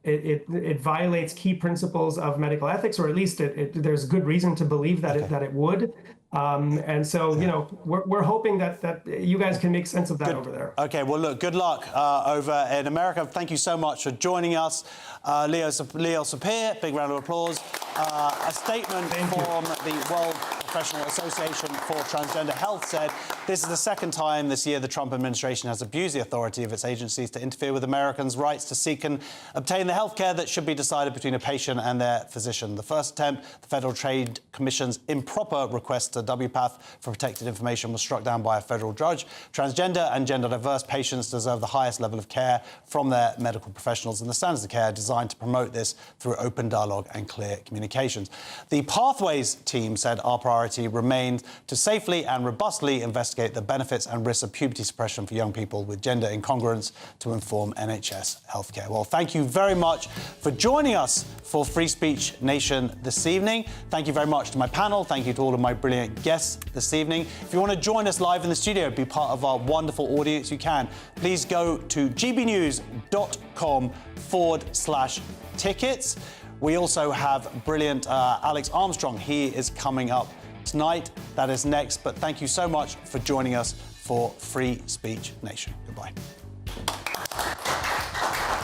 [SPEAKER 26] It violates key principles of medical ethics, or at least there's good reason to believe that it would. And so, you know, we're hoping that you guys can make sense of that over there.
[SPEAKER 2] Okay, well, look, good luck over in America. Thank you so much for joining us. Leo Sapir, big round of applause. A statement from the World Professional Association for Transgender Health said this is the second time this year the Trump administration has abused the authority of its agencies to interfere with Americans' rights to seek and obtain the health care that should be decided between a patient and their physician. The first attempt, the Federal Trade Commission's improper request to WPATH for protected information, was struck down by a federal judge. Transgender and gender-diverse patients deserve the highest level of care from their medical professionals, and the standards of care are designed to promote this through open dialogue and clear communications. The Pathways team said our priority remained to safely and robustly investigate the benefits and risks of puberty suppression for young people with gender incongruence to inform NHS healthcare. Well, thank you very much for joining us for Free Speech Nation this evening. Thank you very much to my panel. Thank you to all of my brilliant guests this evening. If you want to join us live in the studio, be part of our wonderful audience, you can. Please go to gbnews.com/tickets. We also have brilliant Alex Armstrong. He is coming up tonight. That is next. But thank you so much for joining us for Free Speech Nation. Goodbye.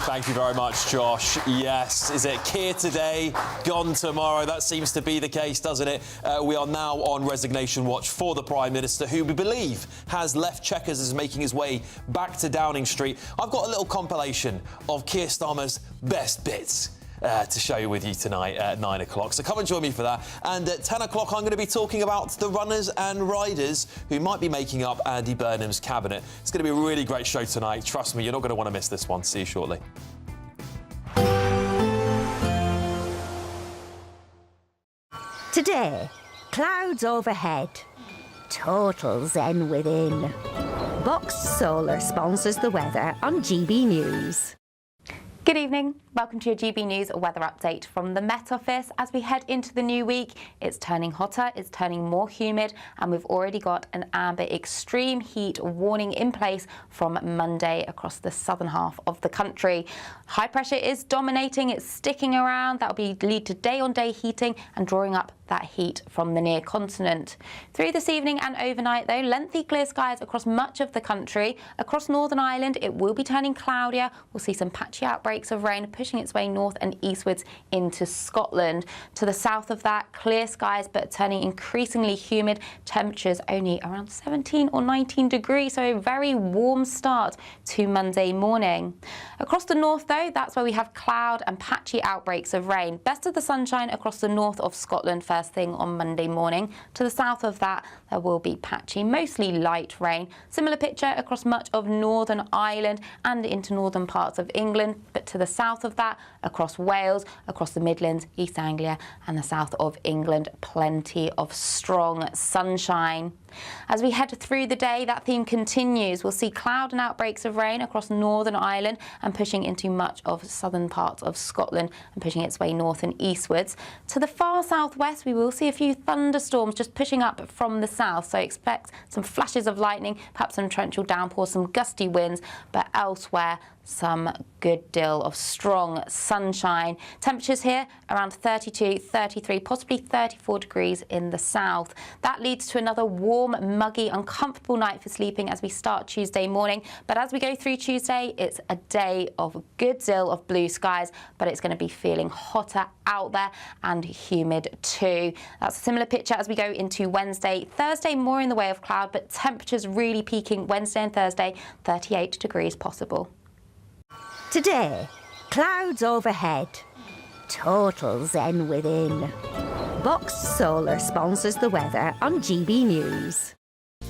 [SPEAKER 4] Thank you very much, Josh. Yes, is it Keir today, gone tomorrow? That seems to be the case, doesn't it? We are now on resignation watch for the Prime Minister, who we believe has left Chequers, is making his way back to Downing Street. I've got a little compilation of Keir Starmer's best bits to show you with you tonight at 9 o'clock. So come and join me for that. And at 10 o'clock, I'm going to be talking about the runners and riders who might be making up Andy Burnham's cabinet. It's going to be a really great show tonight. Trust me, you're not going to want to miss this one. See you shortly.
[SPEAKER 9] Today, clouds overhead, total zen within. Box Solar sponsors the weather on GB News.
[SPEAKER 23] Good evening. Welcome to your GB News weather update from the Met Office. As we head into the new week, it's turning hotter, it's turning more humid, and we've already got an amber extreme heat warning in place from Monday across the southern half of the country. High pressure is dominating, it's sticking around. That will lead to day-on-day heating and drawing up that heat from the near continent. Through this evening and overnight, though, lengthy clear skies across much of the country. Across Northern Ireland, it will be turning cloudier. We'll see some patchy outbreaks of rain pushing its way north and eastwards into Scotland. To the south of that, clear skies but turning increasingly humid. Temperatures only around 17 or 19 degrees, so a very warm start to Monday morning. Across the north, though, that's where we have cloud and patchy outbreaks of rain. Best of the sunshine across the north of Scotland first thing on Monday morning. To the south of that, there will be patchy, mostly light rain. Similar picture across much of Northern Ireland and into northern parts of England, but to the south of that, across Wales, across the Midlands, East Anglia and the south of England, plenty of strong sunshine. As we head through the day, that theme continues. We'll see cloud and outbreaks of rain across Northern Ireland and pushing into much of southern parts of Scotland and pushing its way north and eastwards. To the far southwest, we will see a few thunderstorms just pushing up from the south, so expect some flashes of lightning, perhaps some torrential downpours, some gusty winds, but elsewhere some good deal of strong sunshine. Temperatures here around 32, 33, possibly 34 degrees in the south. That leads to another warm, muggy, uncomfortable night for sleeping as we start Tuesday morning. But as we go through Tuesday, it's a day of a good deal of blue skies, but it's going to be feeling hotter out there and humid too. That's a similar picture as we go into Wednesday. Thursday, more in the way of cloud, but temperatures really peaking Wednesday and Thursday, 38 degrees possible.
[SPEAKER 9] Today, clouds overhead, total zen within. Box Solar sponsors the weather on GB News.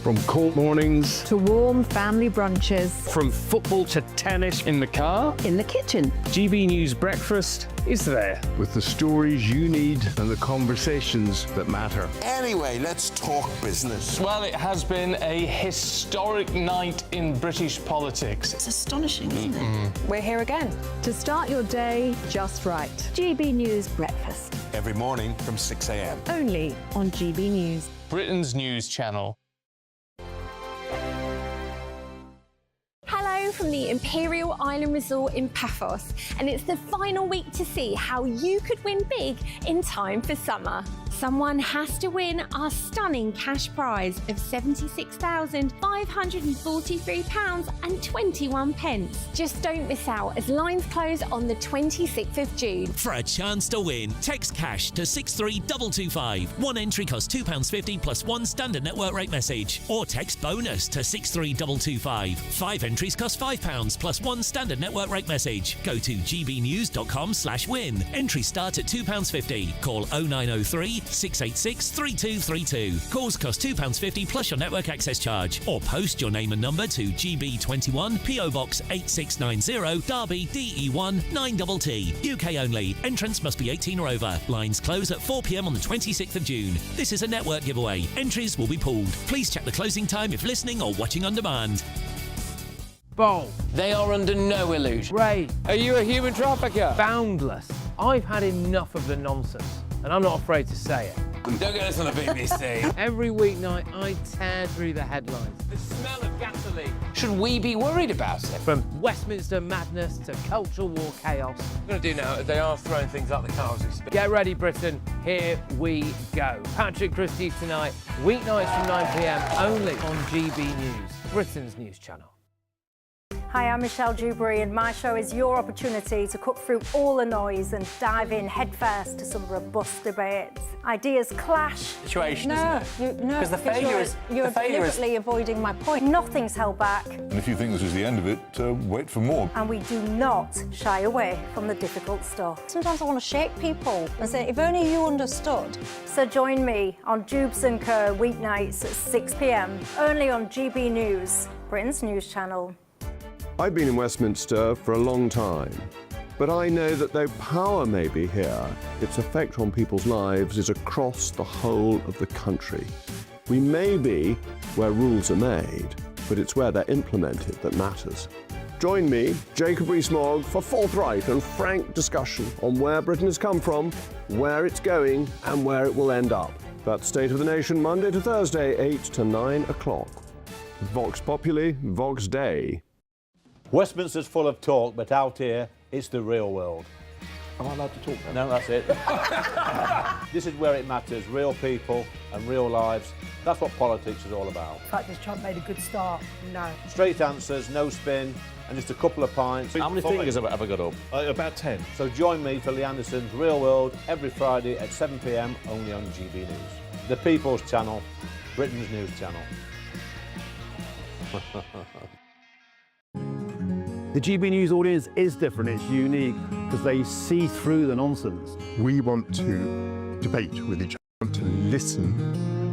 [SPEAKER 10] From cold mornings
[SPEAKER 12] to warm family brunches.
[SPEAKER 10] From football to tennis in the car.
[SPEAKER 12] In the kitchen.
[SPEAKER 10] GB News Breakfast is there with the stories you need and the conversations that matter.
[SPEAKER 13] Anyway, let's talk business.
[SPEAKER 10] Well, it has been a historic night in British politics.
[SPEAKER 1] It's astonishing, isn't it?
[SPEAKER 12] We're here again to start your day just right. GB News Breakfast.
[SPEAKER 13] Every morning from 6 a.m.
[SPEAKER 12] Only on GB News.
[SPEAKER 10] Britain's news channel.
[SPEAKER 17] Hello from the Imperial Island Resort in Paphos, and it's the final week to see how you could win big in time for summer. So Someone has to win our stunning cash prize of £76,543.21. Just don't miss out as lines close on the 26th of June.
[SPEAKER 14] For a chance to win, text cash to 63225. One entry costs £2.50 plus one standard network rate message. Or text bonus to 63225. 5 entries cost £5 plus one standard network rate message. Go to gbnews.com/win. Entries start at £2.50. Call 0903 686 3232. Calls cost £2.50 plus your network access charge. Or post your name and number to GB21 PO Box 8690 Derby DE1 9TT. UK only. Entrance must be 18 or over. Lines close at 4 p.m. on the 26th of June. This is a network giveaway. Entries will be pulled. Please check the closing time if listening or watching on demand.
[SPEAKER 18] Bold. They are under no illusion. Ray, are you a human trafficker? Boundless. I've had enough of the nonsense, and I'm not afraid to say it.
[SPEAKER 3] Don't get us on the BBC.
[SPEAKER 18] Every weeknight, I tear through the headlines. The smell of gasoline. Should we be worried about it? From Westminster madness to cultural war chaos. What I'm going to do now is they are throwing things out the car as we speak. Get ready, Britain. Here we go. Patrick Christie tonight, weeknights from 9 p.m. only on GB News, Britain's news channel.
[SPEAKER 15] Hi, I'm Michelle Dewberry, and my show is your opportunity to cut through all the noise and dive in headfirst to some robust debates. Ideas clash.
[SPEAKER 20] Situation, isn't it?
[SPEAKER 15] No,
[SPEAKER 20] because the failure is
[SPEAKER 15] you're deliberately avoiding my point. Nothing's held back,
[SPEAKER 21] And if you think this is the end of it, wait for more.
[SPEAKER 15] and we do not shy away from the difficult stuff.
[SPEAKER 22] Sometimes I want to shake people and say, if only you understood.
[SPEAKER 15] So join me on Jubes and Co weeknights at 6 p.m. only on GB News, Britain's news channel.
[SPEAKER 10] I've been in Westminster for a long time, but I know that though power may be here, its effect on people's lives is across the whole of the country. We may be where rules are made, but it's where they're implemented that matters. Join me, Jacob Rees-Mogg, for forthright and frank discussion on where Britain has come from, where it's going, and where it will end up. That's State of the Nation, Monday to Thursday, 8 to 9 o'clock. Vox Populi, Vox Dei.
[SPEAKER 24] Westminster's full of talk, but out here, it's the real world.
[SPEAKER 20] Am I allowed to talk now?
[SPEAKER 24] No, that's it. This is where it matters, real people and real lives. That's what politics is all about.
[SPEAKER 27] The fact has Trump made a good start? No.
[SPEAKER 24] Straight answers, no spin, and just a couple of pints.
[SPEAKER 20] How many fingers have I got up?
[SPEAKER 24] About 10. So join me for Lee Anderson's Real World every Friday at 7 p.m. only on GB News. The People's Channel, Britain's news channel.
[SPEAKER 28] The GB News audience is different, it's unique, because they see through the nonsense.
[SPEAKER 29] We want to debate with each other, to listen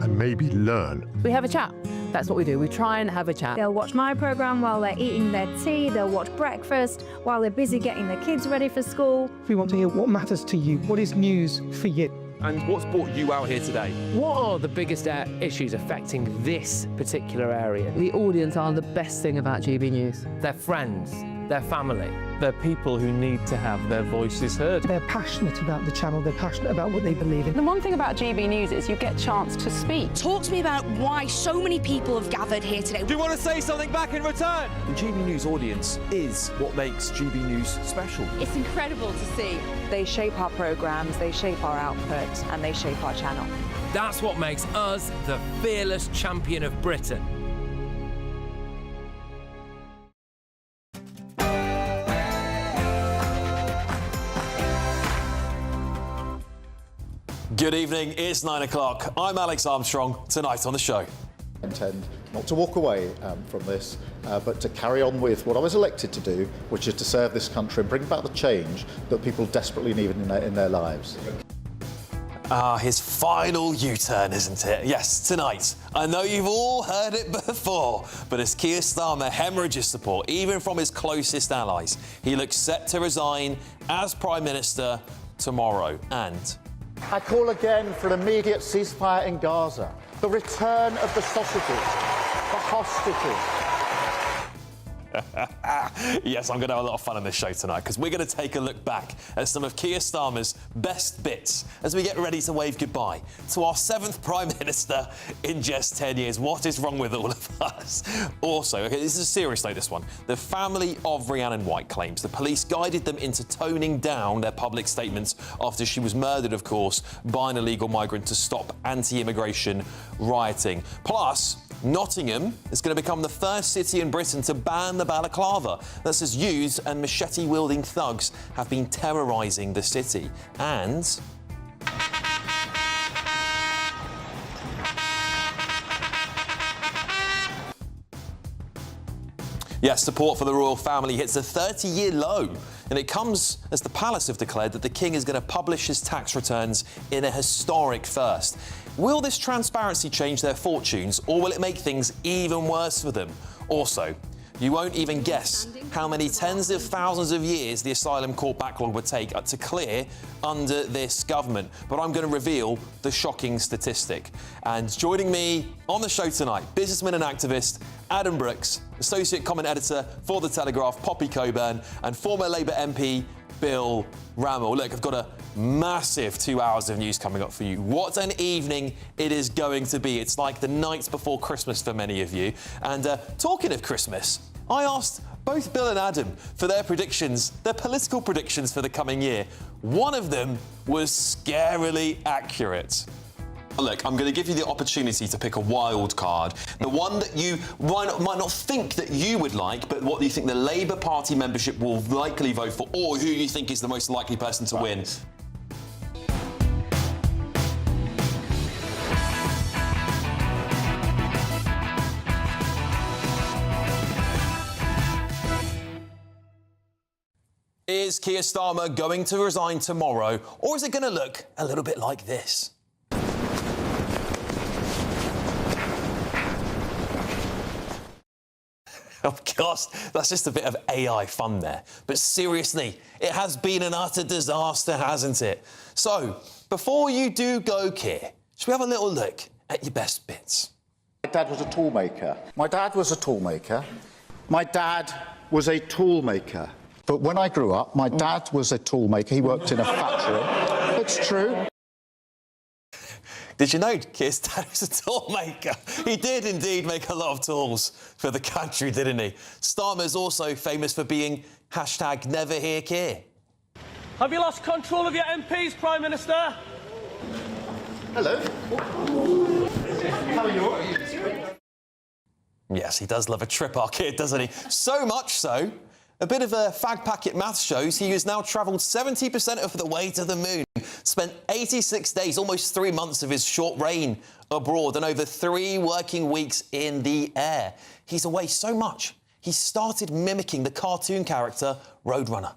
[SPEAKER 29] and maybe learn.
[SPEAKER 12] We have a chat. That's what we do. We try and have a chat.
[SPEAKER 22] They'll watch my programme while they're eating their tea, they'll watch breakfast while they're busy getting their kids ready for school.
[SPEAKER 30] We want to hear what matters to you, what is news for you.
[SPEAKER 18] And what's brought you out here today? What are the biggest issues affecting this particular area?
[SPEAKER 12] The audience are the best thing about GB News.
[SPEAKER 18] Their friends, their family. They're people who need to have their voices heard.
[SPEAKER 30] They're passionate about the channel, they're passionate about what they believe in.
[SPEAKER 12] The one thing about GB News is you get a chance to speak.
[SPEAKER 7] Talk to me about why so many people have gathered here today.
[SPEAKER 4] Do you want to say something back in return? The GB News audience is what makes GB News special.
[SPEAKER 12] It's incredible to see. They shape our programmes, they shape our output, and they shape our channel.
[SPEAKER 18] That's what makes us the fearless champion of Britain.
[SPEAKER 4] Good evening, it's 9 o'clock. I'm Alex Armstrong. Tonight on the show.
[SPEAKER 31] I intend not to walk away from this, but to carry on with what I was elected to do, which is to serve this country and bring about the change that people desperately need in their lives.
[SPEAKER 4] His final U-turn, isn't it? Yes, tonight. I know you've all heard it before, but as Keir Starmer hemorrhages support, even from his closest allies, he looks set to resign as Prime Minister tomorrow. And
[SPEAKER 31] I call again for an immediate ceasefire in Gaza, the return of the sausages, the hostages.
[SPEAKER 4] Yes, I'm going to have a lot of fun on this show tonight because we're going to take a look back at some of Keir Starmer's best bits as we get ready to wave goodbye to our 7th Prime Minister in just 10 years. What is wrong with all of us? Also, okay, this is a serious note, this one. The family of Rhiannon White claims the police guided them into toning down their public statements after she was murdered, of course, by an illegal migrant to stop anti-immigration rioting. Plus, Nottingham is going to become the first city in Britain to ban the balaclava. That's as youths and machete-wielding thugs have been terrorising the city. And yes, support for the royal family hits a 30-year low, and it comes as the palace have declared that the king is going to publish his tax returns in a historic first. Will this transparency change their fortunes, or will it make things even worse for them? Also, you won't even guess how many tens of thousands of years the asylum court backlog would take to clear under this government. But I'm going to reveal the shocking statistic. And joining me on the show tonight, businessman and activist Adam Brooks, associate comment editor for The Telegraph, Poppy Coburn, and former Labour MP Bill Rammell. Look, I've got a massive 2 hours of news coming up for you. What an evening it is going to be. It's like the night before Christmas for many of you. And talking of Christmas, I asked both Bill and Adam for their predictions, their political predictions for the coming year. One of them was scarily accurate. Look, I'm going to give you the opportunity to pick a wild card. The one that you might not think that you would like, but what you think the Labour Party membership will likely vote for, or who you think is the most likely person to win. Is Keir Starmer going to resign tomorrow, or is it going to look a little bit like this? Of course, that's just a bit of AI fun there. But seriously, it has been an utter disaster, hasn't it? So, before you do go, Keir, should we have a little look at your best bits?
[SPEAKER 31] My dad was a tool maker. My dad was a tool maker. My dad was a tool maker. But when I grew up, my dad was a tool maker. He worked in a factory. It's true.
[SPEAKER 4] Did you know Keir's dad was a tool maker? He did indeed make a lot of tools for the country, didn't he? Starmer's also famous for being #NeverHearKeir.
[SPEAKER 2] Have you lost control of your MPs, Prime Minister?
[SPEAKER 31] Hello. How are you?
[SPEAKER 4] Yes, he does love a trip, our kid, doesn't he? So much so, a bit of a fag packet maths shows he has now travelled 70% of the way to the moon, spent 86 days, almost 3 months of his short reign abroad, and over 3 working weeks in the air. He's away so much, he started mimicking the cartoon character Roadrunner.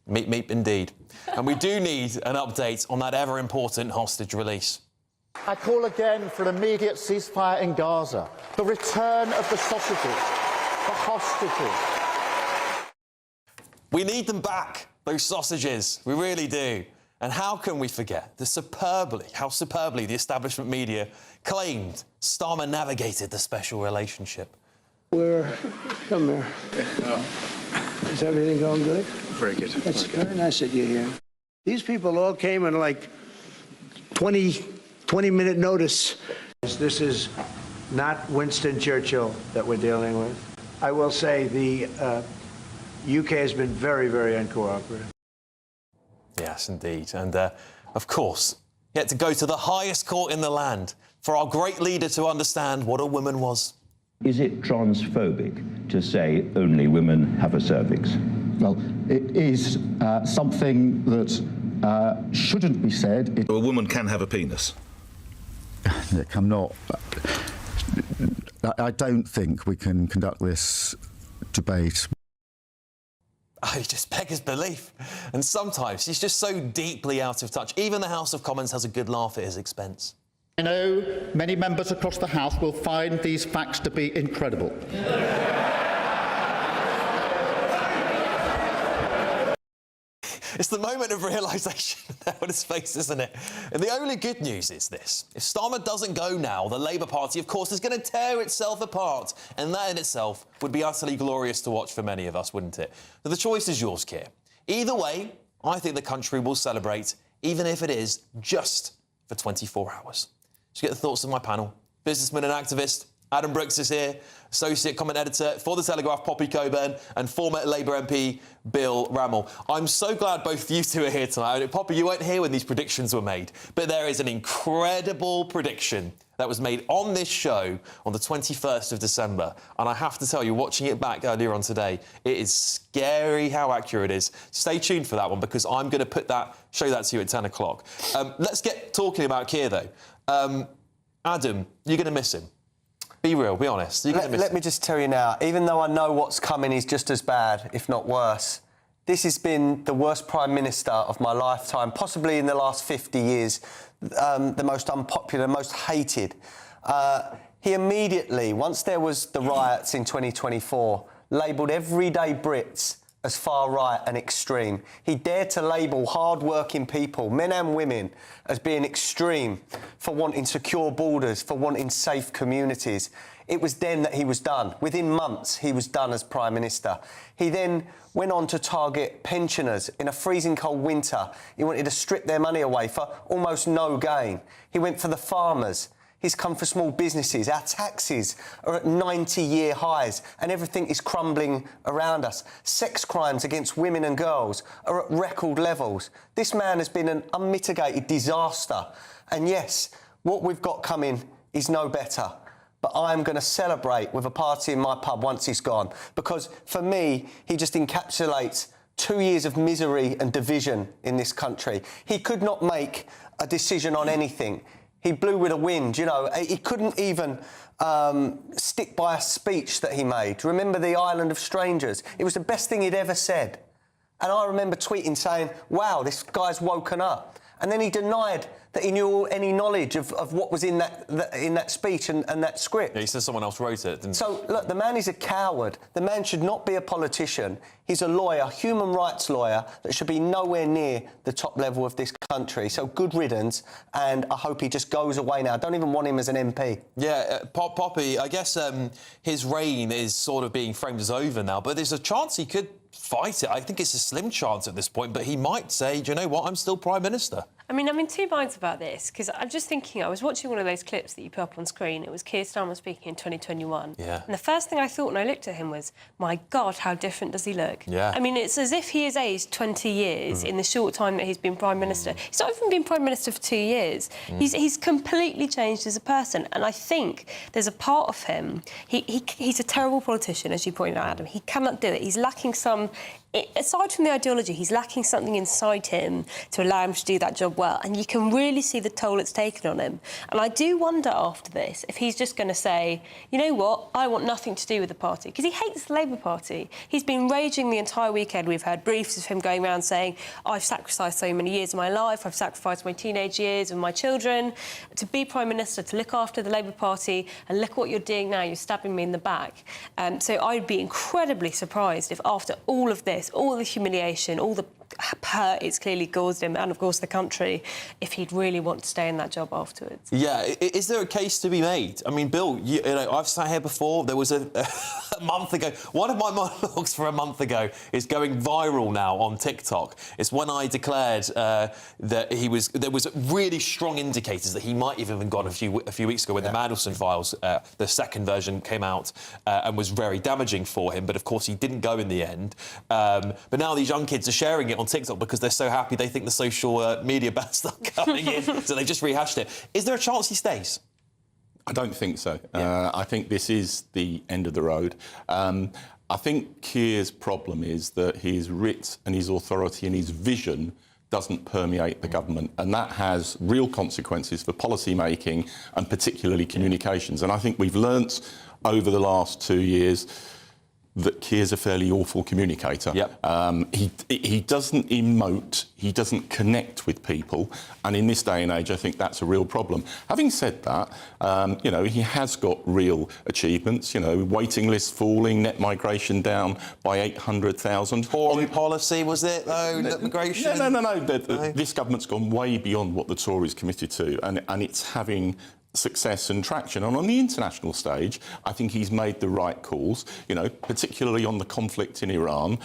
[SPEAKER 4] Meep, indeed. And we do need an update on that ever-important hostage release.
[SPEAKER 31] I call again for an immediate ceasefire in Gaza, the return of the sausages, the hostages.
[SPEAKER 4] We need them back, those sausages. We really do. And how can we forget how superbly the establishment media claimed Starmer navigated the special relationship.
[SPEAKER 5] Come here. Is everything going good?
[SPEAKER 21] Very good.
[SPEAKER 5] It's very nice that you're here. These people all came in like 20-minute notice. This is not Winston Churchill that we're dealing with. I will say the UK has been very, very uncooperative.
[SPEAKER 4] Yes, indeed. And, of course, he had to go to the highest court in the land for our great leader to understand what a woman was.
[SPEAKER 6] Is it transphobic to say only women have a cervix?
[SPEAKER 31] Well, it is something that shouldn't be said.
[SPEAKER 21] A woman can have a penis.
[SPEAKER 31] Nick, I don't think we can conduct this debate.
[SPEAKER 4] He just beggars belief. And sometimes he's just so deeply out of touch. Even the House of Commons has a good laugh at his expense.
[SPEAKER 31] I know many members across the House will find these facts to be incredible.
[SPEAKER 4] It's the moment of realisation on his face, isn't it? And the only good news is this. If Starmer doesn't go now, the Labour Party, of course, is going to tear itself apart. And that in itself would be utterly glorious to watch for many of us, wouldn't it? But the choice is yours, Keir. Either way, I think the country will celebrate, even if it is just for 24 hours. Just get the thoughts of my panel. Businessman and activist Adam Brooks is here, Associate Comment Editor for The Telegraph, Poppy Coburn, and former Labour MP Bill Rammell. I'm so glad both of you two are here tonight. Poppy, you weren't here when these predictions were made, but there is an incredible prediction that was made on this show on the 21st of December. And I have to tell you, watching it back earlier on today, it is scary how accurate it is. Stay tuned for that one, because I'm going to show that to you at 10 o'clock. Let's get talking about Keir, though. Adam, you're going to miss him. Be real, be honest.
[SPEAKER 1] Let me just tell you now, even though I know what's coming is just as bad, if not worse, this has been the worst Prime Minister of my lifetime, possibly in the last 50 years, the most unpopular, most hated. He immediately, once there was the riots in 2024, labelled everyday Brits as far-right and extreme. He dared to label hard-working people, men and women, as being extreme for wanting secure borders, for wanting safe communities. It was then that he was done. Within months, he was done as Prime Minister. He then went on to target pensioners in a freezing cold winter. He wanted to strip their money away for almost no gain. He went for the farmers. He's come for small businesses. Our taxes are at 90-year highs and everything is crumbling around us. Sex crimes against women and girls are at record levels. This man has been an unmitigated disaster. And yes, what we've got coming is no better. But I'm going to celebrate with a party in my pub once he's gone. Because for me, he just encapsulates 2 years of misery and division in this country. He could not make a decision on anything. He blew with a wind, you know. He couldn't even stick by a speech that he made. Remember the Island of Strangers? It was the best thing he'd ever said. And I remember tweeting saying, wow, this guy's woken up. And then he denied that he knew any knowledge of what was in that speech and that script.
[SPEAKER 4] Yeah, he said someone else wrote it, didn't he?
[SPEAKER 1] So, look, the man is a coward. The man should not be a politician. He's a lawyer, human rights lawyer, that should be nowhere near the top level of this country. So good riddance, and I hope he just goes away now. I don't even want him as an MP.
[SPEAKER 4] Yeah, Poppy, I guess his reign is sort of being framed as over now, but there's a chance he could fight it. I think it's a slim chance at this point, but he might say, do you know what, I'm still Prime Minister.
[SPEAKER 8] I mean, I'm in two minds about this, because I'm just thinking, I was watching one of those clips that you put up on screen. It was Keir Starmer speaking in 2021.
[SPEAKER 4] Yeah.
[SPEAKER 8] And the first thing I thought when I looked at him was, my God, how different does he look?
[SPEAKER 4] Yeah.
[SPEAKER 8] I mean, it's as if he has aged 20 years in the short time that he's been Prime Minister. He's not even been Prime Minister for 2 years. He's completely changed as a person. And I think there's a part of him, he's a terrible politician, as you pointed out, Adam. He cannot do it. He's lacking some... aside from the ideology, he's lacking something inside him to allow him to do that job well, and you can really see the toll it's taken on him. And I do wonder after this if he's just going to say, you know what, I want nothing to do with the party, because he hates the Labour Party. He's been raging the entire weekend. We've heard briefs of him going around saying, I've sacrificed so many years of my life, I've sacrificed my teenage years and my children to be Prime Minister, to look after the Labour Party, and look what you're doing now, you're stabbing me in the back. So I'd be incredibly surprised if after all of this, all the humiliation, all the hurt it's clearly caused him, and of course the country, if he'd really want to stay in that job afterwards.
[SPEAKER 4] Yeah, is there a case to be made? I mean, Bill, you know, I've sat here before. There was a month ago. One of my monologues for a month ago is going viral now on TikTok. It's when I declared that there was really strong indicators that he might have even gone a few weeks ago when the Mandelson files, the second version came out and was very damaging for him. But of course he didn't go in the end. But now these young kids are sharing it on TikTok because they're so happy they think the social media bans are coming in, so they've just rehashed it. Is there a chance he stays?
[SPEAKER 21] I don't think so. I think this is the end of the road. I think Keir's problem is that his writ and his authority and his vision doesn't permeate the government, and that has real consequences for policy making and particularly communications. And I think we've learnt over the last 2 years that Keir's a fairly awful communicator. He doesn't emote, he doesn't connect with people, and in this day and age, I think that's a real problem. Having said that, you know, he has got real achievements. You know, waiting lists falling, net migration down by 800,000.
[SPEAKER 4] Tory policy, was it, though, net migration?
[SPEAKER 21] No. This government's gone way beyond what the Tories committed to, and it's having success and traction. And on the international stage, I think he's made the right calls, you know, particularly on the conflict in Iran.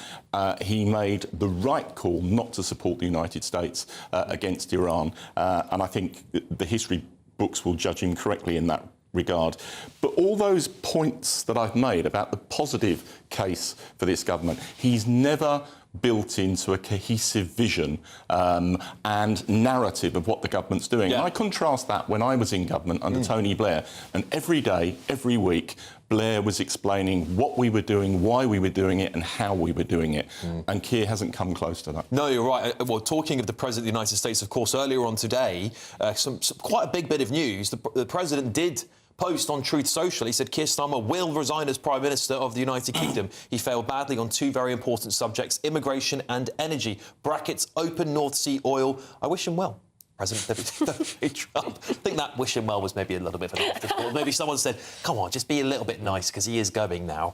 [SPEAKER 21] He made the right call not to support the United States against Iran. And I think the history books will judge him correctly in that regard. But all those points that I've made about the positive case for this government, he's never built into a cohesive vision and narrative of what the government's doing. And I contrast that when I was in government under Tony Blair, and every day, every week, Blair was explaining what we were doing, why we were doing it, and how we were doing it. And Keir hasn't come close to that.
[SPEAKER 4] No, you're right. Well, talking of the President of the United States, of course, earlier on today, some quite a big bit of news. The President did post on Truth Social. He said Keir Starmer will resign as Prime Minister of the United Kingdom. He failed badly on two very important subjects, immigration and energy. Brackets, open North Sea oil. I wish him well. President Trump. I think that wish him well was maybe a little bit of an afterthought. Maybe someone said, come on, just be a little bit nice, because he is going now.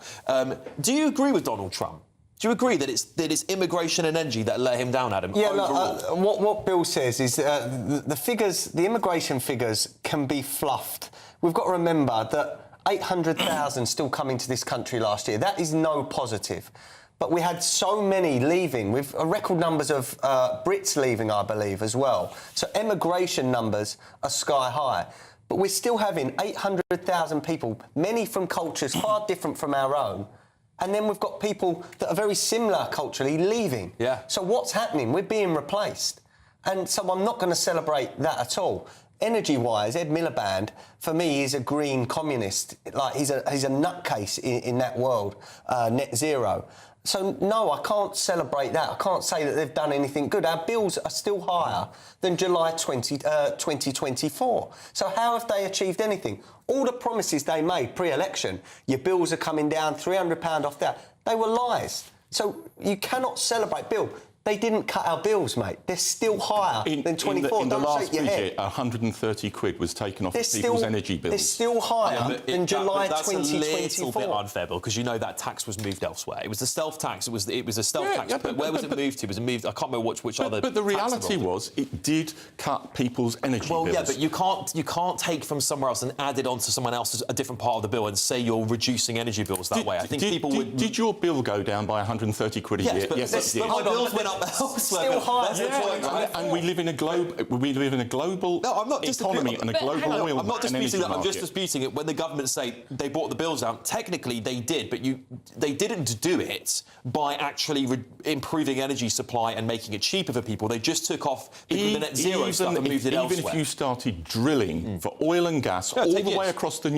[SPEAKER 4] Do you agree with Donald Trump? Do you agree that it's immigration and energy that let him down, Adam?
[SPEAKER 1] Yeah, look, what Bill says is the figures, the immigration figures can be fluffed. We've got to remember that 800,000 still come into this country last year. That is no positive. But we had so many leaving, with record numbers of Brits leaving, I believe, as well. So immigration numbers are sky high. But we're still having 800,000 people, many from cultures far different from our own. And then we've got people that are very similar culturally leaving. Yeah. So what's happening? We're being replaced. And so I'm not going to celebrate that at all. Energy-wise, Ed Miliband, for me, is a green communist. Like, he's a nutcase in that world, net zero. So, no, I can't celebrate that. I can't say that they've done anything good. Our bills are still higher than July 2024. So how have they achieved anything? All the promises they made pre-election, your bills are coming down, £300 off that, they were lies. So you cannot celebrate Bill. They didn't cut our bills, mate. They're still higher than 24.
[SPEAKER 21] In the
[SPEAKER 1] Don't
[SPEAKER 21] last
[SPEAKER 1] shake your
[SPEAKER 21] budget,
[SPEAKER 1] head.
[SPEAKER 21] 130 quid was taken off people's energy bills.
[SPEAKER 1] They're still higher than July 2024.
[SPEAKER 4] That's a little bit unfair, Bill, because you know that tax was moved elsewhere. It was the stealth tax. It was a stealth tax. But where was it moved to? Was it moved? I can't remember which other.
[SPEAKER 21] But the reality was, it did cut people's energy bills.
[SPEAKER 4] Well, yeah, but you can't take from somewhere else and add it onto someone else's a different part of the bill and say you're reducing energy bills that way. I think people would.
[SPEAKER 21] Did your bill go down by 130 quid a year?
[SPEAKER 4] Yes, but my bills went up elsewhere.
[SPEAKER 21] And we live in a global economy and a global oil
[SPEAKER 4] I'm not
[SPEAKER 21] and energy
[SPEAKER 4] disputing that. I'm
[SPEAKER 21] market.
[SPEAKER 4] just disputing it when the government say they brought the bills down. Technically, they did, but they didn't do it by actually improving energy supply and making it cheaper for people. They just took off the net zero stuff and moved it elsewhere.
[SPEAKER 21] Even if you started drilling for oil and gas all the way across the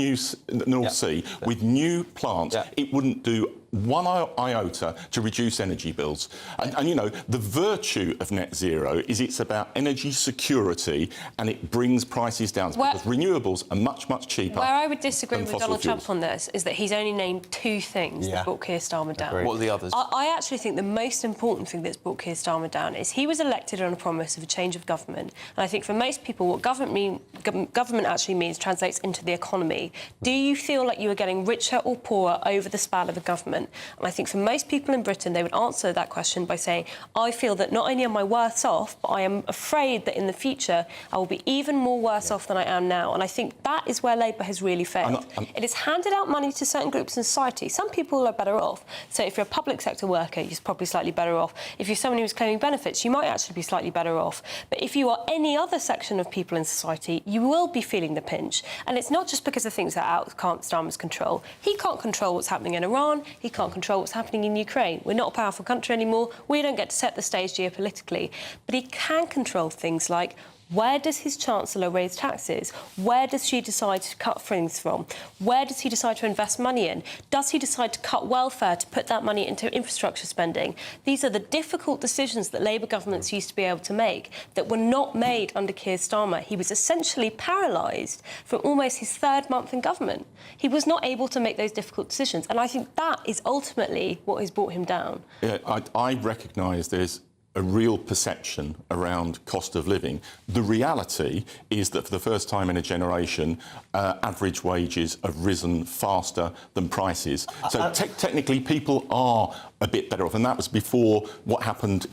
[SPEAKER 21] North Sea with new plants, it wouldn't do one iota to reduce energy bills. And, you know, the virtue of net zero is it's about energy security and it brings prices down because renewables are much, much cheaper.
[SPEAKER 8] Where I would disagree with Donald
[SPEAKER 21] fuels.
[SPEAKER 8] Trump on this is that he's only named two things that brought Keir Starmer down.
[SPEAKER 4] What are the others?
[SPEAKER 8] I actually think the most important thing that's brought Keir Starmer down is he was elected on a promise of a change of government. And I think for most people, what government actually means translates into the economy. Do you feel like you are getting richer or poorer over the span of a government? And I think for most people in Britain, they would answer that question by saying, I feel that not only am I worse off, but I am afraid that in the future I will be even more worse off than I am now. And I think that is where Labour has really failed. It has handed out money to certain groups in society. Some people are better off. So if you're a public sector worker, you're probably slightly better off. If you're someone who's claiming benefits, you might actually be slightly better off. But if you are any other section of people in society, you will be feeling the pinch. And it's not just because of things that are out of Starmer's control. He can't control what's happening in Iran. He can't control what's happening in Ukraine. We're not a powerful country anymore. We don't get to set the stage geopolitically. But he can control things like Where does his Chancellor raise taxes? Where does she decide to cut things from? Where does he decide to invest money in? Does he decide to cut welfare to put that money into infrastructure spending? These are the difficult decisions that Labour governments used to be able to make that were not made under Keir Starmer. He was essentially paralysed from almost his third month in government. He was not able to make those difficult decisions, and I think that is ultimately what has brought him down.
[SPEAKER 21] Yeah, I recognise there's a real perception around cost of living. The reality is that for the first time in a generation, average wages have risen faster than prices. So technically, people are a bit better off, and that was before what happened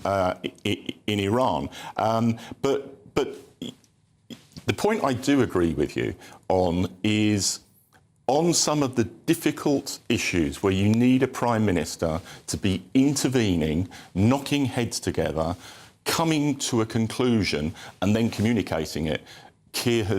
[SPEAKER 21] in Iran. But the point I do agree with you on is on some of the difficult issues where you need a Prime Minister to be intervening, knocking heads together, coming to a conclusion and then communicating it, Keir has